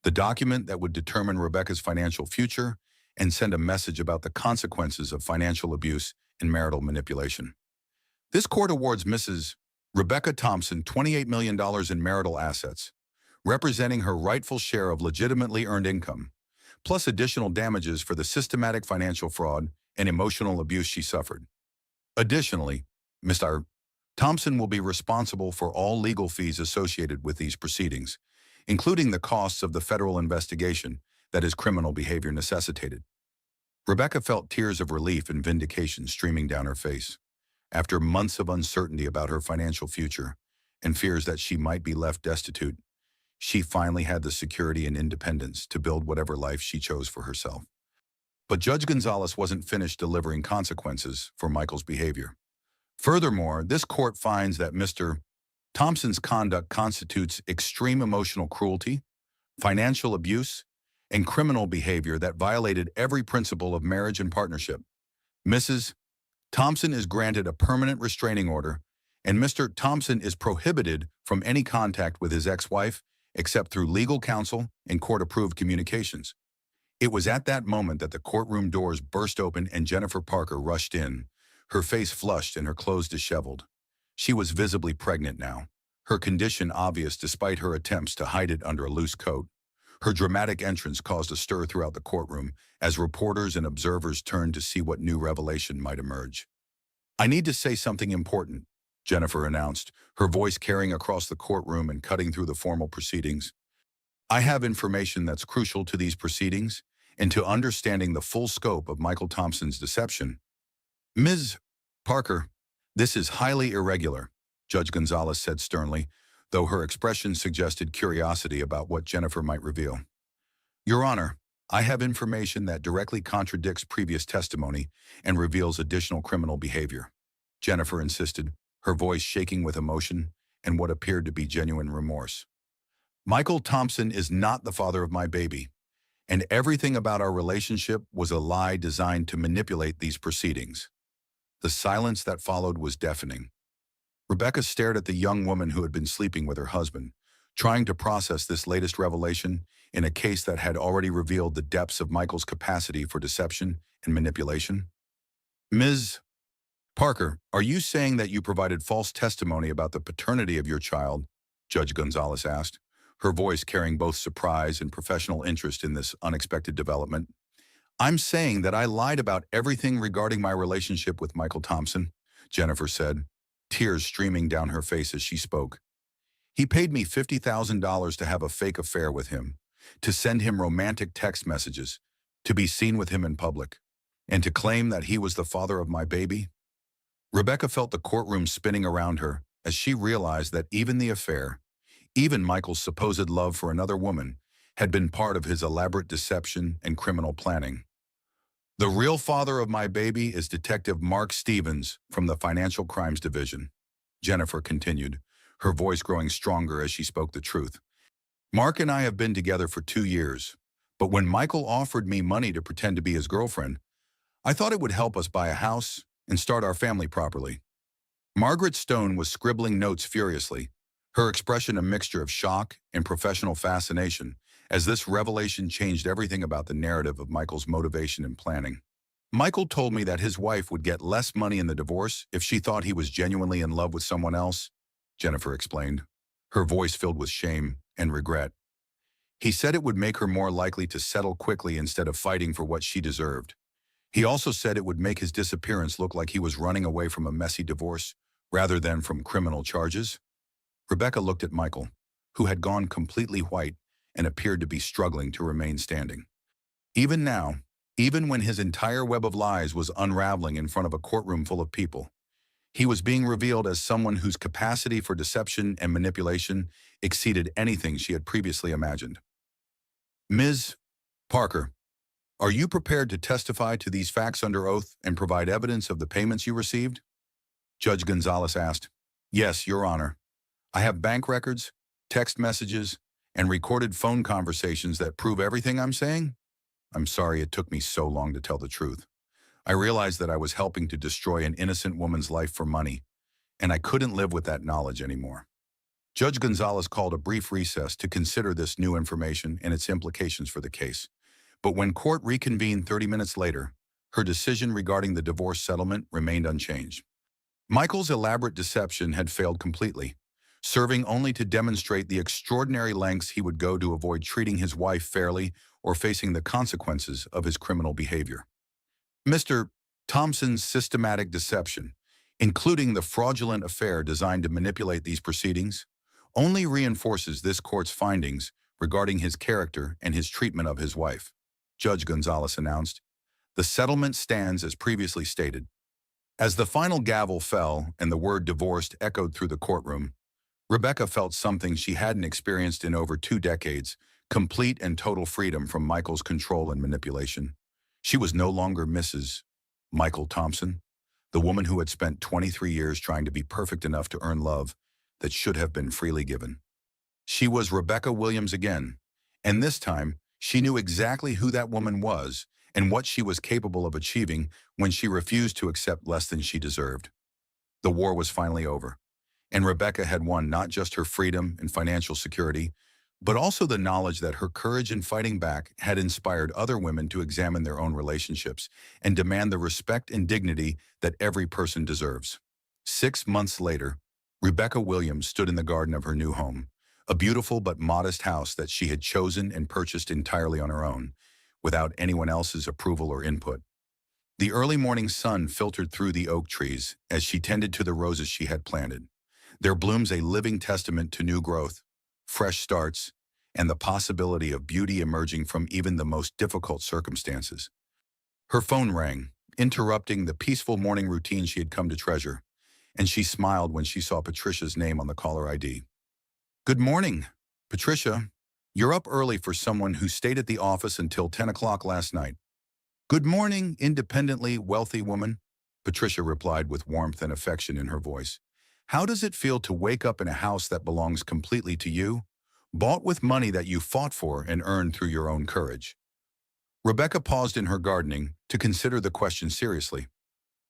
the document that would determine Rebecca's financial future and send a message about the consequences of financial abuse and marital manipulation. This court awards Mrs. Rebecca Thompson $28 million in marital assets, representing her rightful share of legitimately earned income, plus additional damages for the systematic financial fraud and emotional abuse she suffered. Additionally, Mr. Thompson will be responsible for all legal fees associated with these proceedings, including the costs of the federal investigation that his criminal behavior necessitated. Rebecca felt tears of relief and vindication streaming down her face. After months of uncertainty about her financial future and fears that she might be left destitute, she finally had the security and independence to build whatever life she chose for herself. But Judge Gonzalez wasn't finished delivering consequences for Michael's behavior. Furthermore, this court finds that Mr. Thompson's conduct constitutes extreme emotional cruelty, financial abuse, and criminal behavior that violated every principle of marriage and partnership. Mrs. Thompson is granted a permanent restraining order, and Mr. Thompson is prohibited from any contact with his ex-wife except through legal counsel and court-approved communications. It was at that moment that the courtroom doors burst open and Jennifer Parker rushed in, her face flushed and her clothes disheveled. She was visibly pregnant now, her condition obvious despite her attempts to hide it under a loose coat. Her dramatic entrance caused a stir throughout the courtroom as reporters and observers turned to see what new revelation might emerge. "I need to say something important," Jennifer announced, her voice carrying across the courtroom and cutting through the formal proceedings. "I have information that's crucial to these proceedings and to understanding the full scope of Michael Thompson's deception." "Ms. Parker, this is highly irregular," Judge Gonzalez said sternly, though her expression suggested curiosity about what Jennifer might reveal. "Your Honor, I have information that directly contradicts previous testimony and reveals additional criminal behavior," Jennifer insisted, her voice shaking with emotion and what appeared to be genuine remorse. "Michael Thompson is not the father of my baby, and everything about our relationship was a lie designed to manipulate these proceedings." The silence that followed was deafening. Rebecca stared at the young woman who had been sleeping with her husband, trying to process this latest revelation in a case that had already revealed the depths of Michael's capacity for deception and manipulation. "Ms. Parker, are you saying that you provided false testimony about the paternity of your child?" Judge Gonzalez asked, her voice carrying both surprise and professional interest in this unexpected development. "I'm saying that I lied about everything regarding my relationship with Michael Thompson," Jennifer said, tears streaming down her face as she spoke. "He paid me $50,000 to have a fake affair with him, to send him romantic text messages, to be seen with him in public, and to claim that he was the father of my baby." Rebecca felt the courtroom spinning around her as she realized that even the affair, even Michael's supposed love for another woman, had been part of his elaborate deception and criminal planning. "The real father of my baby is Detective Mark Stevens from the Financial Crimes Division," Jennifer continued, her voice growing stronger as she spoke the truth. "Mark and I have been together for 2 years, but when Michael offered me money to pretend to be his girlfriend, I thought it would help us buy a house and start our family properly." Margaret Stone was scribbling notes furiously, her expression a mixture of shock and professional fascination, as this revelation changed everything about the narrative of Michael's motivation and planning. "Michael told me that his wife would get less money in the divorce if she thought he was genuinely in love with someone else," Jennifer explained, her voice filled with shame and regret. "He said it would make her more likely to settle quickly instead of fighting for what she deserved. He also said it would make his disappearance look like he was running away from a messy divorce rather than from criminal charges. Rebecca looked at Michael, who had gone completely white and appeared to be struggling to remain standing. Even now, even when his entire web of lies was unraveling in front of a courtroom full of people, he was being revealed as someone whose capacity for deception and manipulation exceeded anything she had previously imagined. Ms. Parker, are you prepared to testify to these facts under oath and provide evidence of the payments you received? Judge Gonzalez asked. Yes, Your Honor. I have bank records, text messages, and recorded phone conversations that prove everything I'm saying. I'm sorry it took me so long to tell the truth. I realized that I was helping to destroy an innocent woman's life for money, and I couldn't live with that knowledge anymore. Judge Gonzalez called a brief recess to consider this new information and its implications for the case. But when court reconvened 30 minutes later, her decision regarding the divorce settlement remained unchanged. Michael's elaborate deception had failed completely, serving only to demonstrate the extraordinary lengths he would go to avoid treating his wife fairly or facing the consequences of his criminal behavior. Mr. Thompson's systematic deception, including the fraudulent affair designed to manipulate these proceedings, only reinforces this court's findings regarding his character and his treatment of his wife. Judge Gonzalez announced, the settlement stands as previously stated. As the final gavel fell and the word divorced echoed through the courtroom, Rebecca felt something she hadn't experienced in over 2 decades, complete and total freedom from Michael's control and manipulation. She was no longer Mrs. Michael Thompson, the woman who had spent 23 years trying to be perfect enough to earn love that should have been freely given. She was Rebecca Williams again, and this time she knew exactly who that woman was and what she was capable of achieving when she refused to accept less than she deserved. The war was finally over, and Rebecca had won not just her freedom and financial security, but also the knowledge that her courage in fighting back had inspired other women to examine their own relationships and demand the respect and dignity that every person deserves. 6 months later, Rebecca Williams stood in the garden of her new home, a beautiful but modest house that she had chosen and purchased entirely on her own, without anyone else's approval or input. The early morning sun filtered through the oak trees as she tended to the roses she had planted, their blooms a living testament to new growth, fresh starts, and the possibility of beauty emerging from even the most difficult circumstances. Her phone rang, interrupting the peaceful morning routine she had come to treasure, and she smiled when she saw Patricia's name on the caller ID. Good morning, Patricia. You're up early for someone who stayed at the office until 10 o'clock last night. Good morning, independently wealthy woman, Patricia replied with warmth and affection in her voice. How does it feel to wake up in a house that belongs completely to you, bought with money that you fought for and earned through your own courage? Rebecca paused in her gardening to consider the question seriously,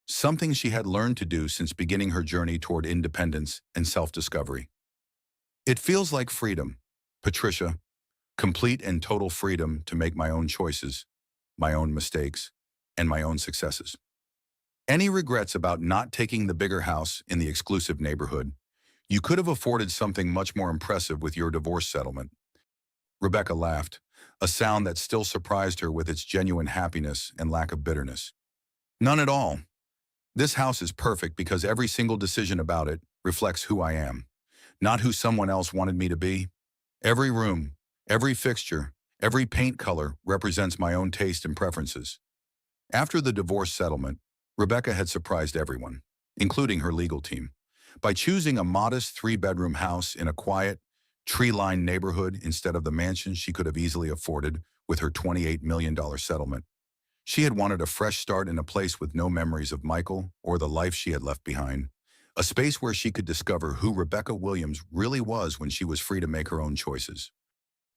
something she had learned to do since beginning her journey toward independence and self-discovery. It feels like freedom, Patricia, complete and total freedom to make my own choices, my own mistakes, and my own successes. Any regrets about not taking the bigger house in the exclusive neighborhood? You could have afforded something much more impressive with your divorce settlement. Rebecca laughed, a sound that still surprised her with its genuine happiness and lack of bitterness. None at all. This house is perfect because every single decision about it reflects who I am, not who someone else wanted me to be. Every room, every fixture, every paint color represents my own taste and preferences. After the divorce settlement, Rebecca had surprised everyone, including her legal team, by choosing a modest 3-bedroom house in a quiet, tree-lined neighborhood instead of the mansion she could have easily afforded with her $28 million settlement. She had wanted a fresh start in a place with no memories of Michael or the life she had left behind, a space where she could discover who Rebecca Williams really was when she was free to make her own choices.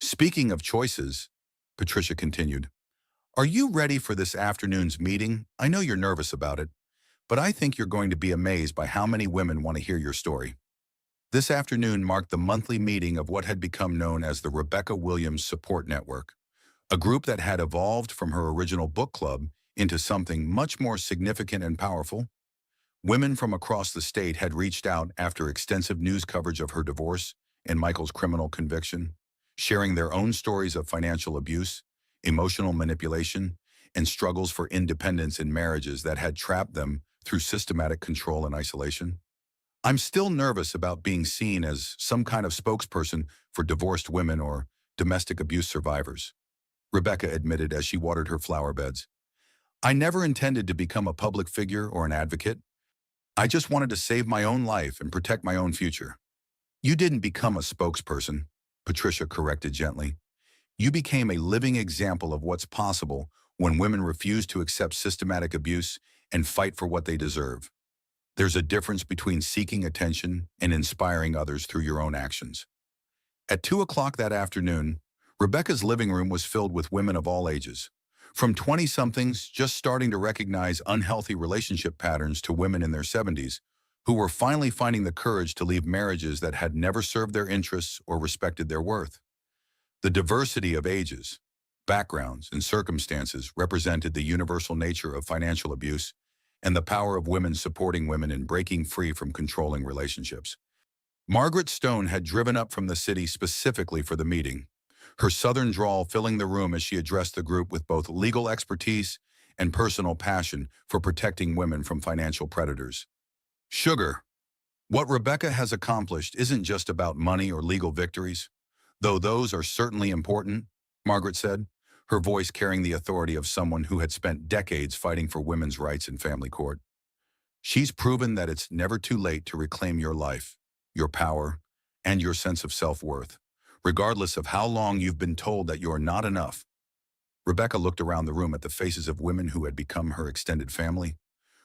Speaking of choices, Patricia continued, are you ready for this afternoon's meeting? I know you're nervous about it, but I think you're going to be amazed by how many women want to hear your story. This afternoon marked the monthly meeting of what had become known as the Rebecca Williams Support Network, a group that had evolved from her original book club into something much more significant and powerful. Women from across the state had reached out after extensive news coverage of her divorce and Michael's criminal conviction, sharing their own stories of financial abuse, emotional manipulation, and struggles for independence in marriages that had trapped them through systematic control and isolation. I'm still nervous about being seen as some kind of spokesperson for divorced women or domestic abuse survivors, Rebecca admitted as she watered her flower beds. I never intended to become a public figure or an advocate. I just wanted to save my own life and protect my own future. You didn't become a spokesperson, Patricia corrected gently. You became a living example of what's possible when women refuse to accept systematic abuse and fight for what they deserve. There's a difference between seeking attention and inspiring others through your own actions. At 2 o'clock that afternoon, Rebecca's living room was filled with women of all ages, from 20-somethings just starting to recognize unhealthy relationship patterns to women in their 70s, who were finally finding the courage to leave marriages that had never served their interests or respected their worth. The diversity of ages, backgrounds, and circumstances represented the universal nature of financial abuse and the power of women supporting women in breaking free from controlling relationships. Margaret Stone had driven up from the city specifically for the meeting, her southern drawl filling the room as she addressed the group with both legal expertise and personal passion for protecting women from financial predators. Sugar. What Rebecca has accomplished isn't just about money or legal victories, though those are certainly important, Margaret said, her voice carrying the authority of someone who had spent decades fighting for women's rights in family court. She's proven that it's never too late to reclaim your life, your power, and your sense of self-worth, regardless of how long you've been told that you're not enough. Rebecca looked around the room at the faces of women who had become her extended family,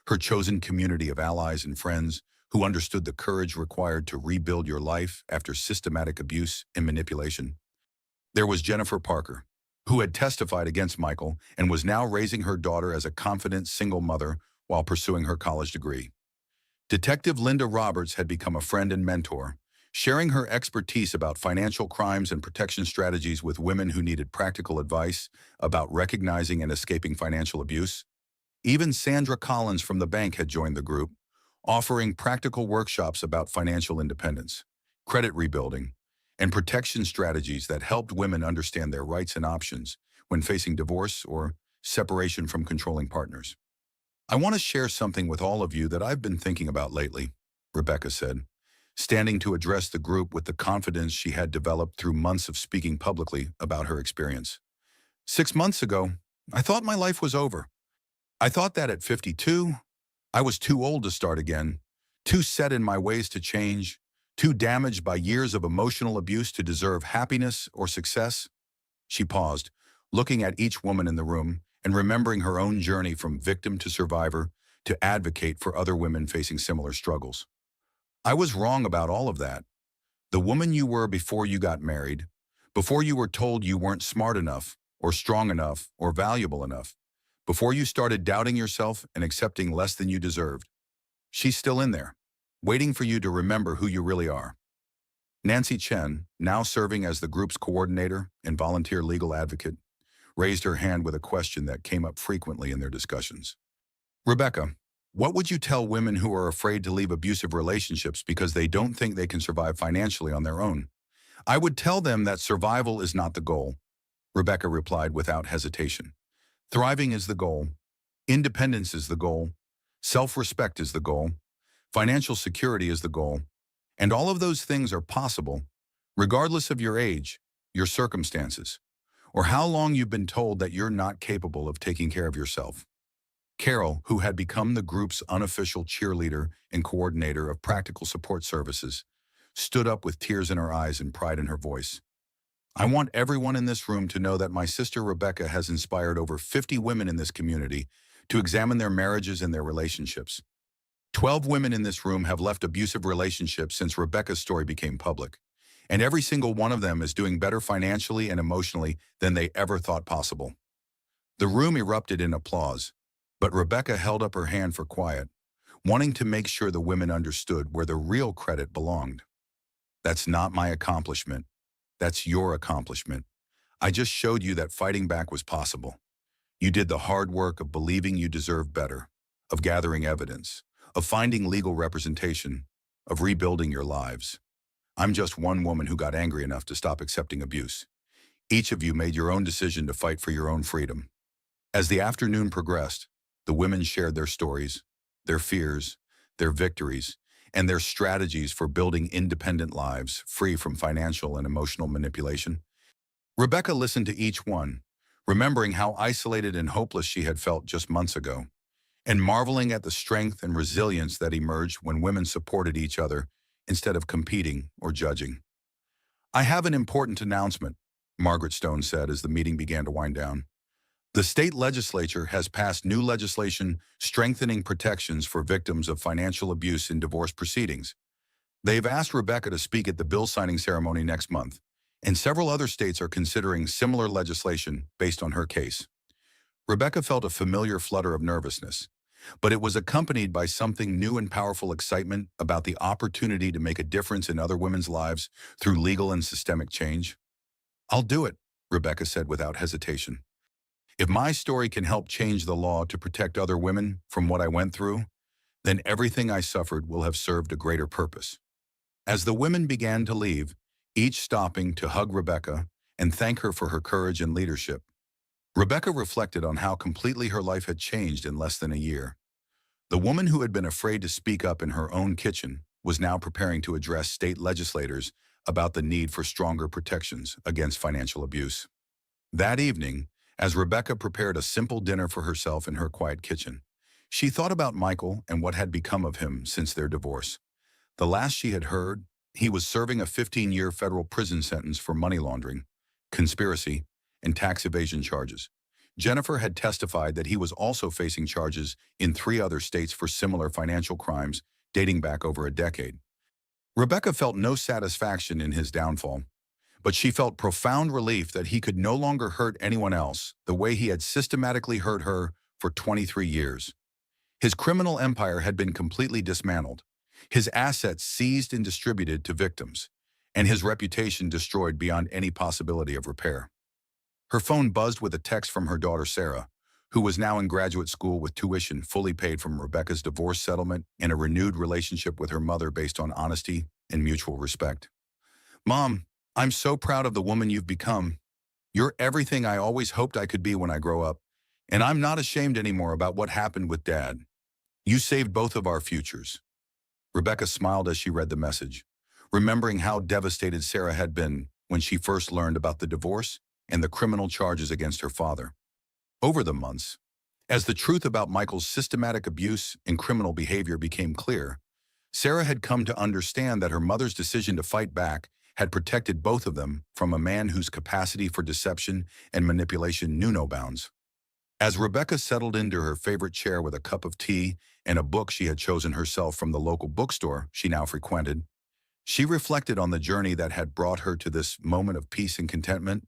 her chosen community of allies and friends who understood the courage required to rebuild your life after systematic abuse and manipulation. There was Jennifer Parker, who had testified against Michael and was now raising her daughter as a confident single mother while pursuing her college degree. Detective Linda Roberts had become a friend and mentor, sharing her expertise about financial crimes and protection strategies with women who needed practical advice about recognizing and escaping financial abuse. Even Sandra Collins from the bank had joined the group, offering practical workshops about financial independence, credit rebuilding, and protection strategies that helped women understand their rights and options when facing divorce or separation from controlling partners. I want to share something with all of you that I've been thinking about lately, Rebecca said, standing to address the group with the confidence she had developed through months of speaking publicly about her experience. 6 months ago, I thought my life was over. I thought that at 52, I was too old to start again, too set in my ways to change, too damaged by years of emotional abuse to deserve happiness or success. She paused, looking at each woman in the room and remembering her own journey from victim to survivor to advocate for other women facing similar struggles. I was wrong about all of that. The woman you were before you got married, before you were told you weren't smart enough or strong enough or valuable enough, before you started doubting yourself and accepting less than you deserved. She's still in there, waiting for you to remember who you really are. Nancy Chen, now serving as the group's coordinator and volunteer legal advocate, raised her hand with a question that came up frequently in their discussions. Rebecca, what would you tell women who are afraid to leave abusive relationships because they don't think they can survive financially on their own? I would tell them that survival is not the goal, Rebecca replied without hesitation. Thriving is the goal. Independence is the goal. Self-respect is the goal. Financial security is the goal. And all of those things are possible, regardless of your age, your circumstances, or how long you've been told that you're not capable of taking care of yourself. Carol, who had become the group's unofficial cheerleader and coordinator of practical support services, stood up with tears in her eyes and pride in her voice. I want everyone in this room to know that my sister Rebecca has inspired over 50 women in this community to examine their marriages and their relationships. 12 women in this room have left abusive relationships since Rebecca's story became public, and every single one of them is doing better financially and emotionally than they ever thought possible. The room erupted in applause, but Rebecca held up her hand for quiet, wanting to make sure the women understood where the real credit belonged. That's not my accomplishment. That's your accomplishment. I just showed you that fighting back was possible. You did the hard work of believing you deserve better, of gathering evidence, of finding legal representation, of rebuilding your lives. I'm just one woman who got angry enough to stop accepting abuse. Each of you made your own decision to fight for your own freedom. As the afternoon progressed, the women shared their stories, their fears, their victories, and their strategies for building independent lives free from financial and emotional manipulation. Rebecca listened to each one, remembering how isolated and hopeless she had felt just months ago, and marveling at the strength and resilience that emerged when women supported each other instead of competing or judging. "I have an important announcement," Margaret Stone said as the meeting began to wind down. "The state legislature has passed new legislation strengthening protections for victims of financial abuse in divorce proceedings. They've asked Rebecca to speak at the bill signing ceremony next month, and several other states are considering similar legislation based on her case." Rebecca felt a familiar flutter of nervousness, but it was accompanied by something new and powerful excitement about the opportunity to make a difference in other women's lives through legal and systemic change. "I'll do it," Rebecca said without hesitation. "If my story can help change the law to protect other women from what I went through, then everything I suffered will have served a greater purpose." As the women began to leave, each stopping to hug Rebecca and thank her for her courage and leadership, Rebecca reflected on how completely her life had changed in less than a year. The woman who had been afraid to speak up in her own kitchen was now preparing to address state legislators about the need for stronger protections against financial abuse. That evening, as Rebecca prepared a simple dinner for herself in her quiet kitchen, she thought about Michael and what had become of him since their divorce. The last she had heard, he was serving a 15-year federal prison sentence for money laundering, conspiracy, and tax evasion charges. Jennifer had testified that he was also facing charges in 3 other states for similar financial crimes dating back over a decade. Rebecca felt no satisfaction in his downfall, but she felt profound relief that he could no longer hurt anyone else the way he had systematically hurt her for 23 years. His criminal empire had been completely dismantled, his assets seized and distributed to victims, and his reputation destroyed beyond any possibility of repair. Her phone buzzed with a text from her daughter Sarah, who was now in graduate school with tuition fully paid from Rebecca's divorce settlement and a renewed relationship with her mother based on honesty and mutual respect. "Mom, I'm so proud of the woman you've become. You're everything I always hoped I could be when I grow up, and I'm not ashamed anymore about what happened with Dad. You saved both of our futures." Rebecca smiled as she read the message, remembering how devastated Sarah had been when she first learned about the divorce and the criminal charges against her father. Over the months, as the truth about Michael's systematic abuse and criminal behavior became clear, Sarah had come to understand that her mother's decision to fight back had protected both of them from a man whose capacity for deception and manipulation knew no bounds. As Rebecca settled into her favorite chair with a cup of tea and a book she had chosen herself from the local bookstore she now frequented, she reflected on the journey that had brought her to this moment of peace and contentment.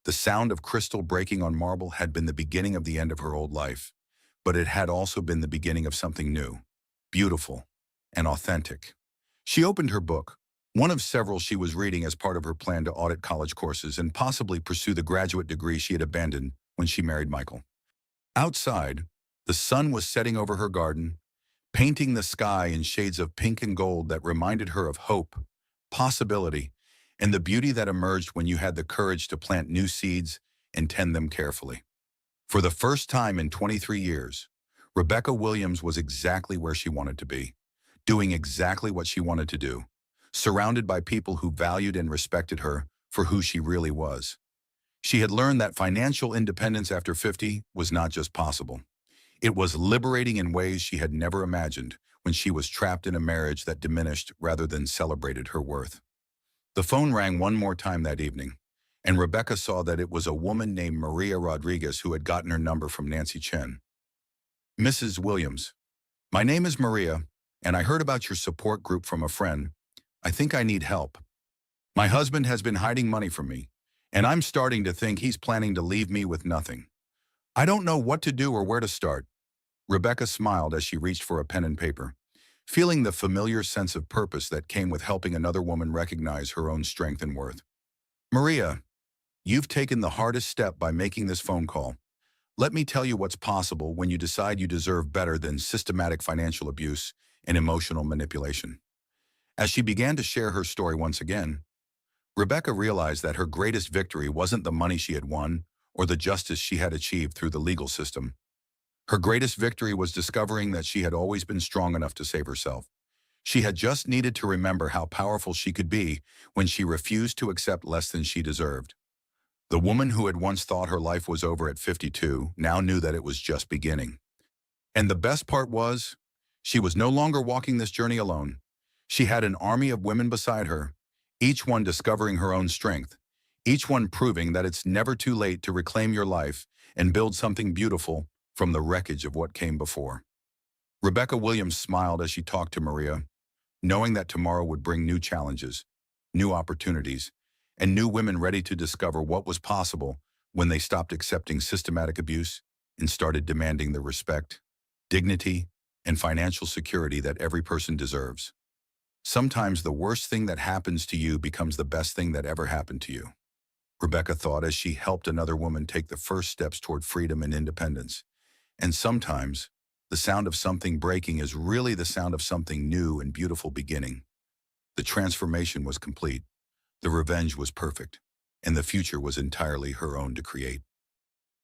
The sound of crystal breaking on marble had been the beginning of the end of her old life, but it had also been the beginning of something new, beautiful, and authentic. She opened her book, one of several she was reading as part of her plan to audit college courses and possibly pursue the graduate degree she had abandoned when she married Michael. Outside, the sun was setting over her garden, painting the sky in shades of pink and gold that reminded her of hope, possibility, and the beauty that emerged when you had the courage to plant new seeds and tend them carefully. For the first time in 23 years, Rebecca Williams was exactly where she wanted to be, doing exactly what she wanted to do, surrounded by people who valued and respected her for who she really was. She had learned that financial independence after 50 was not just possible. It was liberating in ways she had never imagined when she was trapped in a marriage that diminished rather than celebrated her worth. The phone rang one more time that evening, and Rebecca saw that it was a woman named Maria Rodriguez who had gotten her number from Nancy Chen. "Mrs. Williams, my name is Maria, and I heard about your support group from a friend. I think I need help. My husband has been hiding money from me, and I'm starting to think he's planning to leave me with nothing. I don't know what to do or where to start." Rebecca smiled as she reached for a pen and paper, feeling the familiar sense of purpose that came with helping another woman recognize her own strength and worth. "Maria, you've taken the hardest step by making this phone call. Let me tell you what's possible when you decide you deserve better than systematic financial abuse and emotional manipulation." As she began to share her story once again, Rebecca realized that her greatest victory wasn't the money she had won or the justice she had achieved through the legal system. Her greatest victory was discovering that she had always been strong enough to save herself. She had just needed to remember how powerful she could be when she refused to accept less than she deserved. The woman who had once thought her life was over at 52 now knew that it was just beginning. And the best part was, she was no longer walking this journey alone. She had an army of women beside her, each one discovering her own strength, each one proving that it's never too late to reclaim your life and build something beautiful from the wreckage of what came before. Rebecca Williams smiled as she talked to Maria, knowing that tomorrow would bring new challenges, new opportunities, and new women ready to discover what was possible when they stopped accepting systematic abuse and started demanding the respect, dignity, and financial security that every person deserves. Sometimes the worst thing that happens to you becomes the best thing that ever happened to you, Rebecca thought as she helped another woman take the first steps toward freedom and independence. And sometimes, the sound of something breaking is really the sound of something new and beautiful beginning. The transformation was complete, the revenge was perfect, and the future was entirely her own to create.